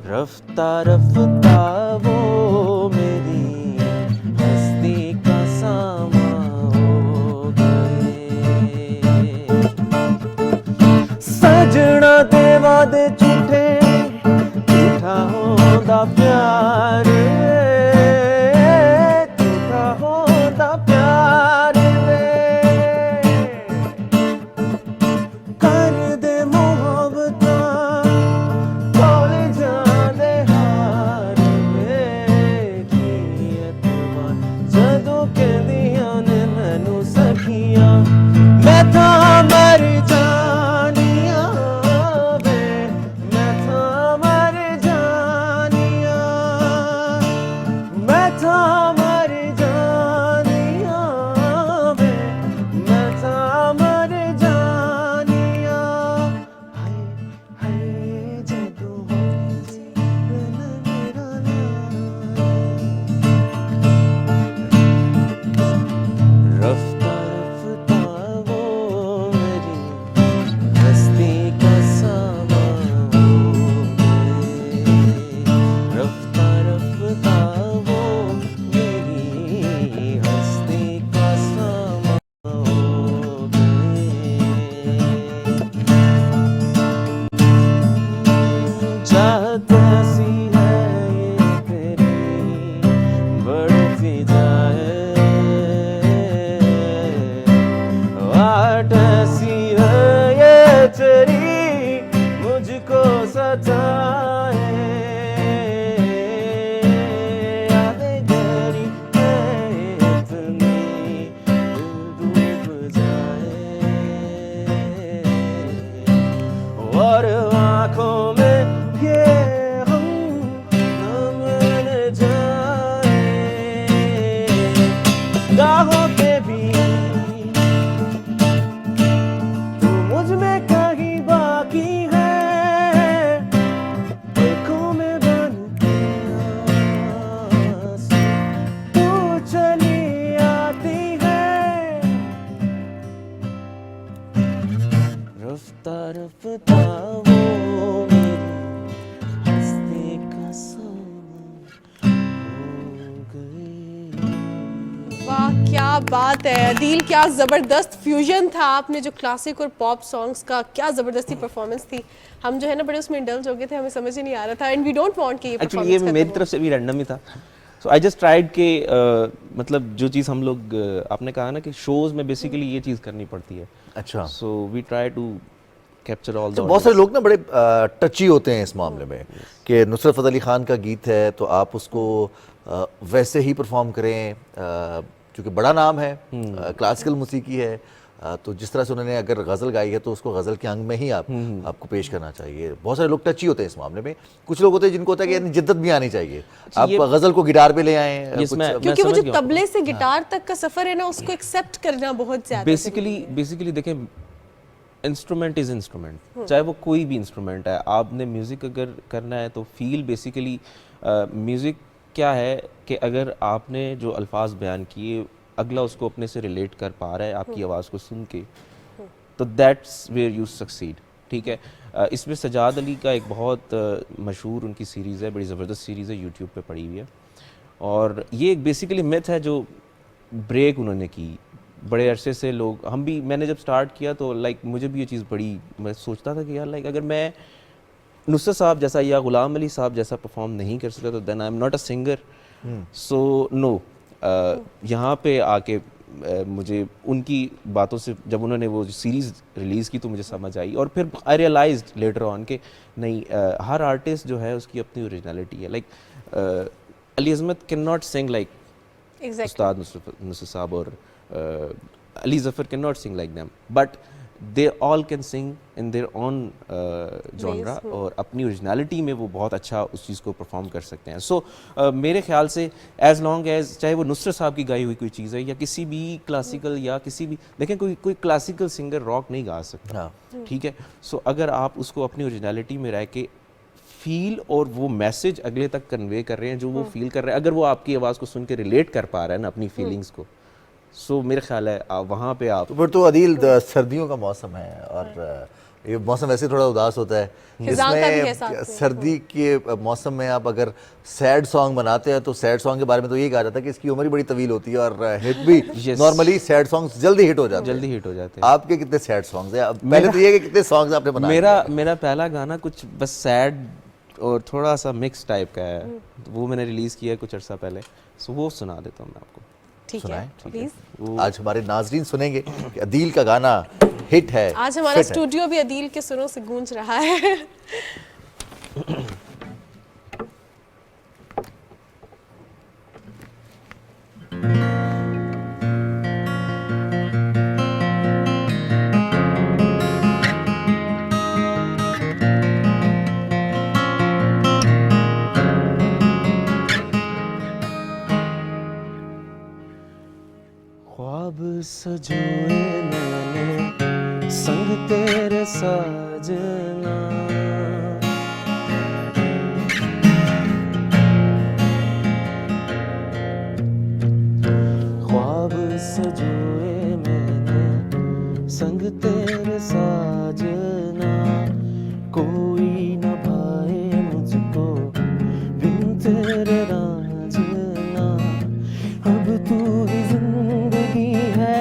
रफ्ता रफ्ता वो मेरी हस्ती का सामा हो गए, सजना दे वादे झूठे, झूठा होंदा प्यार, झूठा होंदा प्यार वे, कर दे मुहब्बता खोल जाने हार वे, की एतबार जदों कहदियां ने मैनू सखियां, मैं था मर जानिया वे, मैं था मर जानिया, मैं था मर जानिया वे, मैं था मर जानिया, हाय हाय जदों होई सी मैनू मेरा रफ्ता रफ्ता वो मेरी हस्ती का सामा हो गए, रफ्ता रफ्ता वो मेरी हस्ती का सामा हो गए, चाहत ऐसी है ये तेरी बढ़ती जाए, वाट ऐसी है ये तेरी मुझको सताए, यादें गहरी है इतनी दिल डूब जाए, और आँखों में ये हम न मिल जाए, राहों पे भी तू मुझ में कहीं बाकी है, आँखों में बन के आंसू तू चली आती है, रफ्ता रफ्ता वो मेरी हस्ती का सामा हो गई। वाह क्या बात है अदील, क्या ज़बरदस्त फ्यूजन था। आपने जो क्लासिक और पॉप सॉन्ग्स का क्या ज़बरदस्ती परफॉर्मेंस थी। हम जो है ना बड़े उसमें इंडल्ज हो गए थे, हमें समझ ही नहीं आ रहा था, एंड वी डोंट वांट कि ये एक्चुअली ये performance मेरी खत्म तरफ से भी रैंडम ही था। सो आई जस्ट ट्राइड के मतलब जो चीज़ हम लोग आपने कहा ना कि शोज़ में बेसिकली ये चीज़ करनी पड़ती है। अच्छा, so we try to capture all the बहुत सारे लोग ना बड़े टची होते हैं इस मामले में कि नुसरत फ़तेह अली खान का गीत है तो आप उसको वैसे ही परफॉर्म करें, क्योंकि बड़ा नाम है, क्लासिकल मौसीकी है, तो जिस तरह से उन्होंने अगर गज़ल गाई है तो उसको गज़ल के अंग में ही आपको पेश करना चाहिए। बहुत सारे लोग टची होते हैं इस मामले में। कुछ लोग होते हैं जिनको होता है कि यानी जिद्दत भी आनी चाहिए, आप गज़ल को गिटार पे ले आएँ, क्योंकि वो जो तबले से गिटार तक का सफर है ना, उसको एक्सेप्ट करना बहुत ज्यादा बेसिकली देखें, इंस्ट्रूमेंट इज़ इंस्ट्रूमेंट, चाहे वो कोई भी इंस्ट्रूमेंट है। आपने म्यूज़िक अगर करना है तो फील बेसिकली म्यूज़िक क्या है कि अगर आपने जो अल्फाज बयान किए अगला उसको अपने से रिलेट कर पा रहा है आपकी आवाज़ को सुन के, तो दैट्स वेयर यू सक्सीड। ठीक है, इसमें सजाद अली का एक बहुत मशहूर उनकी सीरीज़ है, बड़ी ज़बरदस्त सीरीज़ है, यूट्यूब पे पड़ी हुई है, और ये एक बेसिकली मिथ है जो ब्रेक उन्होंने की। बड़े अरसे से लोग, हम भी, मैंने जब स्टार्ट किया तो लाइक मुझे भी ये चीज़ बड़ी, मैं सोचता था कि यार लाइक अगर मैं नुसरत साहब जैसा या गुलाम अली साहब जैसा परफॉर्म नहीं कर सकता तो then I am not a singer. So no, यहाँ पे आके मुझे उनकी बातों से, जब उन्होंने वो सीरीज़ रिलीज़ की तो मुझे समझ आई, और फिर आई रियलाइज्ड लेटर ऑन कि नहीं, हर आर्टिस्ट जो है उसकी अपनी ओरिजिनलिटी है। Like Ali Azmat can not sing like Ustad Nusrat sahab, और Ali Zafar can not sing like them, but they all can sing in their own genre, और अपनी ओरिजिनलिटी में वो बहुत अच्छा उस चीज़ को परफॉर्म कर सकते हैं। सो मेरे ख्याल से एज लॉन्ग एज, चाहे वो नुसरत साहब की गाई हुई कोई चीज़ है या किसी भी क्लासिकल, या किसी भी, देखें कोई क्लासिकल सिंगर रॉक नहीं गा सकता, ठीक है। सो अगर आप उसको अपनी ओरिजिनलिटी में रह के फील और वो मैसेज अगले तक कन्वे कर रहे हैं जो वो फील कर रहे हैं, अगर वो आपकी आवाज़ को सुन के रिलेट कर पा रहा है ना अपनी फीलिंग्स को, सो मेरे ख्याल है वहाँ पे आप फिर तो अदील सर्दियों का मौसम है, और ये मौसम वैसे थोड़ा उदास होता है, इसमें सर्दी के मौसम में आप अगर सैड सॉन्ग बनाते हैं तो सैड सॉन्ग के बारे में तो ये कहा जाता है कि इसकी उम्र ही बड़ी तवील होती है, और हिट भी नॉर्मली सैड सॉन्ग्स जल्दी हिट हो जाते हैं। आपके कितने सैड सॉन्ग्स हैं? पहले तो ये कि कितने सॉन्ग्स आपने बनाए? मेरा पहला गाना कुछ बस सैड और थोड़ा सा मिक्स टाइप का है, वो मैंने रिलीज़ किया है कुछ अर्सा पहले, सो वो सुना देता हूँ मैं आपको। ठीक है, प्लीज। आज हमारे नाजरीन सुनेंगे कि अदील का गाना हिट है। आज हमारा स्टूडियो भी अदील के सुरों से गूंज रहा है। ख्वाब सजोए मैंने संग तेरे साजना, ख्वाब सजोए मैंने संग तेरे साजना, कोई न भाए मुझको बिन तेरे राजना, अब तू ही जिंदगी है,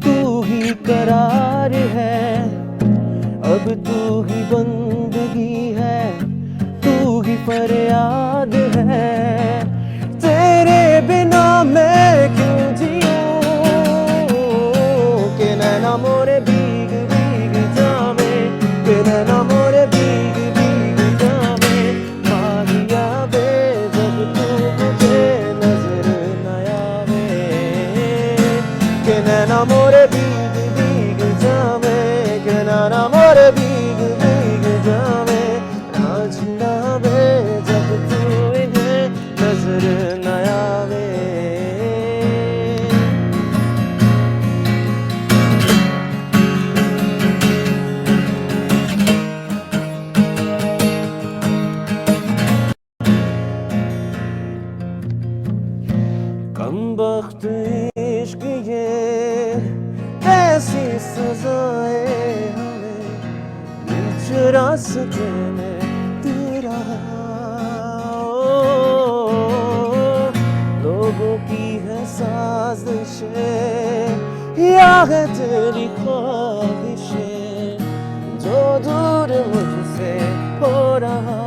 तू ही करार है, अब तू ही बंदगी है, तू ही फरियाद है, तेरे बिना मैं क्यों जीऊं, कि नैना मोरे भीग भीग जावे, कि नैना मोरे भीग भीग जावे, माहिया बे जब तू मुझे नजर न आवे, कि नैना मोरे भीग भीग जावे, कि नैना मोरे भीग भीग जावे, नाचना बे जब तू इन्हें नजर न आवे। कमबख्त इश्क ये कैसी सजाए हमें, बीच रास्ते में तेरा, लोगों की है साजिशें या है तेरी ख्वाहिशें, जो दूर मुझसे हो रहा,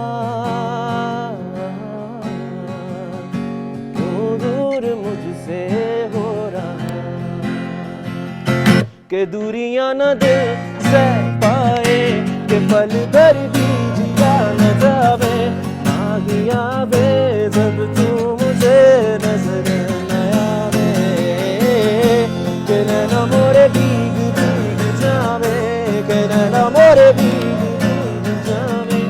मुझसे हो रहा, के दूरियां न दिल सह पाए, के पल भर भी जिया न जावे आही आवे जब तू मुझे नजर न आवे के नैना मोरे भीग भीग जावे के नैना मोरे भीग भीग जावे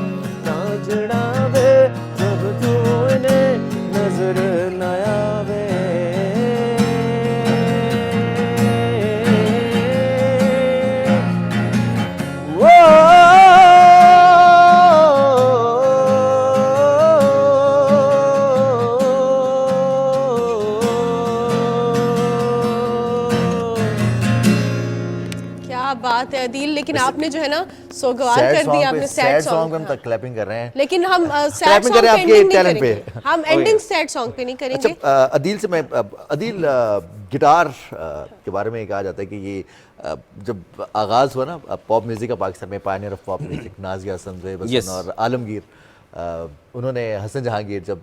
ना जड़ावे जब तू इन्हें नजर न आवे क्या बात है अदील, लेकिन आपने जो है ना सोगवार सैड कर सॉन्ग दिया पे आपने सैड सैड सॉन्ग सॉन्ग पे हम तक क्लैपिंग कर रहे हैं। लेकिन हम सैड Clapping सॉन्ग करें पे आपके एंडिंग नहीं talent पे। करेंगे, हम एंडिंग सैड सॉन्ग पे नहीं करेंगे। अच्छा अदील से मैं अदील गिटार के बारे में कहा जाता है कि ये जब आगाज़ हुआ ना पॉप म्यूज़िक का पाकिस्तान में, pioneer of pop music Nazia Hasan, Zoheb Hasan Yes. और आलमगीर, उन्होंने हसन जहांगीर जब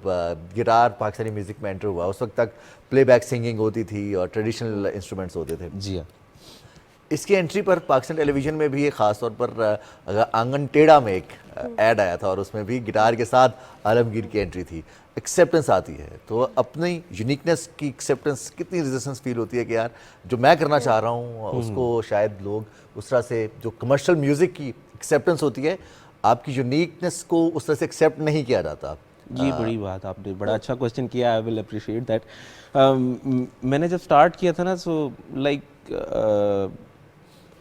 गिटार पाकिस्तानी म्यूज़िक में एंटर हुआ उस वक्त तक प्लेबैक सिंगिंग होती थी और ट्रेडिशनल इंस्ट्रूमेंट्स होते थे। जी हाँ इसकी एंट्री पर पाकिस्तान टेलीविज़न में भी एक ख़ास तौर पर आंगन टेढ़ा में एक ऐड आया था और उसमें भी गिटार के साथ आलमगीर की एंट्री थी। एक्सेप्टेंस आती है तो अपनी यूनिकनेस की एक्सेप्टेंस कितनी रेजिस्टेंस फील होती है कि यार जो मैं करना चाह रहा हूँ उसको शायद लोग उस तरह से, जो कमर्शियल म्यूज़िक की एक्सेप्टेंस होती है आपकी यूनिकनेस को उस तरह से एक्सेप्ट नहीं किया जाता। ये बड़ी बात आपने बड़ा अच्छा क्वेश्चन किया, आई विल अप्रिशिएट दैट। मैंने जब स्टार्ट किया था ना so like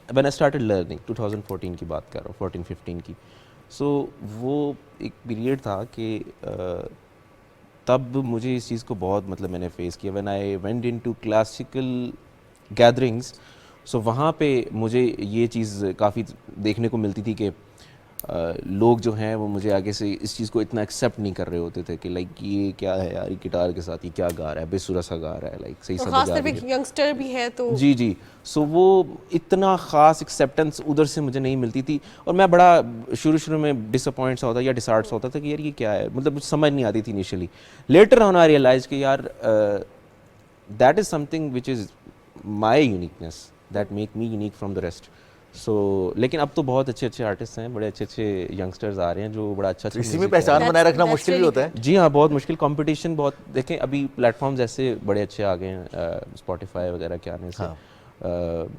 when I started learning 2014 की बात कर रहा हूँ, 14-15 की। सो वो एक पीरियड था कि तब मुझे इस चीज़ को बहुत मतलब मैंने फेस किया when I went into classical gatherings. So वहाँ पे मुझे ये चीज़ काफ़ी देखने को मिलती थी कि लोग जो हैं वो मुझे आगे से इस चीज़ को इतना एक्सेप्ट नहीं कर रहे होते थे कि लाइक ये क्या है यार, ये गिटार के साथ ये क्या गा रहा है, बेसुरा सा गा रहा है, लाइक सही सा खास बजा तौर पे रही है। यंगस्टर भी है तो जी जी। सो वो इतना ख़ास एक्सेप्टेंस उधर से मुझे नहीं मिलती थी और मैं बड़ा शुरू में डिसअपॉइंट सा होता या डिसहार्ट सा होता था कि यार ये क्या है, मतलब कुछ समझ नहीं आती थी initially. Later on I realize कि यार that is something which is my uniqueness that make me unique from the rest. So लेकिन अब तो बहुत अच्छे अच्छे आर्टिस्ट हैं, बड़े अच्छे अच्छे यंगस्टर्स आ रहे हैं जो बड़ा अच्छा इसी में music पहचान That's- बनाए रखना that's मुश्किल भी really होता है। जी हाँ, बहुत मुश्किल, कंपटीशन बहुत। देखें अभी प्लेटफॉर्म्स ऐसे बड़े अच्छे आ गए हैं, स्पॉटिफाई वगैरह के आने से हाँ।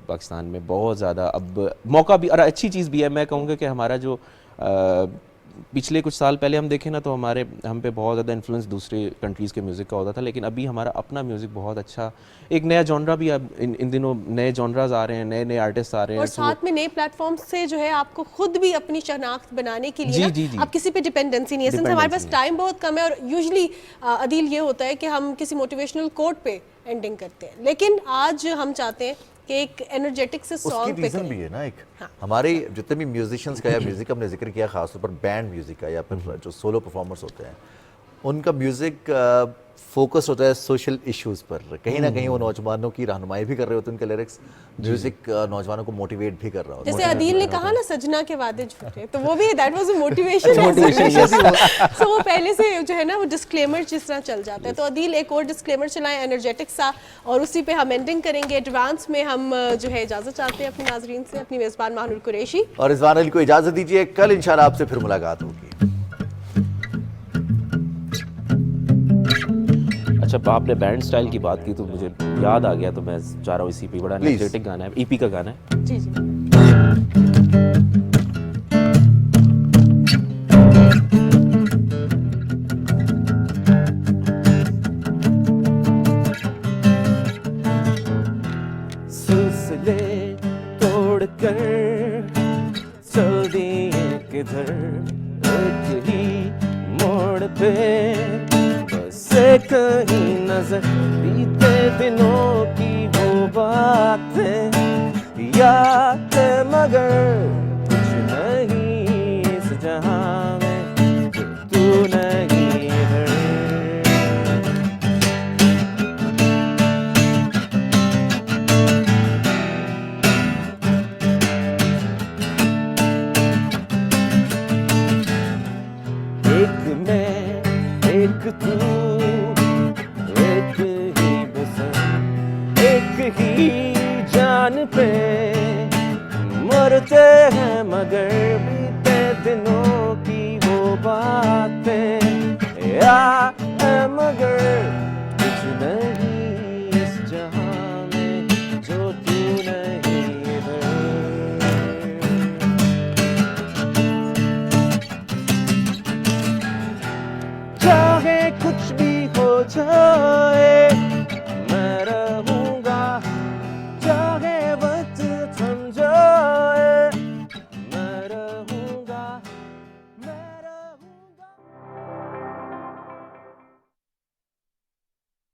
पाकिस्तान में बहुत ज़्यादा अब मौका भी और अच्छी चीज़ भी है। मैं कहूँगा कि हमारा जो पिछले कुछ साल पहले हम देखें ना तो हम पे बहुत ज़्यादा इन्फ्लुएंस दूसरे कंट्रीज़ के म्यूज़िक का होता था, लेकिन अभी हमारा अपना म्यूज़िक बहुत अच्छा, एक नया जॉनरा भी अब इन दिनों नए जॉनराज आ रहे हैं, नए नए आर्टिस्ट आ रहे हैं। और साथ में नए प्लेटफॉर्म से जो है आपको खुद भी अपनी शनाख्त बनाने के लिए जी, ना जी, जी। अब किसी पे डिपेंडेंसी नहीं है। सिंस हमारे पास Dependency टाइम बहुत कम है और यूजुअली अदील ये होता है कि हम किसी मोटिवेशनल कोट पे एंडिंग करते हैं, लेकिन आज हम चाहते हैं कि एक एनर्जेटिक से उसकी सॉन्ग पे रीजन करें। भी है ना एक, हाँ। हमारे जितने भी म्यूजिशियंस का या म्यूजिक हमने जिक्र किया खासतौर पर बैंड म्यूजिक का या फिर जो सोलो परफॉर्मर्स होते हैं उनका म्यूजिक फोकस होता है सोशल इश्यूज पर। कहीं ना कहीं वो नौजवानों की रहनुमाई भी कर रहे होते हैं, उनके लिरिक्स म्यूजिक नौजवानों को मोटिवेट भी कर रहा होता है। जैसे अदील ने कहा ना सजना के वादे झूठे, तो वो भी दैट वाज अ मोटिवेशन। सो वो पहले से जो है ना वो डिस्क्लेमर जिस तरह चल जाता है। तो अदील एक और डिस्क्लेमर चलाएं एनर्जेटिक सा और उसी पे हम एंडिंग करेंगे। एडवांस में हम जो है इजाजत चाहते हैं अपने नाजरीन से, अपनी मेजबान माहनूर कुरैशी और रिजवान अली को इजाजत दीजिए, कल इंशाल्लाह आपसे फिर मुलाकात होगी। अच्छा, आपने बैंड स्टाइल की बात की तो मुझे याद आ गया, तो मैं चाह रहा हूँ इसी पे, बड़ा Please. एनर्जेटिक गाना है, ईपी का गाना है। जी जी। सिलसिले तोड़ कर चल दिए किधर, एक ही मोड़ पे बस एक ही नजर, बीते दिनों की वो बातें याद है मगर कुछ नहीं इस जहां में जो तू नहीं है। एक मैं एक तू एक ही बसर, एक ही जान पे मरते हैं मगर भी दिनों की वो बातें, या है मगर कुछ नहीं इस जहां में जो तू नहीं इधर। चाहे कुछ भी हो जाए